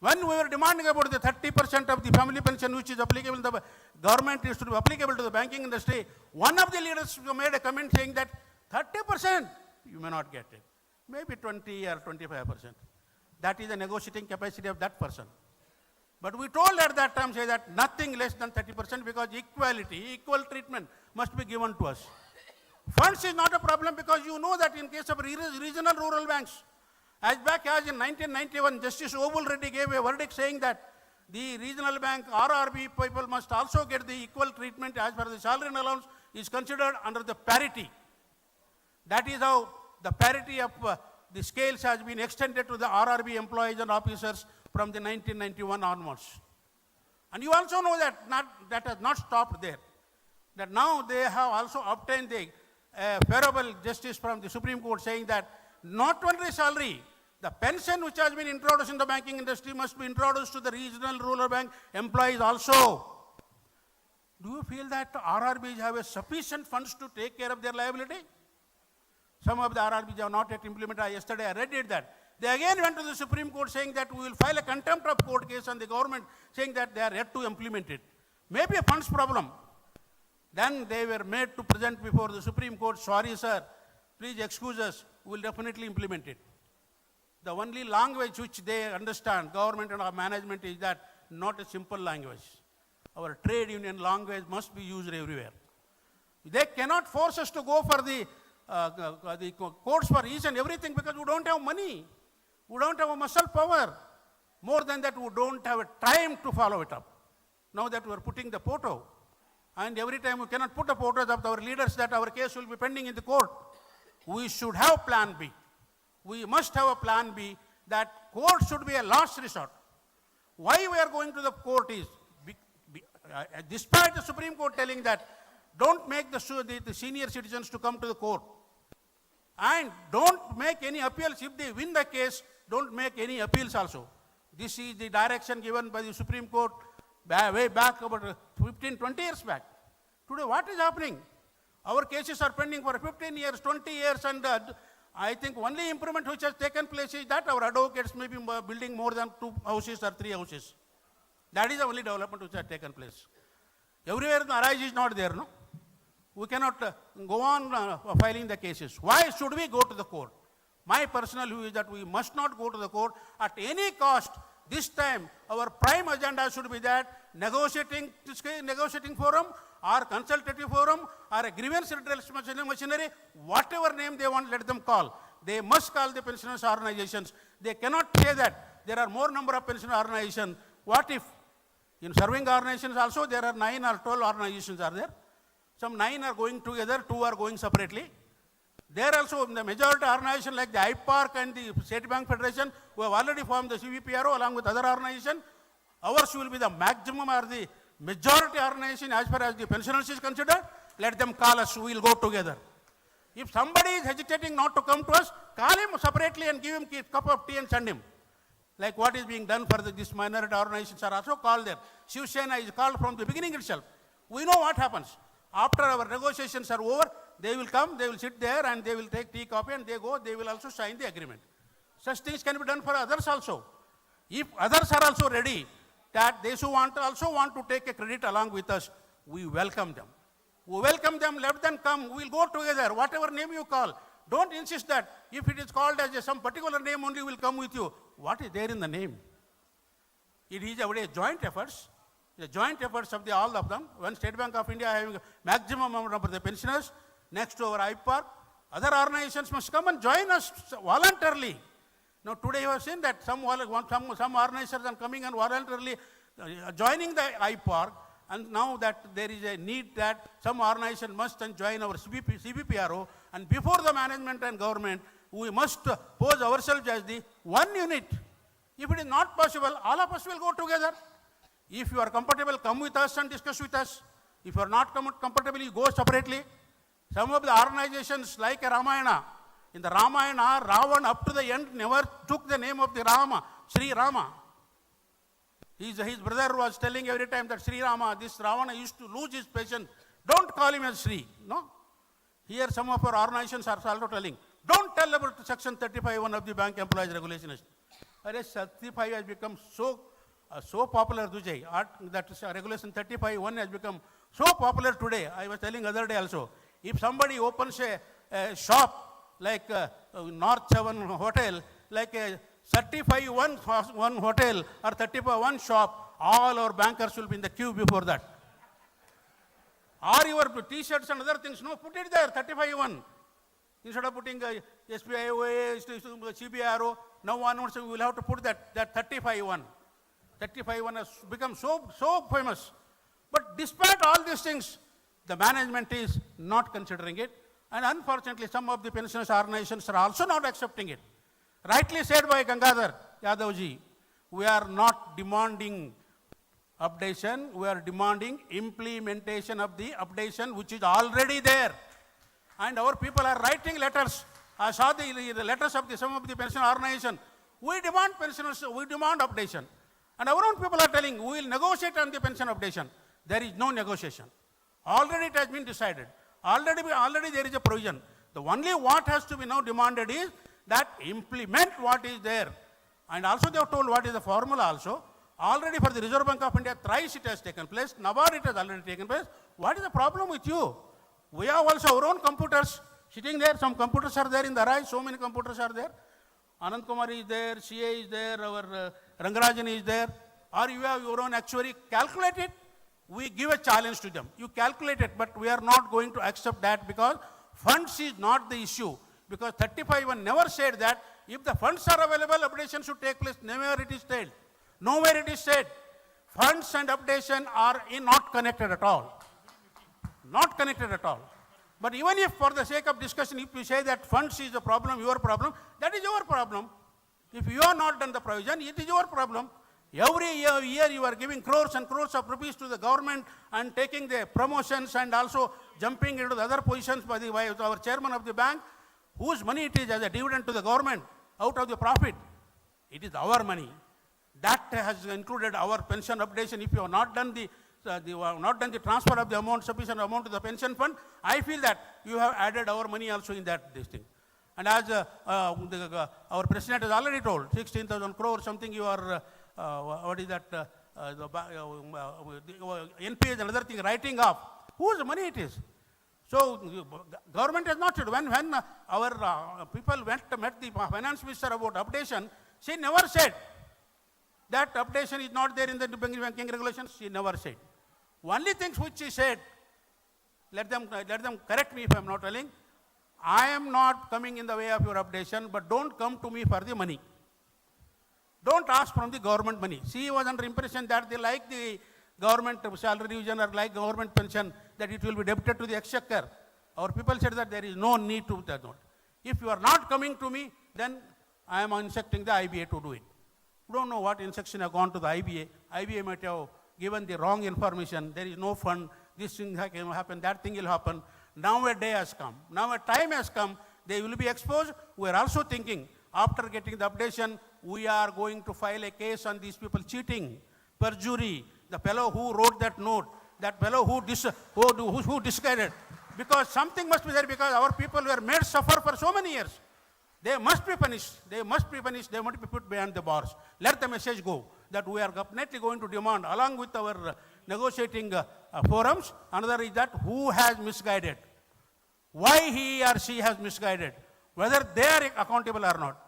When we were demanding about the 30% of the family pension which is applicable to the government is to be applicable to the banking industry, one of the leaders made a comment saying that 30% you may not get it. Maybe 20 or 25%. That is the negotiating capacity of that person. But we told at that time, say that nothing less than 30% because equality, equal treatment must be given to us. Funds is not a problem because you know that in case of regional rural banks, as back as in 1991, Justice Obul Reddy gave a verdict saying that the regional bank RRB people must also get the equal treatment as per the salary and allowance is considered under the parity. That is how the parity of the scales has been extended to the RRB employees and officers from the 1991 onwards. And you also know that that has not stopped there. That now they have also obtained the favorable justice from the Supreme Court saying that not only salary, the pension which has been introduced in the banking industry must be introduced to the regional rural bank employees also. Do you feel that RRBs have a sufficient funds to take care of their liability? Some of the RRBs have not yet implemented. Yesterday I read it that. They again went to the Supreme Court saying that we will file a contempt of court case on the government saying that they are yet to implement it. Maybe a funds problem. Then they were made to present before the Supreme Court, sorry sir, please excuse us, we will definitely implement it. The only language which they understand, government and our management, is that not a simple language. Our trade union language must be used everywhere. They cannot force us to go for the courts for each and everything because we don't have money. We don't have a muscle power. More than that, we don't have a time to follow it up. Now that we are putting the photo, and every time we cannot put a photo of our leaders that our case will be pending in the court, we should have plan B. We must have a plan B that court should be a last resort. Why we are going to the court is, despite the Supreme Court telling that, don't make the senior citizens to come to the court. And don't make any appeals. If they win the case, don't make any appeals also. This is the direction given by the Supreme Court way back about 15, 20 years back. Today, what is happening? Our cases are pending for 15 years, 20 years, and I think only improvement which has taken place is that our advocates may be building more than 2 houses or 3 houses. That is the only development which has taken place. Everywhere the arise is not there, no? We cannot go on filing the cases. Why should we go to the court? My personal view is that we must not go to the court at any cost. This time, our prime agenda should be that negotiating forum or consultative forum or a grievance redress machinery, whatever name they want, let them call. They must call the pensioners organizations. They cannot say that there are more number of pensioner organizations. What if in serving organizations also there are 9 or 12 organizations are there? Some 9 are going together, 2 are going separately. There also, in the majority organization like the AIBPARC and the State Bank Federation, who have already formed the CVPRO along with other organizations, ours will be the maximum or the majority organization as far as the pensioners is considered. Let them call us, we will go together. If somebody is hesitating not to come to us, call him separately and give him a cup of tea and send him. Like what is being done for these minority organizations are also called there. Shiv Sena is called from the beginning itself. We know what happens. After our negotiations are over, they will come, they will sit there and they will take tea, coffee and they go, they will also sign the agreement. Such things can be done for others also. If others are also ready, that they also want to take a credit along with us, we welcome them. We welcome them, let them come, we will go together, whatever name you call. Don't insist that if it is called as some particular name only will come with you. What is there in the name? It is a joint efforts. The joint efforts of all of them. One State Bank of India having maximum number of the pensioners, next to our AIBPARC, other organizations must come and join us voluntarily. Now today you have seen that some organizations are coming and voluntarily joining the AIBPARC, and now that there is a need that some organization must join our CBPRO, and before the management and government, we must pose ourselves as the one unit. If it is not possible, all of us will go together. If you are comfortable, come with us and discuss with us. If you are not comfortable, you go separately. Some of the organizations like a Ramayana, in the Ramayana, Ravan up to the end never took the name of the Rama, Sri Rama. His brother was telling every time that Sri Rama, this Ravana used to lose his patience. Don't call him as Sri, no? Here some of our organizations are also telling, don't tell about section 35(1) of the Bank Employees Regulations. Section 35 has become so popular today, that regulation 35(1) has become so popular today. I was telling other day also, if somebody opens a shop like North 7 Hotel, like a 35(1) hotel or 35(1) shop, all our bankers will be in the queue before that. Or your t-shirts and other things, no, put it there, 35(1). Instead of putting SBI, CBRO, now onwards we will have to put that 35(1). 35(1) has become so famous. But despite all these things, the management is not considering it. And unfortunately, some of the pensioners organizations are also not accepting it. Rightly said by Gangadhar Yadavji, we are not demanding updation, we are demanding implementation of the updation which is already there. And our people are writing letters. I saw the letters of some of the pension organizations. We demand pensioners, we demand updation. And our own people are telling, we will negotiate on the pension updation. There is no negotiation. Already it has been decided. Already there is a provision. The only what has to be now demanded is that implement what is there. And also they have told what is the formula also. Already for the Reserve Bank of India, thrice it has taken place. Nagar it has already taken place. What is the problem with you? We have also our own computers sitting there. Some computers are there in the RISE. So many computers are there. Anand Kumar is there, CA is there, our Rangarajan is there. Or you have your own actuary. Calculate it. We give a challenge to them. You calculate it, but we are not going to accept that because funds is not the issue. Because 35(1) never said that if the funds are available, updation should take place. Nowhere it is said. Nowhere it is said. Funds and updation are not connected at all. Not connected at all. But even if for the sake of discussion, if you say that funds is the problem, your problem, that is your problem. If you have not done the provision, it is your problem. Every year you are giving crores and crores of rupees to the government and taking the promotions and also jumping into the other positions by our chairman of the bank, whose money it is as a dividend to the government out of the profit. It is our money. That has included our pension updation. If you have not done the transfer of the amount, sufficient amount to the pension fund, I feel that you have added our money also in that this thing. And as our president has already told, 16,000 crore something you are, what is that, NPS and other thing writing off. Whose money it is? So government has not said. When our people met the finance minister about updation, she never said that updation is not there in the banking regulations. She never said. Only things which she said, let them correct me if I am not telling. I am not coming in the way of your updation, but don't come to me for the money. Don't ask from the government money. She was under impression that they like the government salary revision or like government pension, that it will be debited to the exchequer. Our people said that there is no need to that. If you are not coming to me, then I am instructing the IBA to do it. We don't know what instruction have gone to the IBA. IBA might have given the wrong information. There is no fund. This thing will happen, that thing will happen. Now a day has come. Now a time has come. They will be exposed. We are also thinking, after getting the updation, we are going to file a case on these people cheating, perjury, the fellow who wrote that note, that fellow who discarded. Because something must be there, because our people were made suffer for so many years. They must be punished. They must be punished. They must be put behind the bars. Let the message go that we are definitely going to demand, along with our negotiating forums, another is that who has misguided, why he or she has misguided, whether they are accountable or not.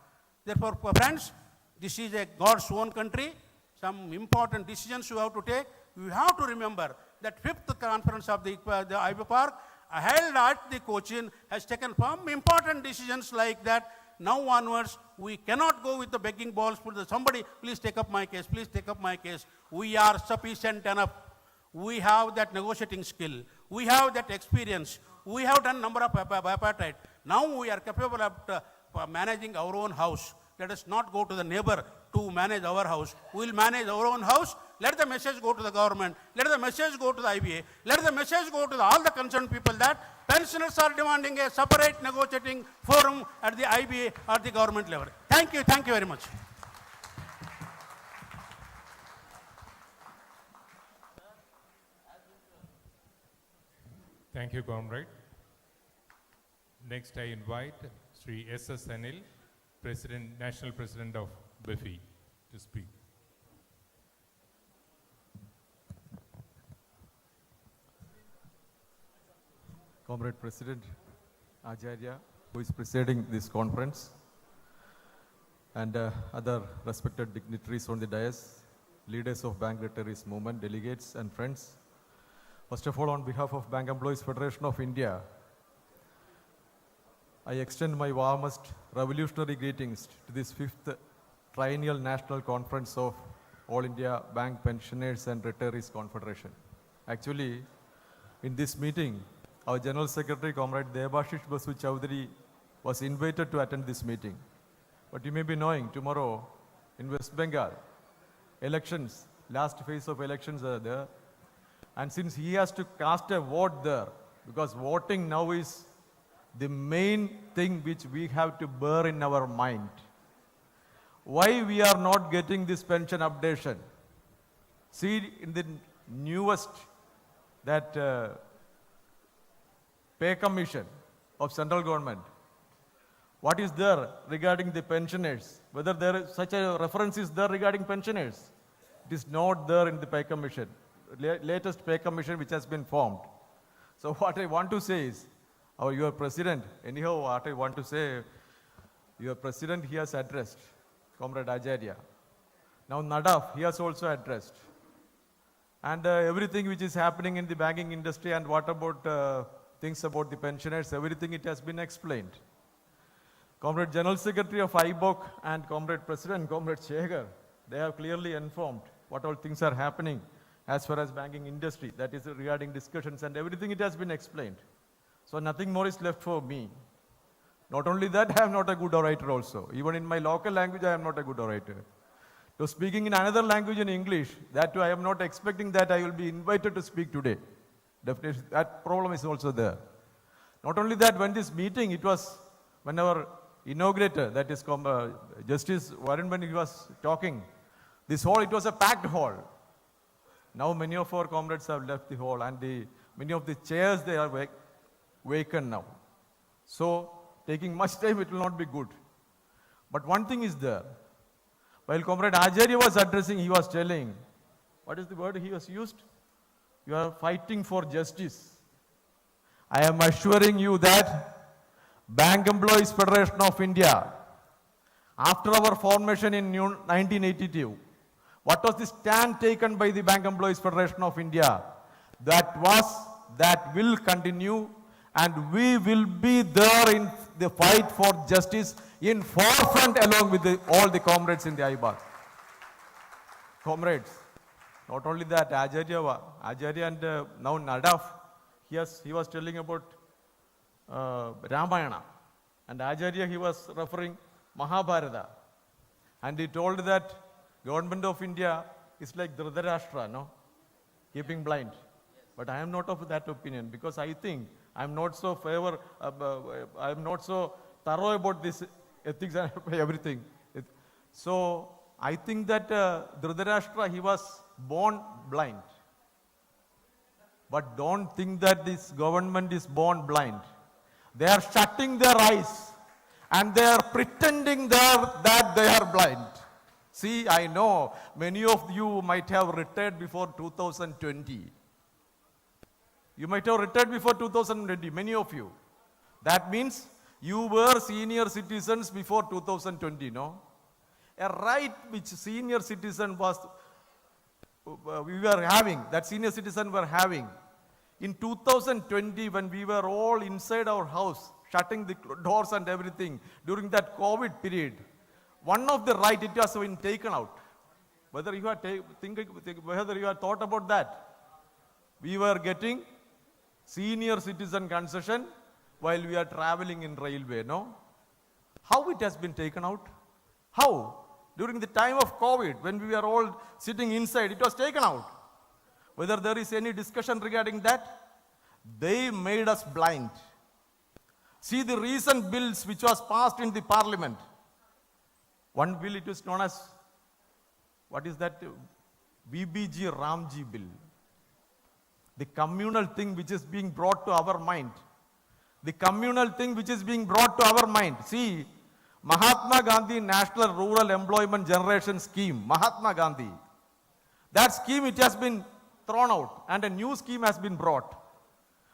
Therefore, friends, this is a God's own country. Some important decisions you have to take. You have to remember that 5th conference of the AIBPARC held at the Cochin has taken some important decisions like that. Now onwards, we cannot go with the begging balls, put somebody, please take up my case, please take up my case. We are sufficient enough. We have that negotiating skill. We have that experience. We have done number of bipartite. Now we are capable of managing our own house. Let us not go to the neighbor to manage our house. We will manage our own house. Let the message go to the government. Let the message go to the IBA. Let the message go to all the concerned people that pensioners are demanding a separate negotiating forum at the IBA or the government level. Thank you. Thank you very much. Thank you, Comrade. Next, I invite Sri S.S. Anil, National President of BEFI, to speak. Comrade President Acharya, who is presiding this conference, and other respected dignitaries on the dais, leaders of Bank Dignitaries Movement, delegates and friends. First of all, on behalf of Bank Employees Federation of India, I extend my warmest revolutionary greetings to this 5th Triennial National Conference of All India Bank Pensioners and Retirees Confederation. Actually, in this meeting, our General Secretary, Comrade Debashish Basu Chowdhury, was invited to attend this meeting. But you may be knowing, tomorrow in West Bengal, elections, last phase of elections are there. And since he has to cast a vote there, because voting now is the main thing which we have to bear in our mind. Why we are not getting this pension updation? See, in the newest, that pay commission of central government, what is there regarding the pensioners? Whether there is such a reference is there regarding pensioners? It is not there in the pay commission, latest pay commission which has been formed. So what I want to say is, your president, anyhow what I want to say, your president he has addressed, Comrade Acharya. Now Nadaf, he has also addressed. And everything which is happening in the banking industry and what about things about the pensioners, everything it has been explained. Comrade General Secretary of IBOC and Comrade President, Comrade Shekhar, they have clearly informed what all things are happening as far as banking industry, that is regarding discussions and everything it has been explained. So nothing more is left for me. Not only that, I am not a good orator also. Even in my local language, I am not a good orator. To speaking in another language in English, that too I am not expecting that I will be invited to speak today. Definitely, that problem is also there. Not only that, when this meeting, it was when our inaugurator, that is Justice Warren, when he was talking, this hall, it was a packed hall. Now many of our comrades have left the hall and many of the chairs, they are vacant now. So taking much time, it will not be good. But one thing is there. While Comrade Acharya was addressing, he was telling, what is the word he was used? You are fighting for justice. I am assuring you that Bank Employees Federation of India, after our formation in 1982, what was the stand taken by the Bank Employees Federation of India? That will continue, and we will be there in the fight for justice in forefront along with all the comrades in the AIBPARC. Comrades, not only that, Acharya and now Nadaf, he was telling about Ramayana, and Acharya, he was referring Mahabharata, and he told that government of India is like Dhritarashtra, no? Keeping blind. But I am not of that opinion, because I think I am not so I am not so thorough about this ethics and everything. So I think that Dhritarashtra, he was born blind. But don't think that this government is born blind. They are shutting their eyes and they are pretending that they are blind. See, I know many of you might have retired before 2020. You might have retired before 2020, many of you. That means you were senior citizens before 2020, no? A right which senior citizen was, we were having, that senior citizen were having. In 2020, when we were all inside our house, shutting the doors and everything, during that COVID period, one of the right, it has been taken out. Whether you have thought about that, we were getting senior citizen concession while we are traveling in railway, no? How it has been taken out? How? During the time of COVID, when we were all sitting inside, it was taken out. Whether there is any discussion regarding that, they made us blind. See the recent bills which was passed in the parliament. One bill, it is known as, what is that? BBG Ramji bill. The communal thing which is being brought to our mind. The communal thing which is being brought to our mind. See, Mahatma Gandhi National Rural Employment Generation Scheme, Mahatma Gandhi. That scheme, it has been thrown out and a new scheme has been brought.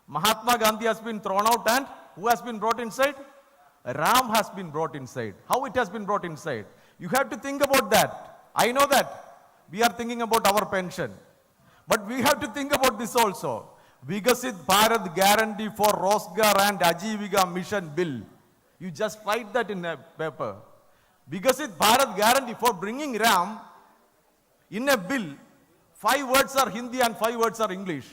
Mahatma Gandhi has been thrown out and who has been brought inside? Ram has been brought inside. How it has been brought inside? You have to think about that. I know that we are thinking about our pension. But we have to think about this also. Vikasit Bharat Guarantee for Rozgar and Ajivika Mission Bill. You just write that in a paper. Vikasit Bharat Guarantee for bringing Ram in a bill. 5 words are Hindi and 5 words are English.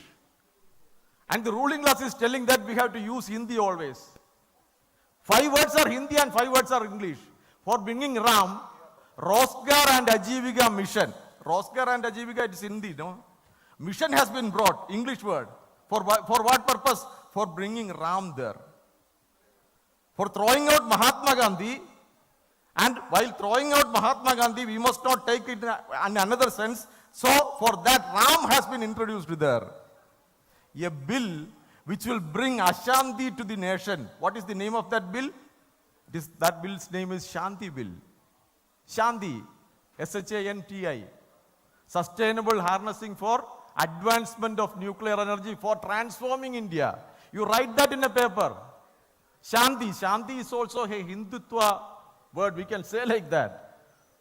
And the ruling class is telling that we have to use Hindi always. 5 words are Hindi and 5 words are English. For bringing Ram, Rozgar and Ajivika Mission. Rozgar and Ajivika, it is Hindi, no? Mission has been brought, English word. For what purpose? For bringing Ram there. For throwing out Mahatma Gandhi, and while throwing out Mahatma Gandhi, we must not take it in another sense. So, for that, Ram has been introduced there. A bill which will bring Ashanti to the nation. What is the name of that bill? That bill's name is Shanti Bill. Shanti, S-H-A-N-T-I. Sustainable harnessing for advancement of nuclear energy for transforming India. You write that in a paper. Shanti. Shanti is also a Hindutva word. We can say like that.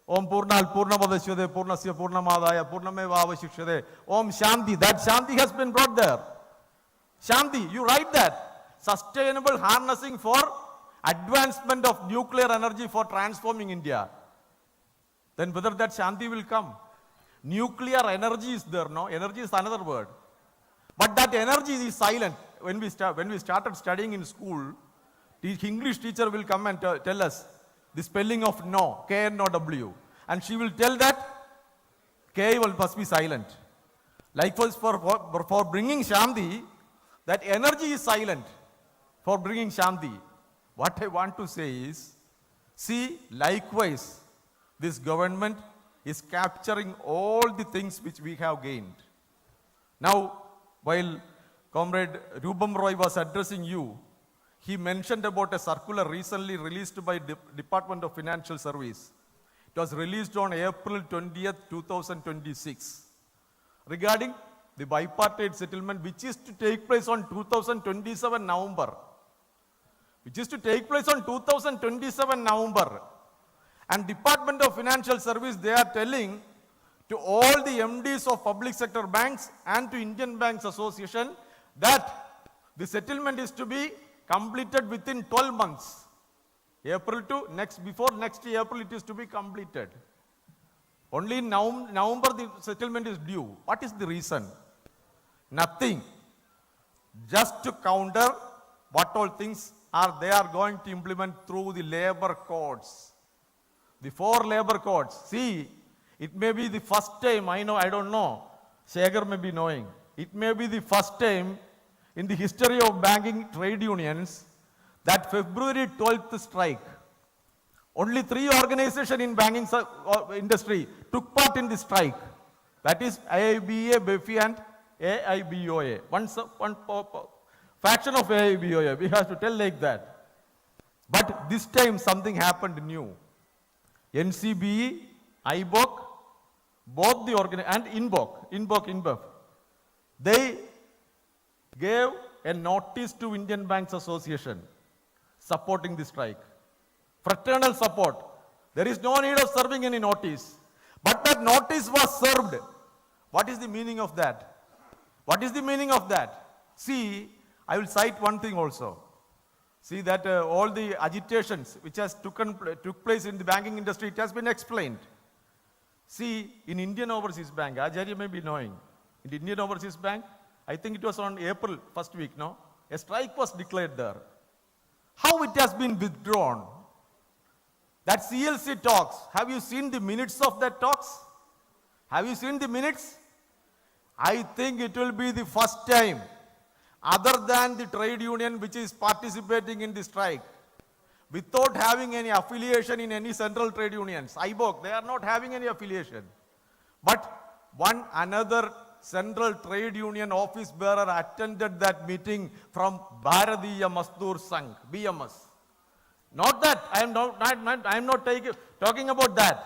Om Purnal Purnamadashyade Purnasya Purnamadaya Purnameva Avashikshade. Om Shanti. That Shanti has been brought there. Shanti, you write that. Sustainable harnessing for advancement of nuclear energy for transforming India. Then whether that Shanti will come. Nuclear energy is there, no? Energy is another word. But that energy is silent. When we started studying in school, The English teacher will come and tell us the spelling of no, K-N-O-W. And she will tell that K must be silent. Likewise, for bringing Shanti, that energy is silent for bringing Shanti. What I want to say is, see, likewise, this government is capturing all the things which we have gained. Now, while Comrade Rubam Roy was addressing you, he mentioned about a circular recently released by Department of Financial Service. It was released on April 20th, 2026, regarding the bipartite settlement which is to take place on 2027 November. Which is to take place on 2027 November. And Department of Financial Service, they are telling to all the MDs of public sector banks and to Indian Banks Association that the settlement is to be completed within 12 months. Before next April it is to be completed. Only in November the settlement is due. What is the reason? Nothing. Just to counter what all things they are going to implement through the labor codes. The 4 labor codes. See, it may be the first time, I don't know, Shekhar may be knowing. It may be the first time in the history of banking trade unions that February 12th strike. Only 3 organizations in banking industry took part in the strike. That is AIBA, BEFI and AIBOA. One faction of AIBOA, we have to tell like that. But this time something happened new. NCBE, IBOC, both the and INBOC, they gave a notice to Indian Banks Association supporting the strike. Fraternal support. There is no need of serving any notice. But that notice was served. What is the meaning of that? What is the meaning of that? See, I will cite one thing also. See that all the agitations which has took place in the banking industry, it has been explained. See, in Indian Overseas Bank, Acharya may be knowing, in the Indian Overseas Bank, I think it was on April first week, a strike was declared there. How it has been withdrawn? That CLC talks, have you seen the minutes of that talks? Have you seen the minutes? I think it will be the first time, other than the trade union which is participating in the strike, without having any affiliation in any central trade unions. IBOC, they are not having any affiliation. But another central trade union office bearer attended that meeting from Bharatiya Mazdoor Sangh, BMS. Not that, I am not talking about that.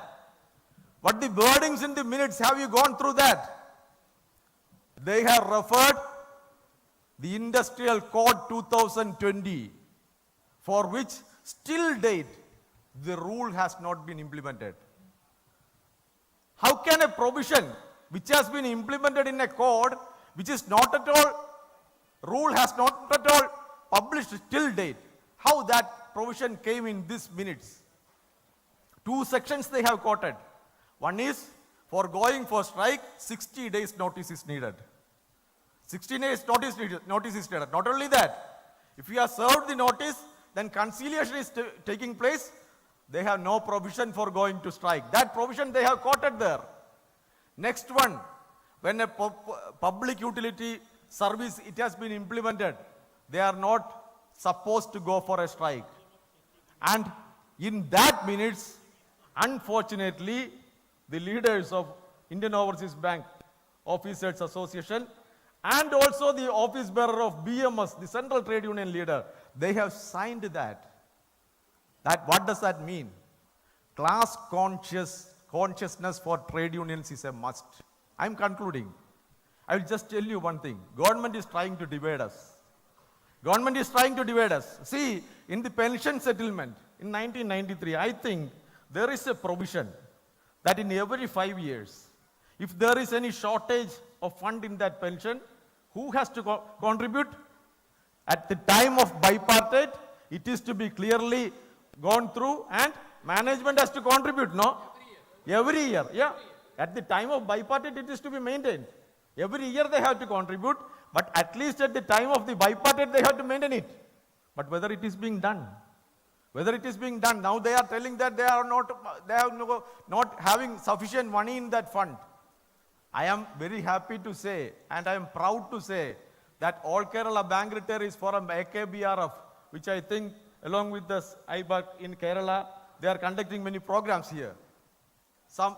But the wordings in the minutes, have you gone through that? They have referred the Industrial Code 2020, for which still date the rule has not been implemented. How can a provision which has been implemented in a code which is not at all, rule has not at all published till date, how that provision came in these minutes? 2 sections they have quoted. One is, for going for strike, 60 days notice is needed. 60 days notice is needed. Not only that, if you have served the notice, then conciliation is taking place, they have no provision for going to strike. That provision they have quoted there. Next one, when a public utility service, it has been implemented, they are not supposed to go for a strike. And in that minutes, unfortunately, the leaders of Indian Overseas Bank Officers Association and also the office bearer of BMS, the Central Trade Union leader, they have signed that. What does that mean? Class consciousness for trade unions is a must. I am concluding. I will just tell you one thing. Government is trying to divide us. Government is trying to divide us. See, in the pension settlement in 1993, I think there is a provision that in every 5 years, if there is any shortage of fund in that pension, who has to contribute? At the time of bipartite, it is to be clearly gone through and management has to contribute, no? Every year, yeah. At the time of bipartite, it is to be maintained. Every year they have to contribute, but at least at the time of the bipartite, they have to maintain it. But whether it is being done, now they are telling that they are not having sufficient money in that fund. I am very happy to say, and I am proud to say, that All Kerala Bank Retirees Forum, AKBRF, which I think along with the AIBPARC in Kerala, they are conducting many programs here. Some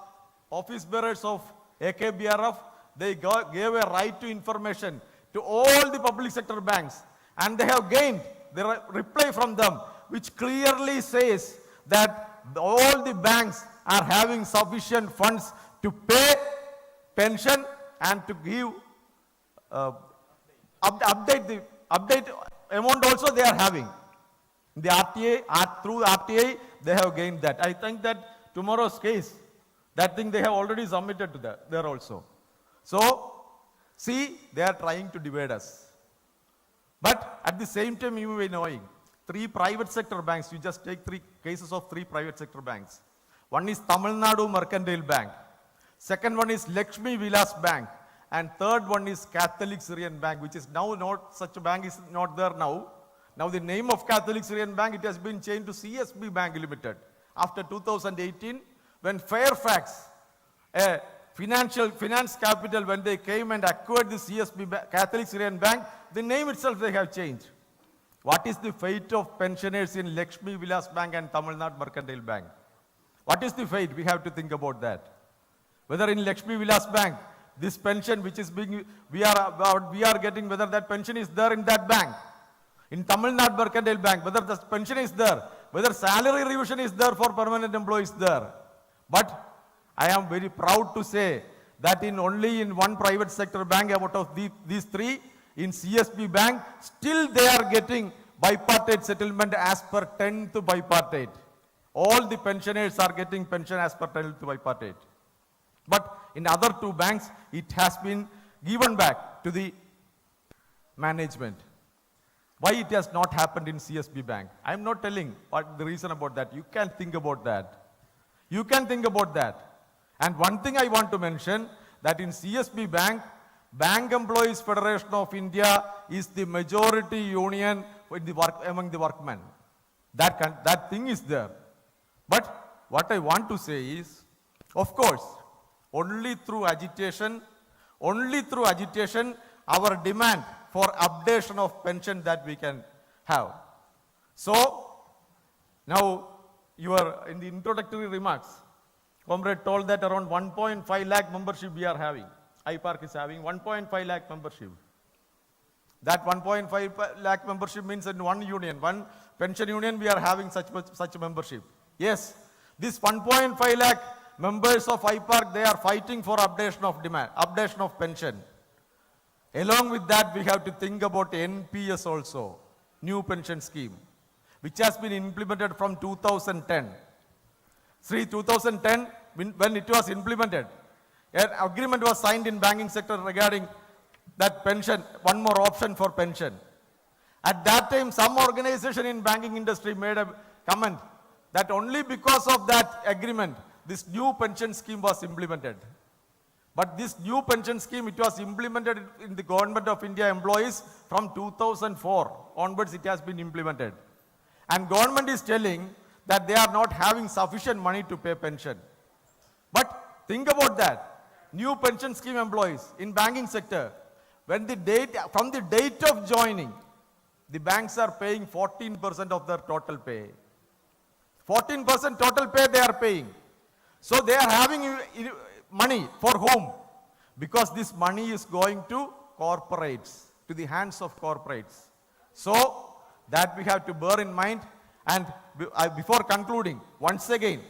office bearers of AKBRF, they gave a right to information to all the public sector banks, and they have gained the reply from them, which clearly says that all the banks are having sufficient funds to pay pension and to give update amount also they are having. The RTA, through RTA, they have gained that. I think that tomorrow's case, that thing they have already submitted to there also. So, see, they are trying to divide us. But at the same time, you may be knowing, 3 private sector banks, you just take 3 cases of 3 private sector banks. One is Tamil Nadu Mercantile Bank. Second one is Lakshmi Vilas Bank. And third one is Catholic Syrian Bank, which is now not, such a bank is not there now. Now the name of Catholic Syrian Bank, it has been changed to CSB Bank Limited. After 2018, when Fairfax, a finance capital, when they came and acquired the CSB Catholic Syrian Bank, the name itself they have changed. What is the fate of pensioners in Lakshmi Vilas Bank and Tamil Nadu Mercantile Bank? What is the fate? We have to think about that. Whether in Lakshmi Vilas Bank, this pension which is being, we are getting, whether that pension is there in that bank. In Tamil Nadu Mercantile Bank, whether the pension is there, whether salary revision is there for permanent employees there. But I am very proud to say that only in one private sector bank out of these 3, in CSB Bank, still they are getting bipartite settlement as per 10th bipartite. All the pensioners are getting pension as per 10th bipartite. But in other 2 banks, it has been given back to the management. Why it has not happened in CSB Bank? I am not telling what the reason about that. You can think about that. You can think about that. And one thing I want to mention, that in CSB Bank, Bank Employees Federation of India is the majority union among the workmen. That thing is there. But what I want to say is, of course, only through agitation, our demand for updation of pension that we can have. So, now in the introductory remarks, Comrade told that around 1.5 lakh membership we are having. AIBPARC is having 1.5 lakh membership. That 1.5 lakh membership means in one union, one pension union, we are having such membership. Yes, this 1.5 lakh members of AIBPARC, they are fighting for updation of pension. Along with that, we have to think about NPS also, new pension scheme, which has been implemented from 2010. 2010, when it was implemented, an agreement was signed in banking sector regarding that pension, one more option for pension. At that time, some organization in banking industry made a comment that only because of that agreement, this new pension scheme was implemented. But this new pension scheme, it was implemented in the Government of India employees from 2004 onwards, it has been implemented. And government is telling that they are not having sufficient money to pay pension. But think about that. New pension scheme employees in banking sector, from the date of joining, the banks are paying 14% of their total pay. 14% total pay they are paying. So they are having money for whom? Because this money is going to corporates, to the hands of corporates. So that we have to bear in mind. And before concluding, once again,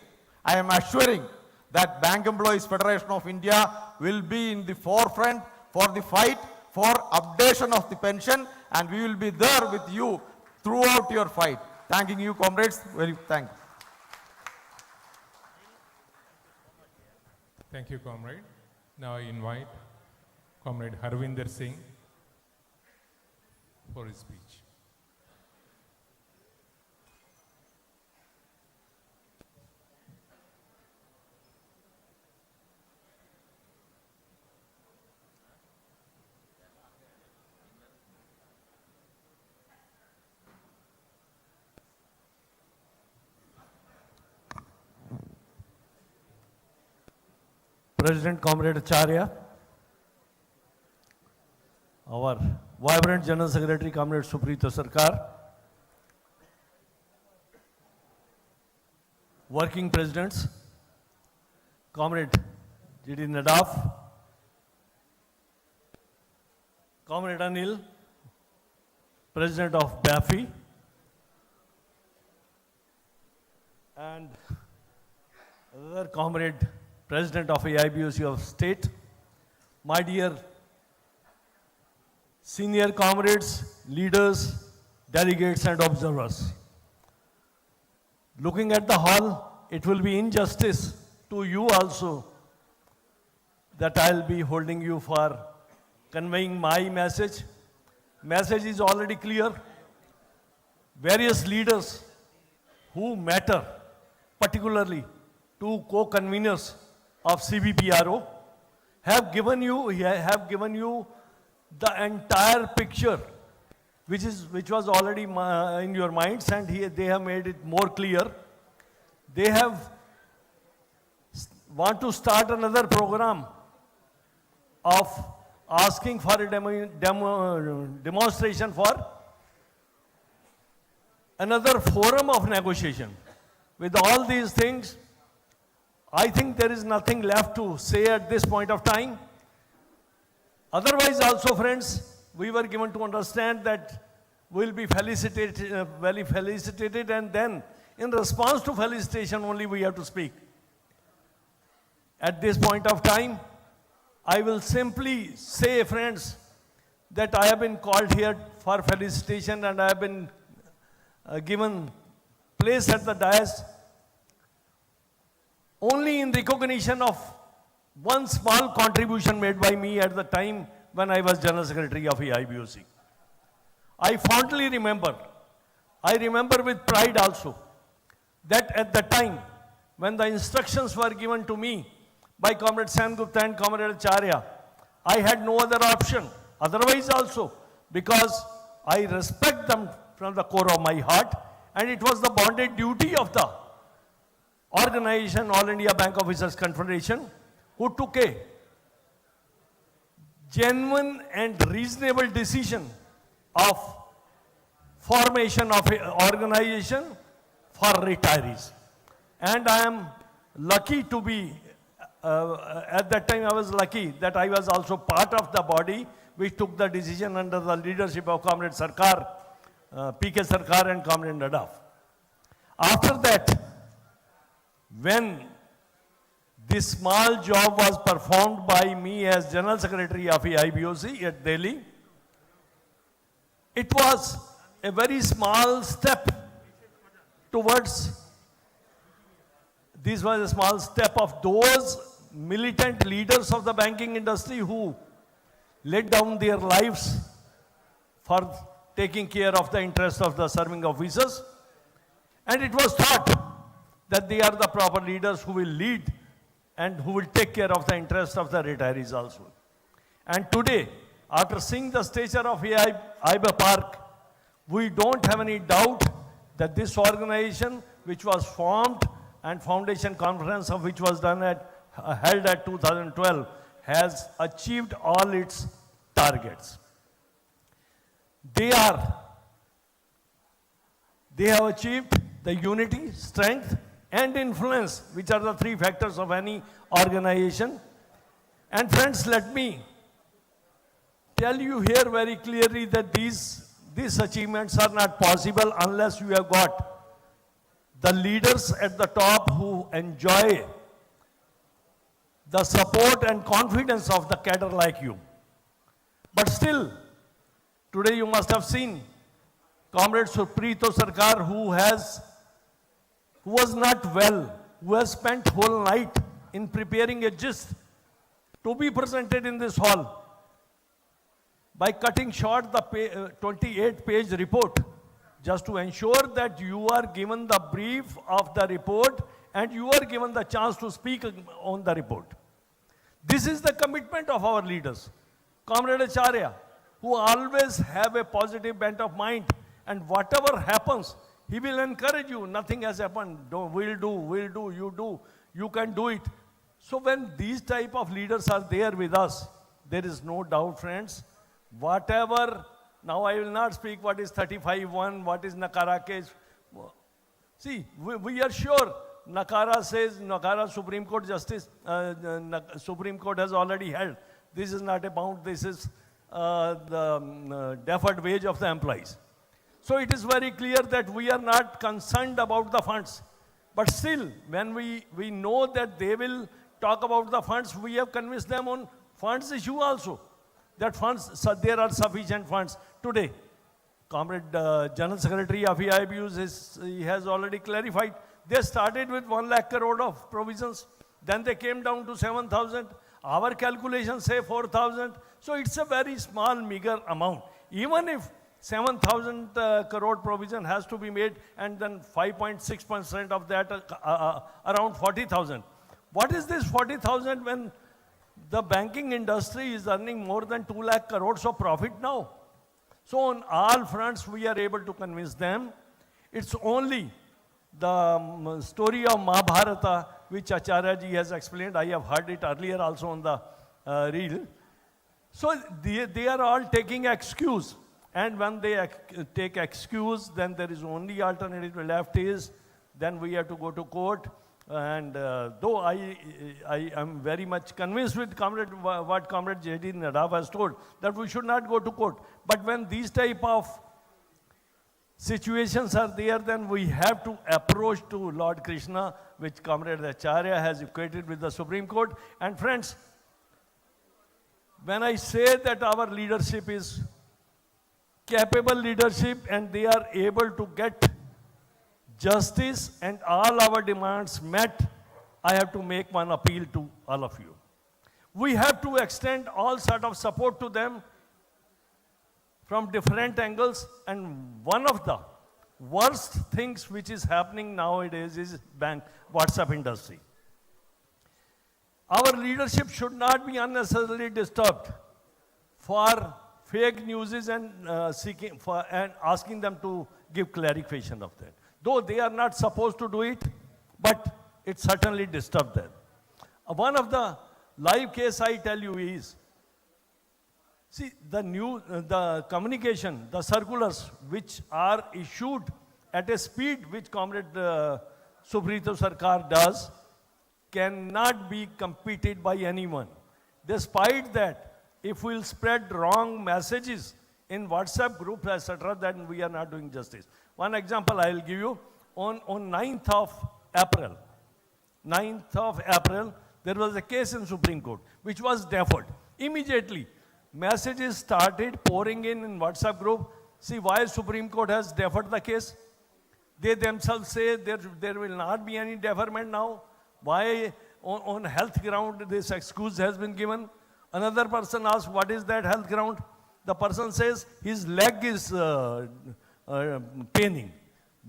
I am assuring that Bank Employees Federation of India will be in the forefront for the fight for updation of the pension, and we will be there with you throughout your fight. Thanking you, comrades. Thank you. Thank you, comrade. Now I invite Comrade Harvinder Singh for his speech. President Comrade Acharya, our vibrant General Secretary Comrade Suprito Sarkar, working presidents, Comrade G.D. Nadaf, Comrade Anil, President of BAFI, and other Comrade President of AIBOC of State, my dear senior comrades, leaders, delegates and observers. Looking at the hall, it will be injustice to you also that I'll be holding you for conveying my message. Message is already clear. Various leaders who matter, particularly two co-conveners of CBPRO, have given you the entire picture, which was already in your minds, and they have made it more clear. They have want to start another program of asking for a demonstration for another forum of negotiation. With all these things, I think there is nothing left to say at this point of time. Otherwise also, friends, we were given to understand that we'll be felicitated, and then in response to felicitation only we have to speak. At this point of time, I will simply say, friends, that I have been called here for felicitation and I have been given place at the dais only in recognition of one small contribution made by me at the time when I was General Secretary of AIBOC. I fondly remember, I remember with pride also, that at the time when the instructions were given to me by Comrade Sengupta and Comrade Acharya, I had no other option. Otherwise also, because I respect them from the core of my heart, and it was the bonded duty of the organization, All India Bank Officers Confederation, who took a genuine and reasonable decision of formation of an organization for retirees. And I am lucky to be, at that time I was lucky that I was also part of the body which took the decision under the leadership of Comrade Sarkar, PK Sarkar and Comrade Nadaf. After that, when this small job was performed by me as General Secretary of AIBOC at Delhi, it was a very small step towards, this was a small step of those militant leaders of the banking industry who laid down their lives for taking care of the interests of the serving officers. And it was thought that they are the proper leaders who will lead and who will take care of the interests of the retirees also. And today, after seeing the stature of AIBPARC, we don't have any doubt that this organization, which was formed and foundation conference of which was done held at 2012, has achieved all its targets. They have achieved the unity, strength, and influence, which are the three factors of any organization. And friends, let me tell you here very clearly that these achievements are not possible unless you have got the leaders at the top who enjoy the support and confidence of the cadre like you. But still, today you must have seen Comrade Suprito Sarkar, who was not well, who has spent whole night in preparing a gist to be presented in this hall by cutting short the 28-page report, just to ensure that you are given the brief of the report and you are given the chance to speak on the report. This is the commitment of our leaders. Comrade Acharya, who always have a positive bent of mind, and whatever happens, he will encourage you. Nothing has happened. We'll do, you do, you can do it. So when these type of leaders are there with us, there is no doubt, friends, whatever, now I will not speak what is 35-1, what is Nakara case. See, we are sure Nakara says, Nakara Supreme Court Justice, Supreme Court has already held. This is not a bound, this is the deferred wage of the employees. So it is very clear that we are not concerned about the funds. But still, when we know that they will talk about the funds, we have convinced them on funds issue also. That funds, so there are sufficient funds today. Comrade General Secretary of AIBPARC he has already clarified. They started with 1 lakh crore of provisions. Then they came down to 7,000. Our calculations say 4,000. So it's a very small, meager amount. Even if 7,000 crore provision has to be made and then 5.6% of that, around 40,000. What is this 40,000 when the banking industry is earning more than 2 lakh crores of profit now? So on all fronts, we are able to convince them. It's only the story of Mahabharata, which Acharya ji has explained. I have heard it earlier also on the reel. So they are all taking excuse. And when they take excuse, then there is only alternative left is, then we have to go to court. And though I am very much convinced with what Comrade J.D. Nadav has told, that we should not go to court. But when these type of situations are there, then we have to approach to Lord Krishna, which Comrade Acharya has equated with the Supreme Court. And friends, when I say that our leadership is capable leadership and they are able to get justice and all our demands met, I have to make one appeal to all of you. We have to extend all sort of support to them from different angles, and one of the worst things which is happening nowadays is WhatsApp industry. Our leadership should not be unnecessarily disturbed for fake news and asking them to give clarification of that. Though they are not supposed to do it, but it certainly disturbs them. One of the live case I tell you is, see, the communication, the circulars which are issued at a speed which Comrade Subrito Sarkar does, cannot be competed by anyone. Despite that, if we'll spread wrong messages in WhatsApp groups, etc., then we are not doing justice. One example I will give you. On 9th of April, there was a case in Supreme Court which was deferred. Immediately, messages started pouring in WhatsApp group. See why Supreme Court has deferred the case? They themselves say there will not be any deferment now. Why on health ground this excuse has been given? Another person asks, what is that health ground? The person says his leg is paining.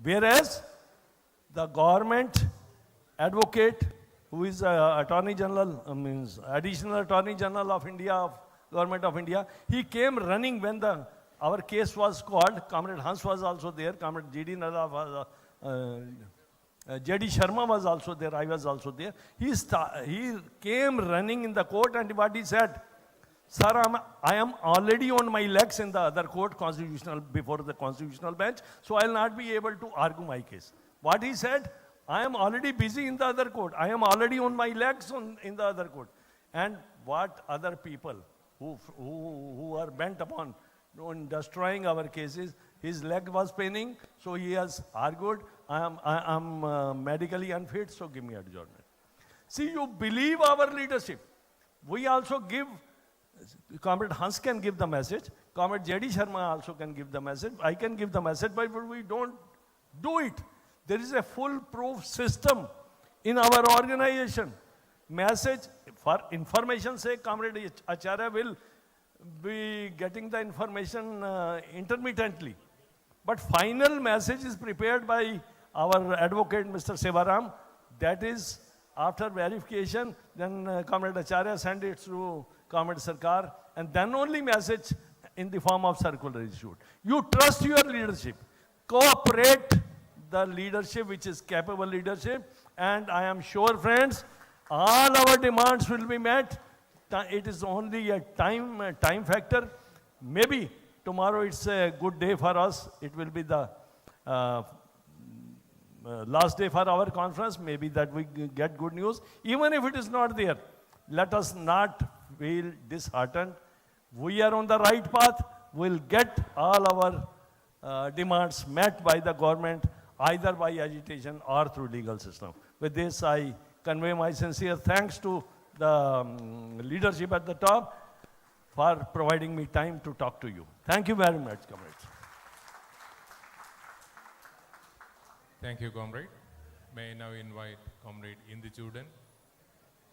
Whereas the government advocate, who is Attorney General, means Additional Attorney General of India, Government of India, he came running when our case was called. Comrade Hans was also there. Comrade J.D. Nadav was, J.D. Sharma was also there. I was also there. He came running in the court, and what he said, sir, I am already on my legs in the other court, before the constitutional bench, so I will not be able to argue my case. What he said, I am already busy in the other court. I am already on my legs in the other court. And what other people who are bent upon destroying our cases, his leg was paining, so he has argued, I am medically unfit, so give me adjournment. See, you believe our leadership. We also give, Comrade Hans can give the message, Comrade J.D. Sharma also can give the message, I can give the message, but we don't do it. There is a foolproof system in our organization. Message, for information sake, Comrade Acharya will be getting the information intermittently. But final message is prepared by our advocate, Mr. Sevaram. That is, after verification, then Comrade Acharya send it to Comrade Sarkar, and then only message in the form of circular issued. You trust your leadership. Cooperate the leadership which is capable leadership, and I am sure, friends, all our demands will be met. It is only a time factor. Maybe tomorrow it's a good day for us. It will be the last day for our conference. Maybe that we get good news. Even if it is not there, let us not feel disheartened. We are on the right path. We'll get all our demands met by the government, either by agitation or through legal system. With this, I convey my sincere thanks to the leadership at the top for providing me time to talk to you. Thank you very much, comrades. Thank you, comrade. May I now invite Comrade Introductory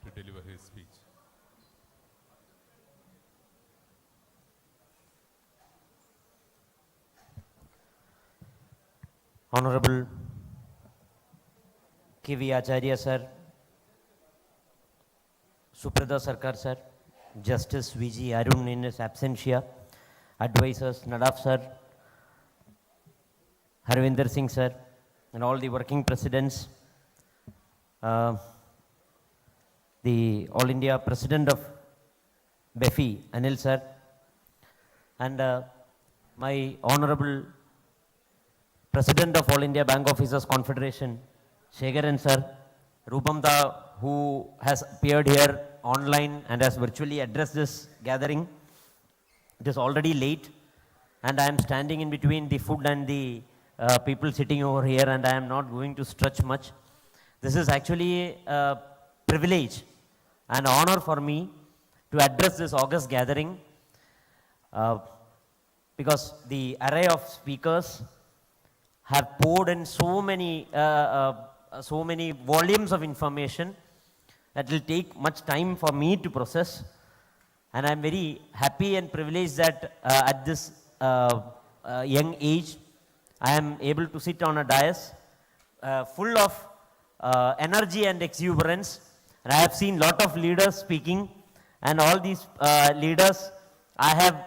to deliver his speech. Honorable K.V. Acharya sir, Suprada Sarkar sir, Justice V.G. Arun in his absentia, advisors Nadaf sir, Harvinder Singh sir, and all the working presidents, the All India President of BEFI, Anil sir, and my Honorable President of All India Bank Officers Confederation, Shegaran sir, Rupamda, who has appeared here online and has virtually addressed this gathering. It is already late, and I am standing in between the food and the people sitting over here, and I am not going to stretch much. This is actually a privilege and honor for me to address this august gathering because the array of speakers have poured in so many volumes of information that will take much time for me to process. And I'm very happy and privileged that at this young age, I am able to sit on a dais full of energy and exuberance. And I have seen lot of leaders speaking, and all these leaders, I have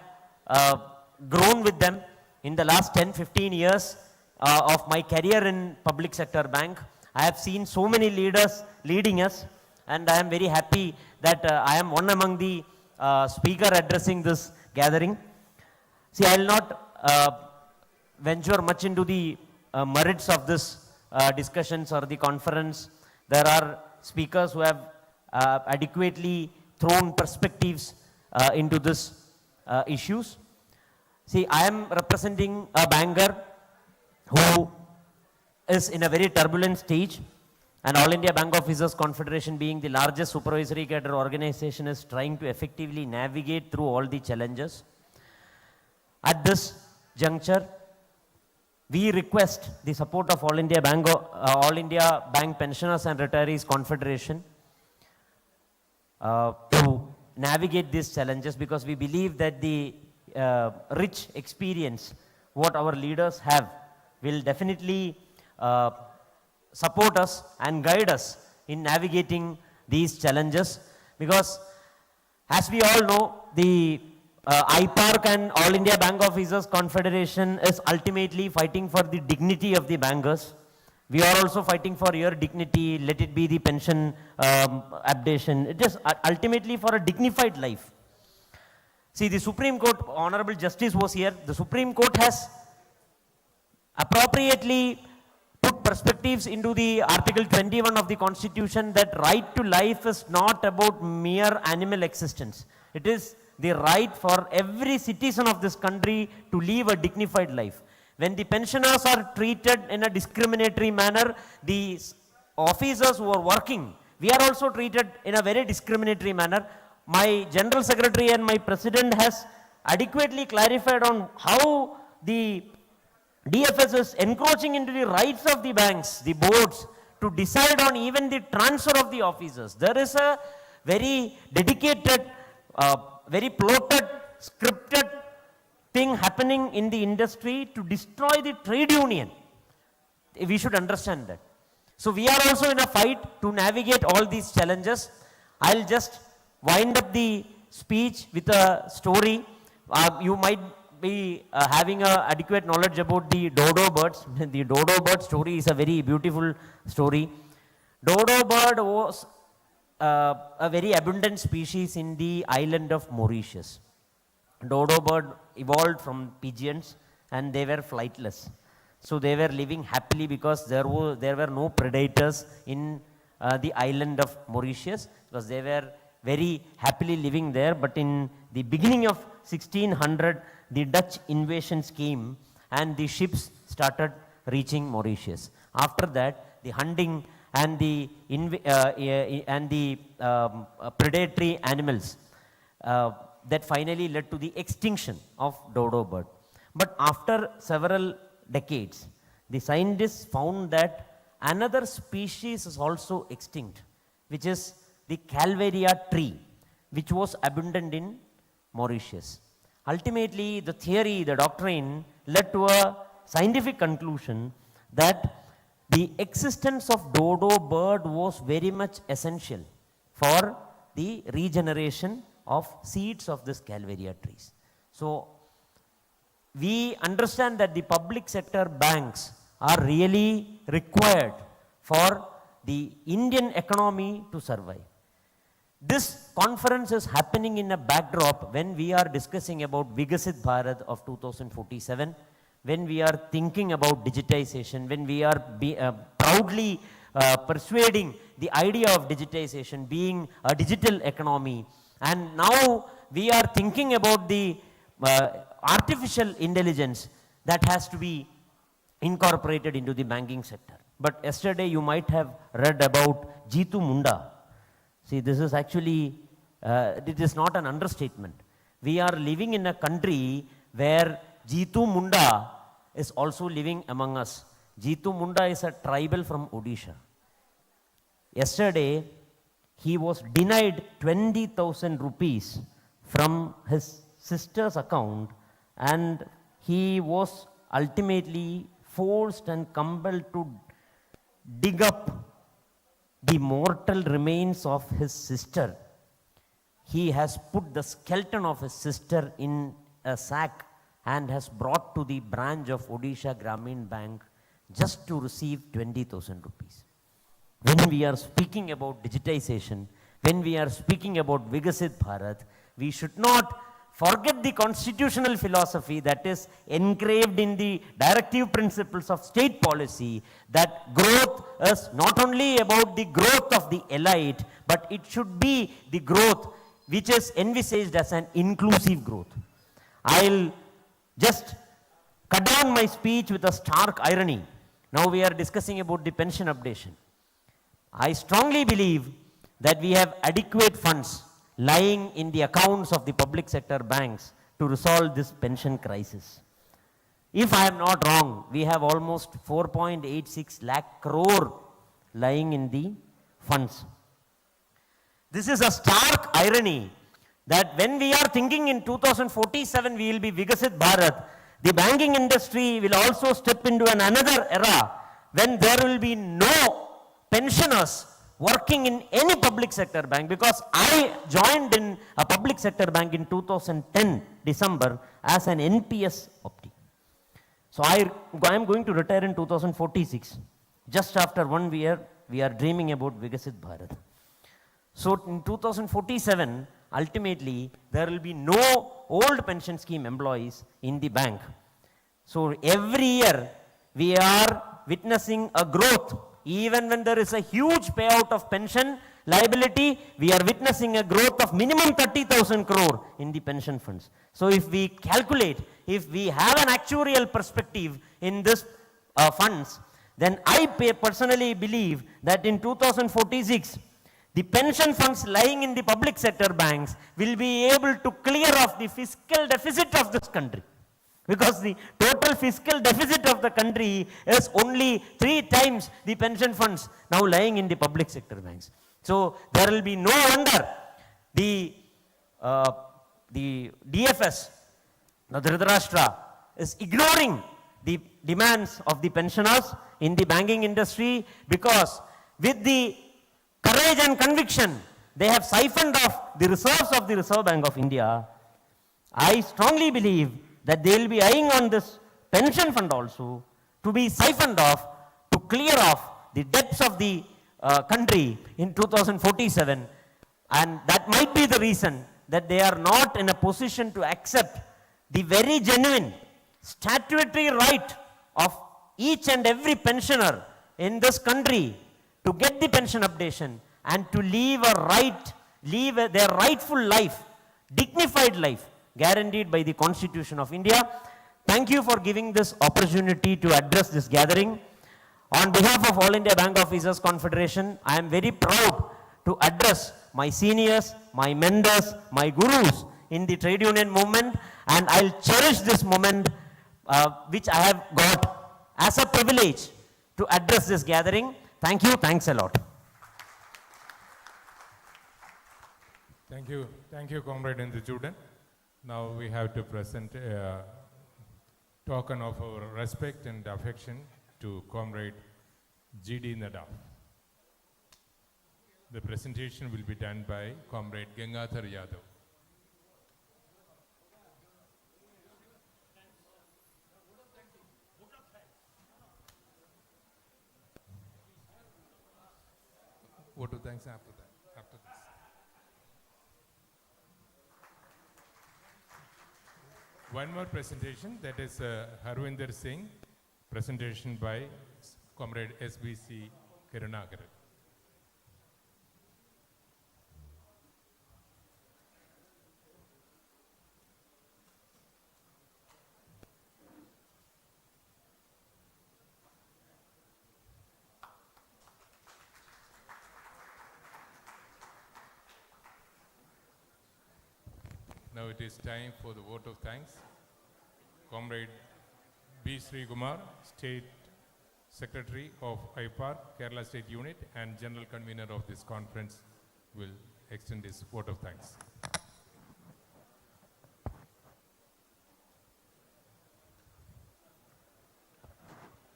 grown with them in the last 10-15 years of my career in public sector bank. I have seen so many leaders leading us, and I am very happy that I am one among the speaker addressing this gathering. See, I will not venture much into the merits of this discussions or the conference. There are speakers who have adequately thrown perspectives into this issues. See, I am representing a banker who is in a very turbulent stage, and All India Bank Officers Confederation, being the largest supervisory cadre organization, is trying to effectively navigate through all the challenges. At this juncture, we request the support of All India Bank Pensioners and Retirees Confederation to navigate these challenges, because we believe that the rich experience what our leaders have will definitely support us and guide us in navigating these challenges. Because as we all know, the AIBPARC and All India Bank Officers Confederation is ultimately fighting for the dignity of the bankers. We are also fighting for your dignity, let it be the pension abdication. It is ultimately for a dignified life. See, the Supreme Court, Honorable Justice was here. The Supreme Court has appropriately put perspectives into the Article 21 of the Constitution that right to life is not about mere animal existence. It is the right for every citizen of this country to live a dignified life. When the pensioners are treated in a discriminatory manner, the officers who are working, we are also treated in a very discriminatory manner. My General Secretary and my President has adequately clarified on how the DFS is encroaching into the rights of the banks, the boards, to decide on even the transfer of the officers. There is a very dedicated, very plotted, scripted thing happening in the industry to destroy the trade union. We should understand that. So we are also in a fight to navigate all these challenges. I'll just wind up the speech with a story. You might be having adequate knowledge about the dodo birds. The dodo bird story is a very beautiful story. Dodo bird was a very abundant species in the island of Mauritius. Dodo bird evolved from pigeons and they were flightless. So they were living happily because there were no predators in the island of Mauritius, because they were very happily living there. But in the beginning of 1600, the Dutch invasions came and the ships started reaching Mauritius. After that, the hunting and the predatory animals that finally led to the extinction of dodo bird. But after several decades, the scientists found that another species is also extinct, which is the Calvaria tree, which was abundant in Mauritius. Ultimately, the theory, the doctrine led to a scientific conclusion that the existence of dodo bird was very much essential for the regeneration of seeds of this Calvaria trees. So, we understand that the public sector banks are really required for the Indian economy to survive. This conference is happening in a backdrop when we are discussing about Vikasit Bharat of 2047, when we are thinking about digitization, when we are proudly persuading the idea of digitization being a digital economy. And now we are thinking about the artificial intelligence that has to be incorporated into the banking sector. But yesterday you might have read about Jitu Munda. See, this is actually, it is not an understatement. We are living in a country where Jitu Munda is also living among us. Jitu Munda is a tribal from Odisha. Yesterday, he was denied 20,000 rupees from his sister's account, and he was ultimately forced and compelled to dig up the mortal remains of his sister. He has put the skeleton of his sister in a sack and has brought to the branch of Odisha Grameen Bank just to receive 20,000 rupees. When we are speaking about digitization, when we are speaking about Vikasit Bharat, we should not forget the constitutional philosophy that is engraved in the directive principles of state policy, that growth is not only about the growth of the elite, but it should be the growth which is envisaged as an inclusive growth. I'll just cut down my speech with a stark irony. Now we are discussing about the pension updation. I strongly believe that we have adequate funds lying in the accounts of the public sector banks to resolve this pension crisis. If I am not wrong, we have almost 4.86 lakh crore lying in the funds. This is a stark irony that when we are thinking in 2047 we will be Vikasit Bharat, the banking industry will also step into another era when there will be no pensioners working in any public sector bank, because I joined in a public sector bank in 2010 December as an NPS opti. So I am going to retire in 2046. Just after 1 year, we are dreaming about Vikasit Bharat. So in 2047, ultimately, there will be no old pension scheme employees in the bank. So every year, we are witnessing a growth. Even when there is a huge payout of pension liability, we are witnessing a growth of minimum 30,000 crore in the pension funds. So if we calculate, if we have an actuarial perspective in this funds, then I personally believe that in 2046, the pension funds lying in the public sector banks will be able to clear off the fiscal deficit of this country. Because the total fiscal deficit of the country is only 3 times the pension funds now lying in the public sector banks. So there will be no wonder the DFS, the Dhritarashtra, is ignoring the demands of the pensioners in the banking industry, because with the courage and conviction, they have siphoned off the reserves of the Reserve Bank of India. I strongly believe that they will be eyeing on this pension fund also to be siphoned off, to clear off the debts of the country in 2047, and that might be the reason that they are not in a position to accept the very genuine statutory right of each and every pensioner in this country to get the pension updation and to live their rightful life, dignified life, guaranteed by the Constitution of India. Thank you for giving this opportunity to address this gathering. On behalf of All India Bank Officers Confederation, I am very proud to address my seniors, my mentors, my gurus in the trade union movement, and I'll cherish this moment which I have got as a privilege to address this gathering. Thank you. Thanks a lot. Thank you, Comrade Introductory. Now we have to present a token of our respect and affection to Comrade G.D. Nagar. The presentation will be done by Comrade Gangadhar Yadav. Vote of thanks after that, after this. One more presentation, that is Harvinder Singh, presentation by Comrade SBC Nagar. Now it is time for the vote of thanks. Comrade B. Sri Kumar, State Secretary of AIBPARC, Kerala State Unit, and General Convener of this conference, will extend his vote of thanks.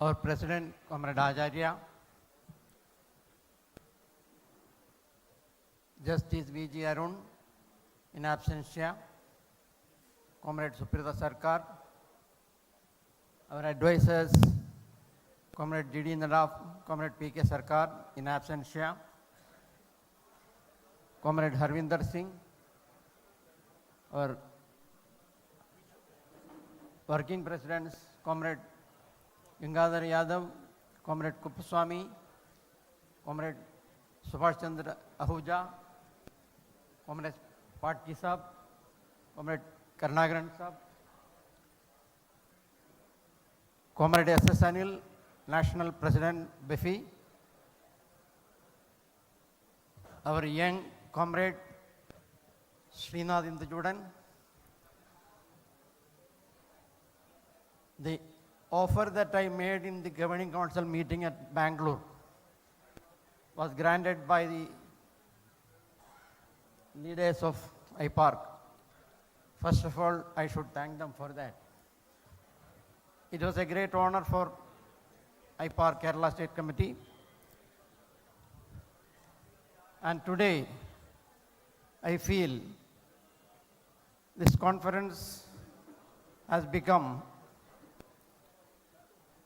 Our President, Comrade Acharya, Justice V.G. Arun, in absentia, Comrade Suprita Sarkar, our advisors, Comrade G.D. Nagar, Comrade P.K. Sarkar, in absentia, Comrade Harvinder Singh, our working presidents, Comrade Gangadhar Yadav, Comrade Kuppaswamy, Comrade Subhash Chandra Ahuja, Comrade Patki Sahab, Comrade Karnagaran Sahab, Comrade S.S. Anil, National President BEFI, our young comrade Srinath Indajudan, the offer that I made in the Governing Council meeting at Bangalore was granted by the leaders of AIBPARC. First of all, I should thank them for that. It was a great honor for AIBPARC Kerala State Committee. And today, I feel this conference has become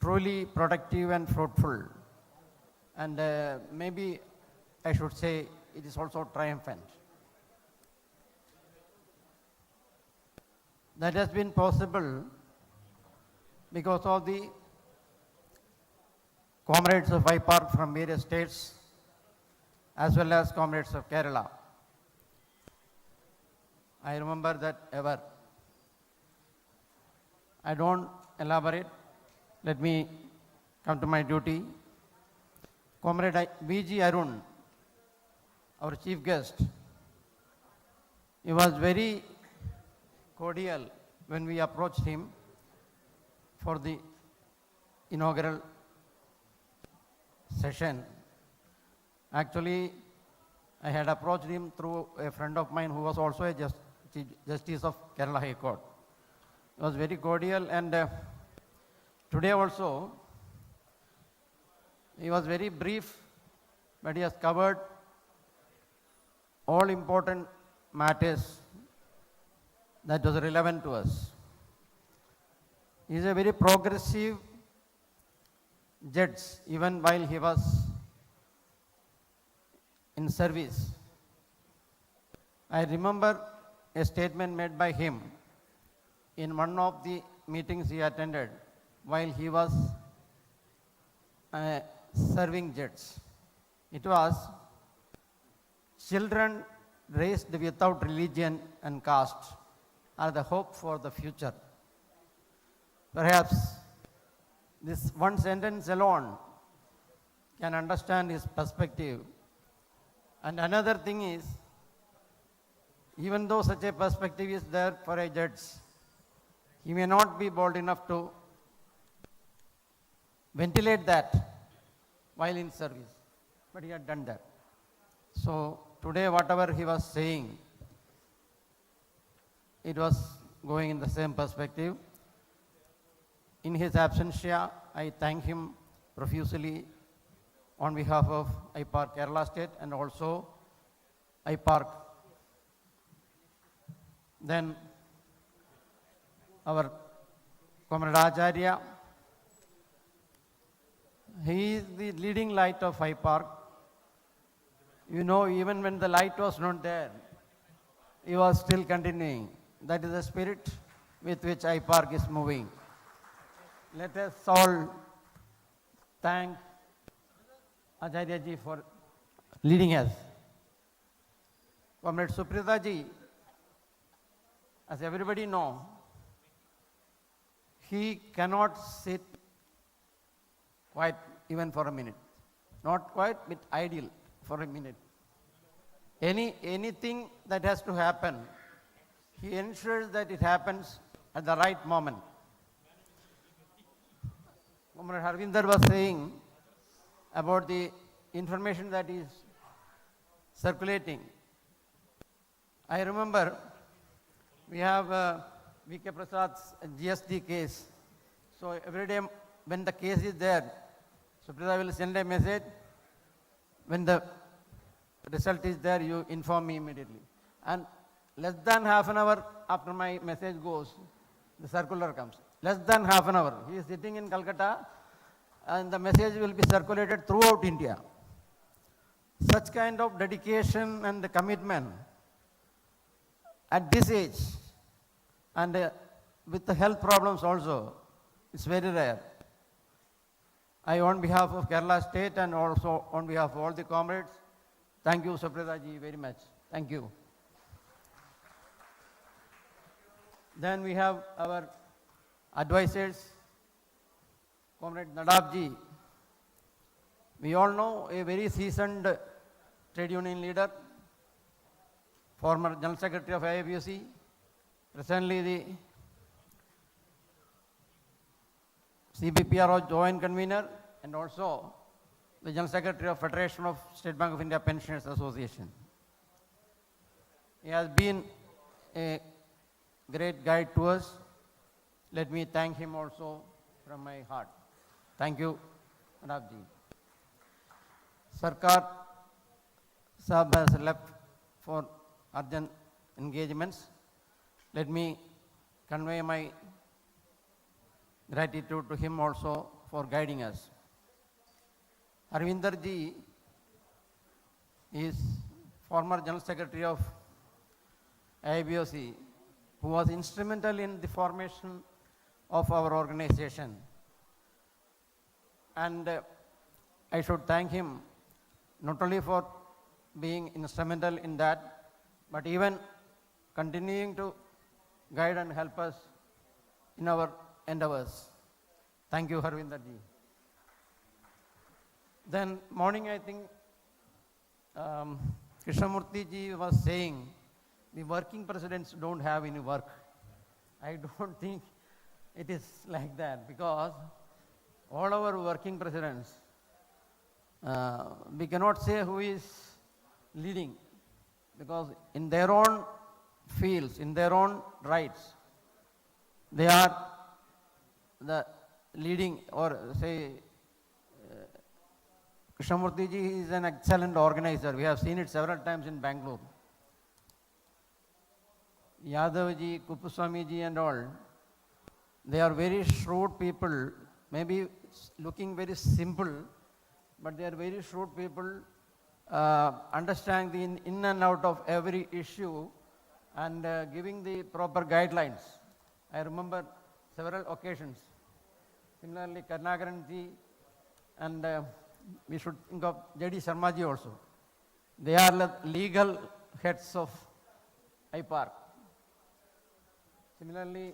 truly productive and fruitful. And maybe I should say it is also triumphant. That has been possible because of the comrades of AIBPARC from various states as well as comrades of Kerala. I remember that ever. I don't elaborate. Let me come to my duty. Comrade V.G. Arun, our chief guest, he was very cordial when we approached him for the inaugural session. Actually, I had approached him through a friend of mine who was also a justice of Kerala High Court. He was very cordial, and today also, he was very brief, but he has covered all important matters that was relevant to us. He is a very progressive judge, even while he was in service. I remember a statement made by him in one of the meetings he attended while he was serving judge. It was, children raised without religion and caste are the hope for the future. Perhaps this one sentence alone can understand his perspective. And another thing is, even though such a perspective is there for a judge, he may not be bold enough to ventilate that while in service, but he had done that. So today, whatever he was saying, it was going in the same perspective. In his absentia, I thank him profusely on behalf of AIBPARC Kerala State and also AIBPARC. Then our Comrade Acharya, he is the leading light of AIBPARC. You know, even when the light was not there, he was still continuing. That is the spirit with which AIBPARC is moving. Let us all thank Acharya ji for leading us. Comrade Suprita ji, as everybody knows, he cannot sit quiet even for a minute. Not quiet, but idle for a minute. Anything that has to happen, he ensures that it happens at the right moment. Comrade Harvinder was saying about the information that is circulating. I remember we have V.K. Prasad's GST case. So every day when the case is there, Suprita will send a message. When the result is there, you inform me immediately. And less than half an hour after my message goes, the circular comes. Less than half an hour. He is sitting in Calcutta and the message will be circulated throughout India. Such kind of dedication and commitment at this age and with the health problems also, it's very rare. I, on behalf of Kerala State and also on behalf of all the comrades, thank you, Suprita ji, very much. Thank you. Then we have our advisors, Comrade Nadab ji. We all know a very seasoned trade union leader, former General Secretary of AIBPARC, presently the CBPRO Joint Convener and also the General Secretary of Federation of State Bank of India Pensioners Association. He has been a great guide to us. Let me thank him also from my heart. Thank you, Radji. Sarkar Sahab has left for urgent engagements. Let me convey my gratitude to him also for guiding us. Arvinder ji is former General Secretary of AIBPARC, who was instrumental in the formation of our organization. And I should thank him not only for being instrumental in that, but even continuing to guide and help us in our endeavors. Thank you, Harvinder ji. Then morning, I think Krishnamurti ji was saying the working presidents don't have any work. I don't think it is like that, because all our working presidents, we cannot say who is leading, because in their own fields, in their own rights, they are the leading, or say, Krishnamurti ji is an excellent organizer. We have seen it several times in Bangalore. Yadav ji, Kupuswamy ji and all, they are very shrewd people, maybe looking very simple, but they are very shrewd people understanding the in and out of every issue and giving the proper guidelines. I remember several occasions. Similarly, Karnagaran ji and we should think of J.D. Sharma ji also. They are the legal heads of AIBPARC. Similarly,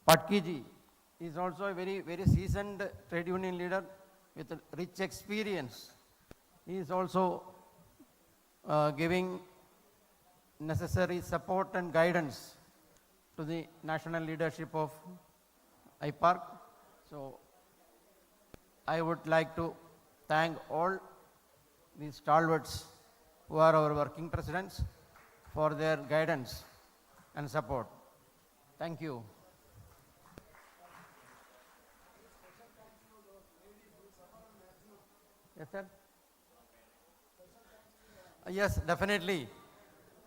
Patki ji is also a very, very seasoned trade union leader with a rich experience. He is also giving necessary support and guidance to the national leadership of AIBPARC. So I would like to thank all these stalwarts who are our working presidents for their guidance and support. Thank you. Yes, sir. Yes, definitely.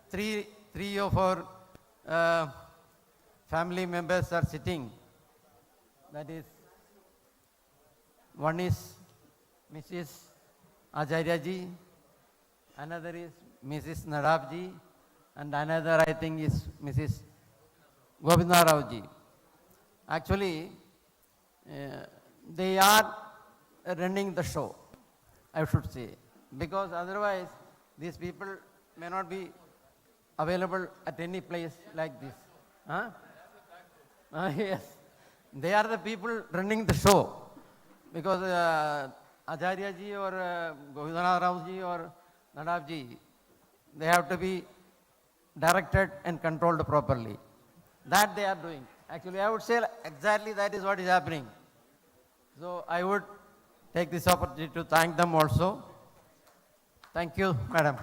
Three of our family members are sitting. That is, one is Mrs. Acharya ji, another is Mrs. Nadab ji, and another I think is Mrs. Govinda Rao ji. Actually, they are running the show, I should say, because otherwise these people may not be available at any place like this. Huh? Yes, they are the people running the show, because Acharya ji or Govinda Rao ji or Nadab ji, they have to be directed and controlled properly. That they are doing. Actually, I would say exactly that is what is happening. So I would take this opportunity to thank them also. Thank you, madam.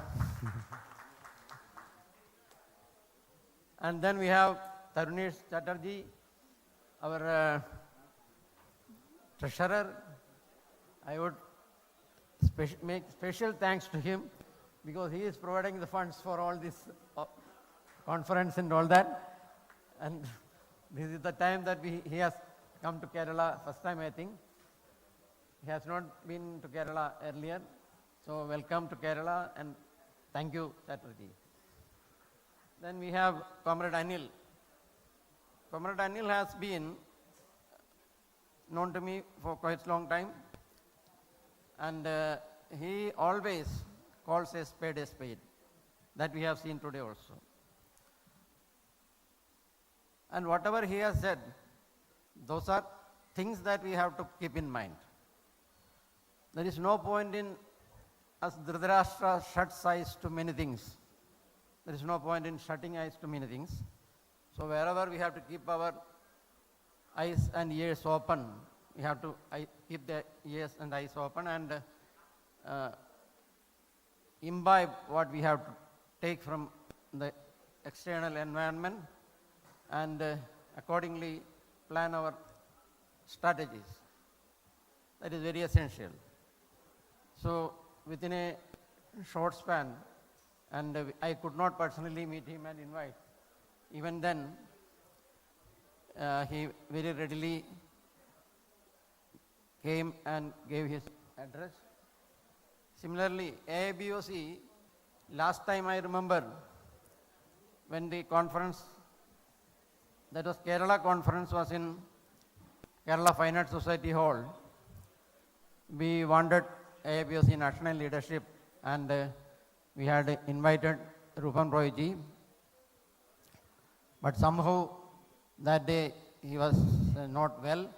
And then we have Tarunesh Chatterjee, our treasurer. I would make special thanks to him because he is providing the funds for all this conference and all that. And this is the time that he has come to Kerala, first time I think. He has not been to Kerala earlier. So welcome to Kerala and thank you, Chatterjee. Then we have Comrade Anil. Comrade Anil has been known to me for quite a long time. And he always calls a spade a spade. That we have seen today also. And whatever he has said, those are things that we have to keep in mind. There is no point in us Dhritarashtra shuts eyes to many things. There is no point in shutting eyes to many things. So wherever we have to keep our eyes and ears open, we have to keep the ears and eyes open and imbibe what we have to take from the external environment and accordingly plan our strategies. That is very essential. So within a short span, and I could not personally meet him and invite. Even then, he very readily came and gave his address. Similarly, AIBOC, last time I remember, when the conference, that was Kerala conference, was in Kerala Fine Arts Society Hall, we wanted AIBOC national leadership and we had invited Rupan Roy ji, but somehow that day he was not well,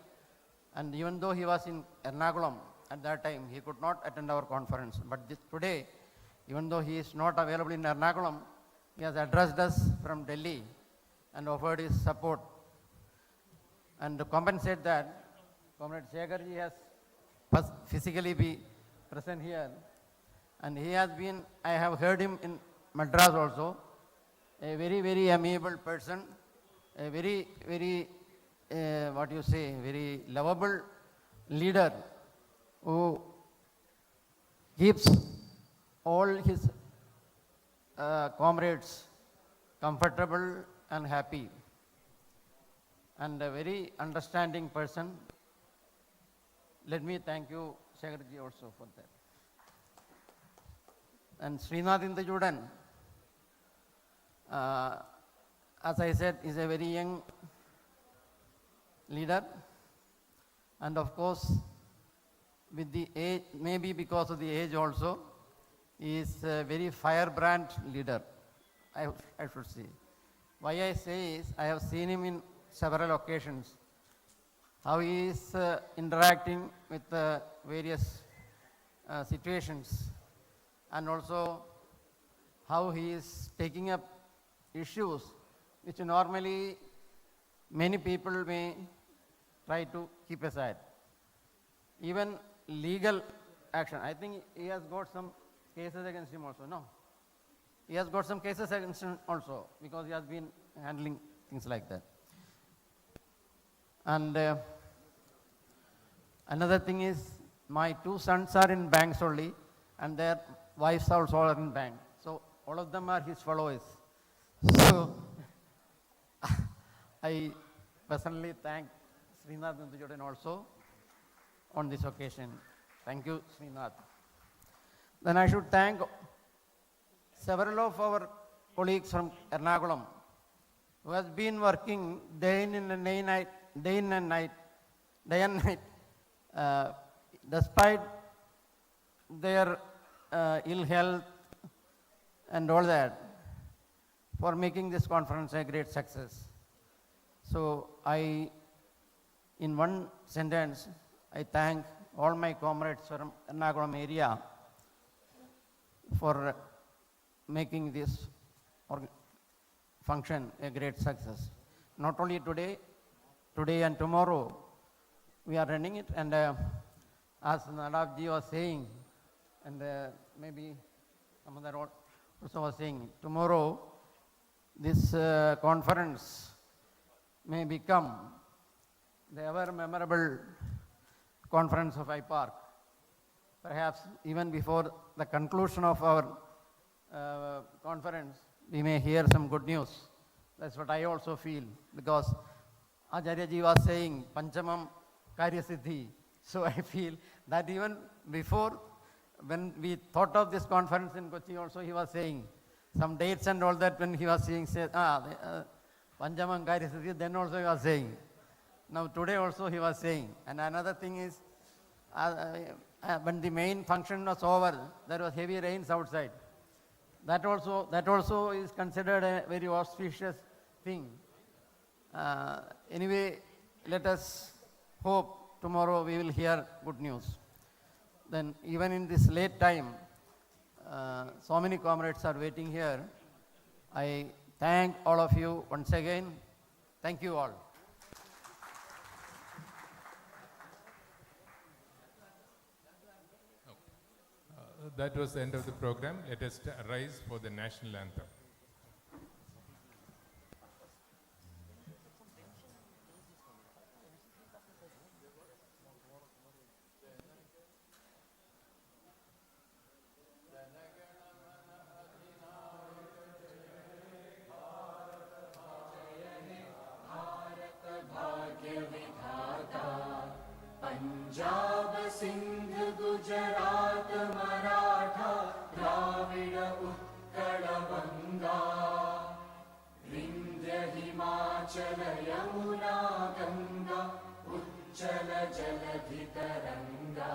and even though he was in Ernakulam at that time, he could not attend our conference. But today, even though he is not available in Ernakulam, he has addressed us from Delhi and offered his support. And to compensate that, Comrade Shekhar ji has physically be present here. And he has been, I have heard him in Madras also, a very, very amiable person, a very, very, very lovable leader who keeps all his comrades comfortable and happy. And a very understanding person. Let me thank you, Shekhar ji, also for that. And Srinath Indajudan, as I said, is a very young leader. And of course, with the age, maybe because of the age also, he is a very firebrand leader, I should say. Why I say is, I have seen him in several occasions, how he is interacting with various situations, and also how he is taking up issues which normally many people may try to keep aside. Even legal action, I think he has got some cases against him also, no? He has got some cases against him also, because he has been handling things like that. And another thing is, my two sons are in banks only, and their wives also are in bank. So all of them are his followers. So I personally thank Srinath Nandujodan also on this occasion. Thank you, Srinath. Then I should thank several of our colleagues from Ernakulam who has been working day in and night, despite their ill health and all that, for making this conference a great success. So in one sentence, I thank all my comrades from Ernakulam area for making this function a great success. Not only today and tomorrow, we are running it, and as Nadavji was saying, and maybe some other also was saying, tomorrow this conference may become the ever memorable conference of AIBPARC. Perhaps even before the conclusion of our conference, we may hear some good news. That's what I also feel, because Acharyaji was saying, Panchamam Karya Siddhi. So I feel that even before, when we thought of this conference in Kochi also, he was saying some dates and all that. When he was saying, Panchamam Karya Siddhi, then also he was saying. Now today also he was saying. And another thing is, when the main function was over, there was heavy rains outside. That also is considered a very auspicious thing. Anyway, let us hope tomorrow we will hear good news. Then even in this late time, so many comrades are waiting here. I thank all of you once again. Thank you all. That was the end of the program. Let us rise for the national anthem. Punjab Sindh Gujarat Maratha Dravid Utkal बंगा विंध्य हिमाचल यमुना गंगा उच्चल जलधि तरंगा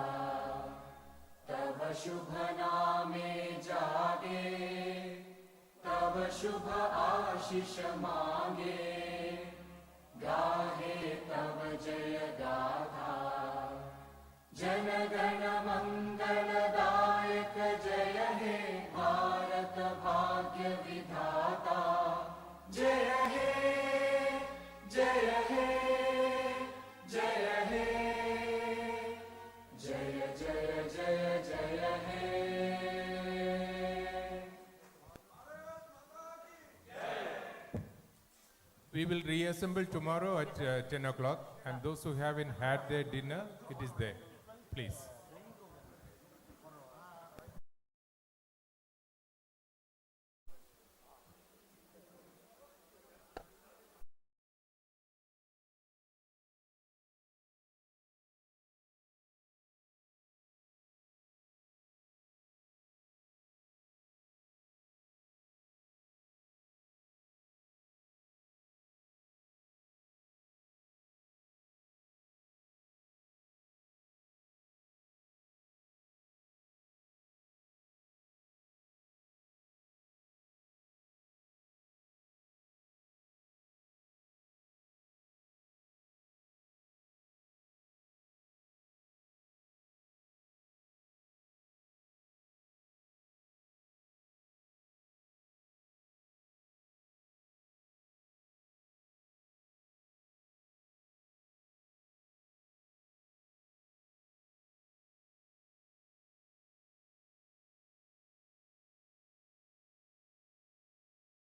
तव शुभ नामे जागे तव शुभ आशीष मांगे गाहे तव जय गाथा जन गण मंगलदायक जय हे भारत भाग्य विधाता जय हे जय हे जय हे जय जय जय जय हे We will reassemble tomorrow at 10 o'clock, and those who haven't had their dinner, it is there. Please.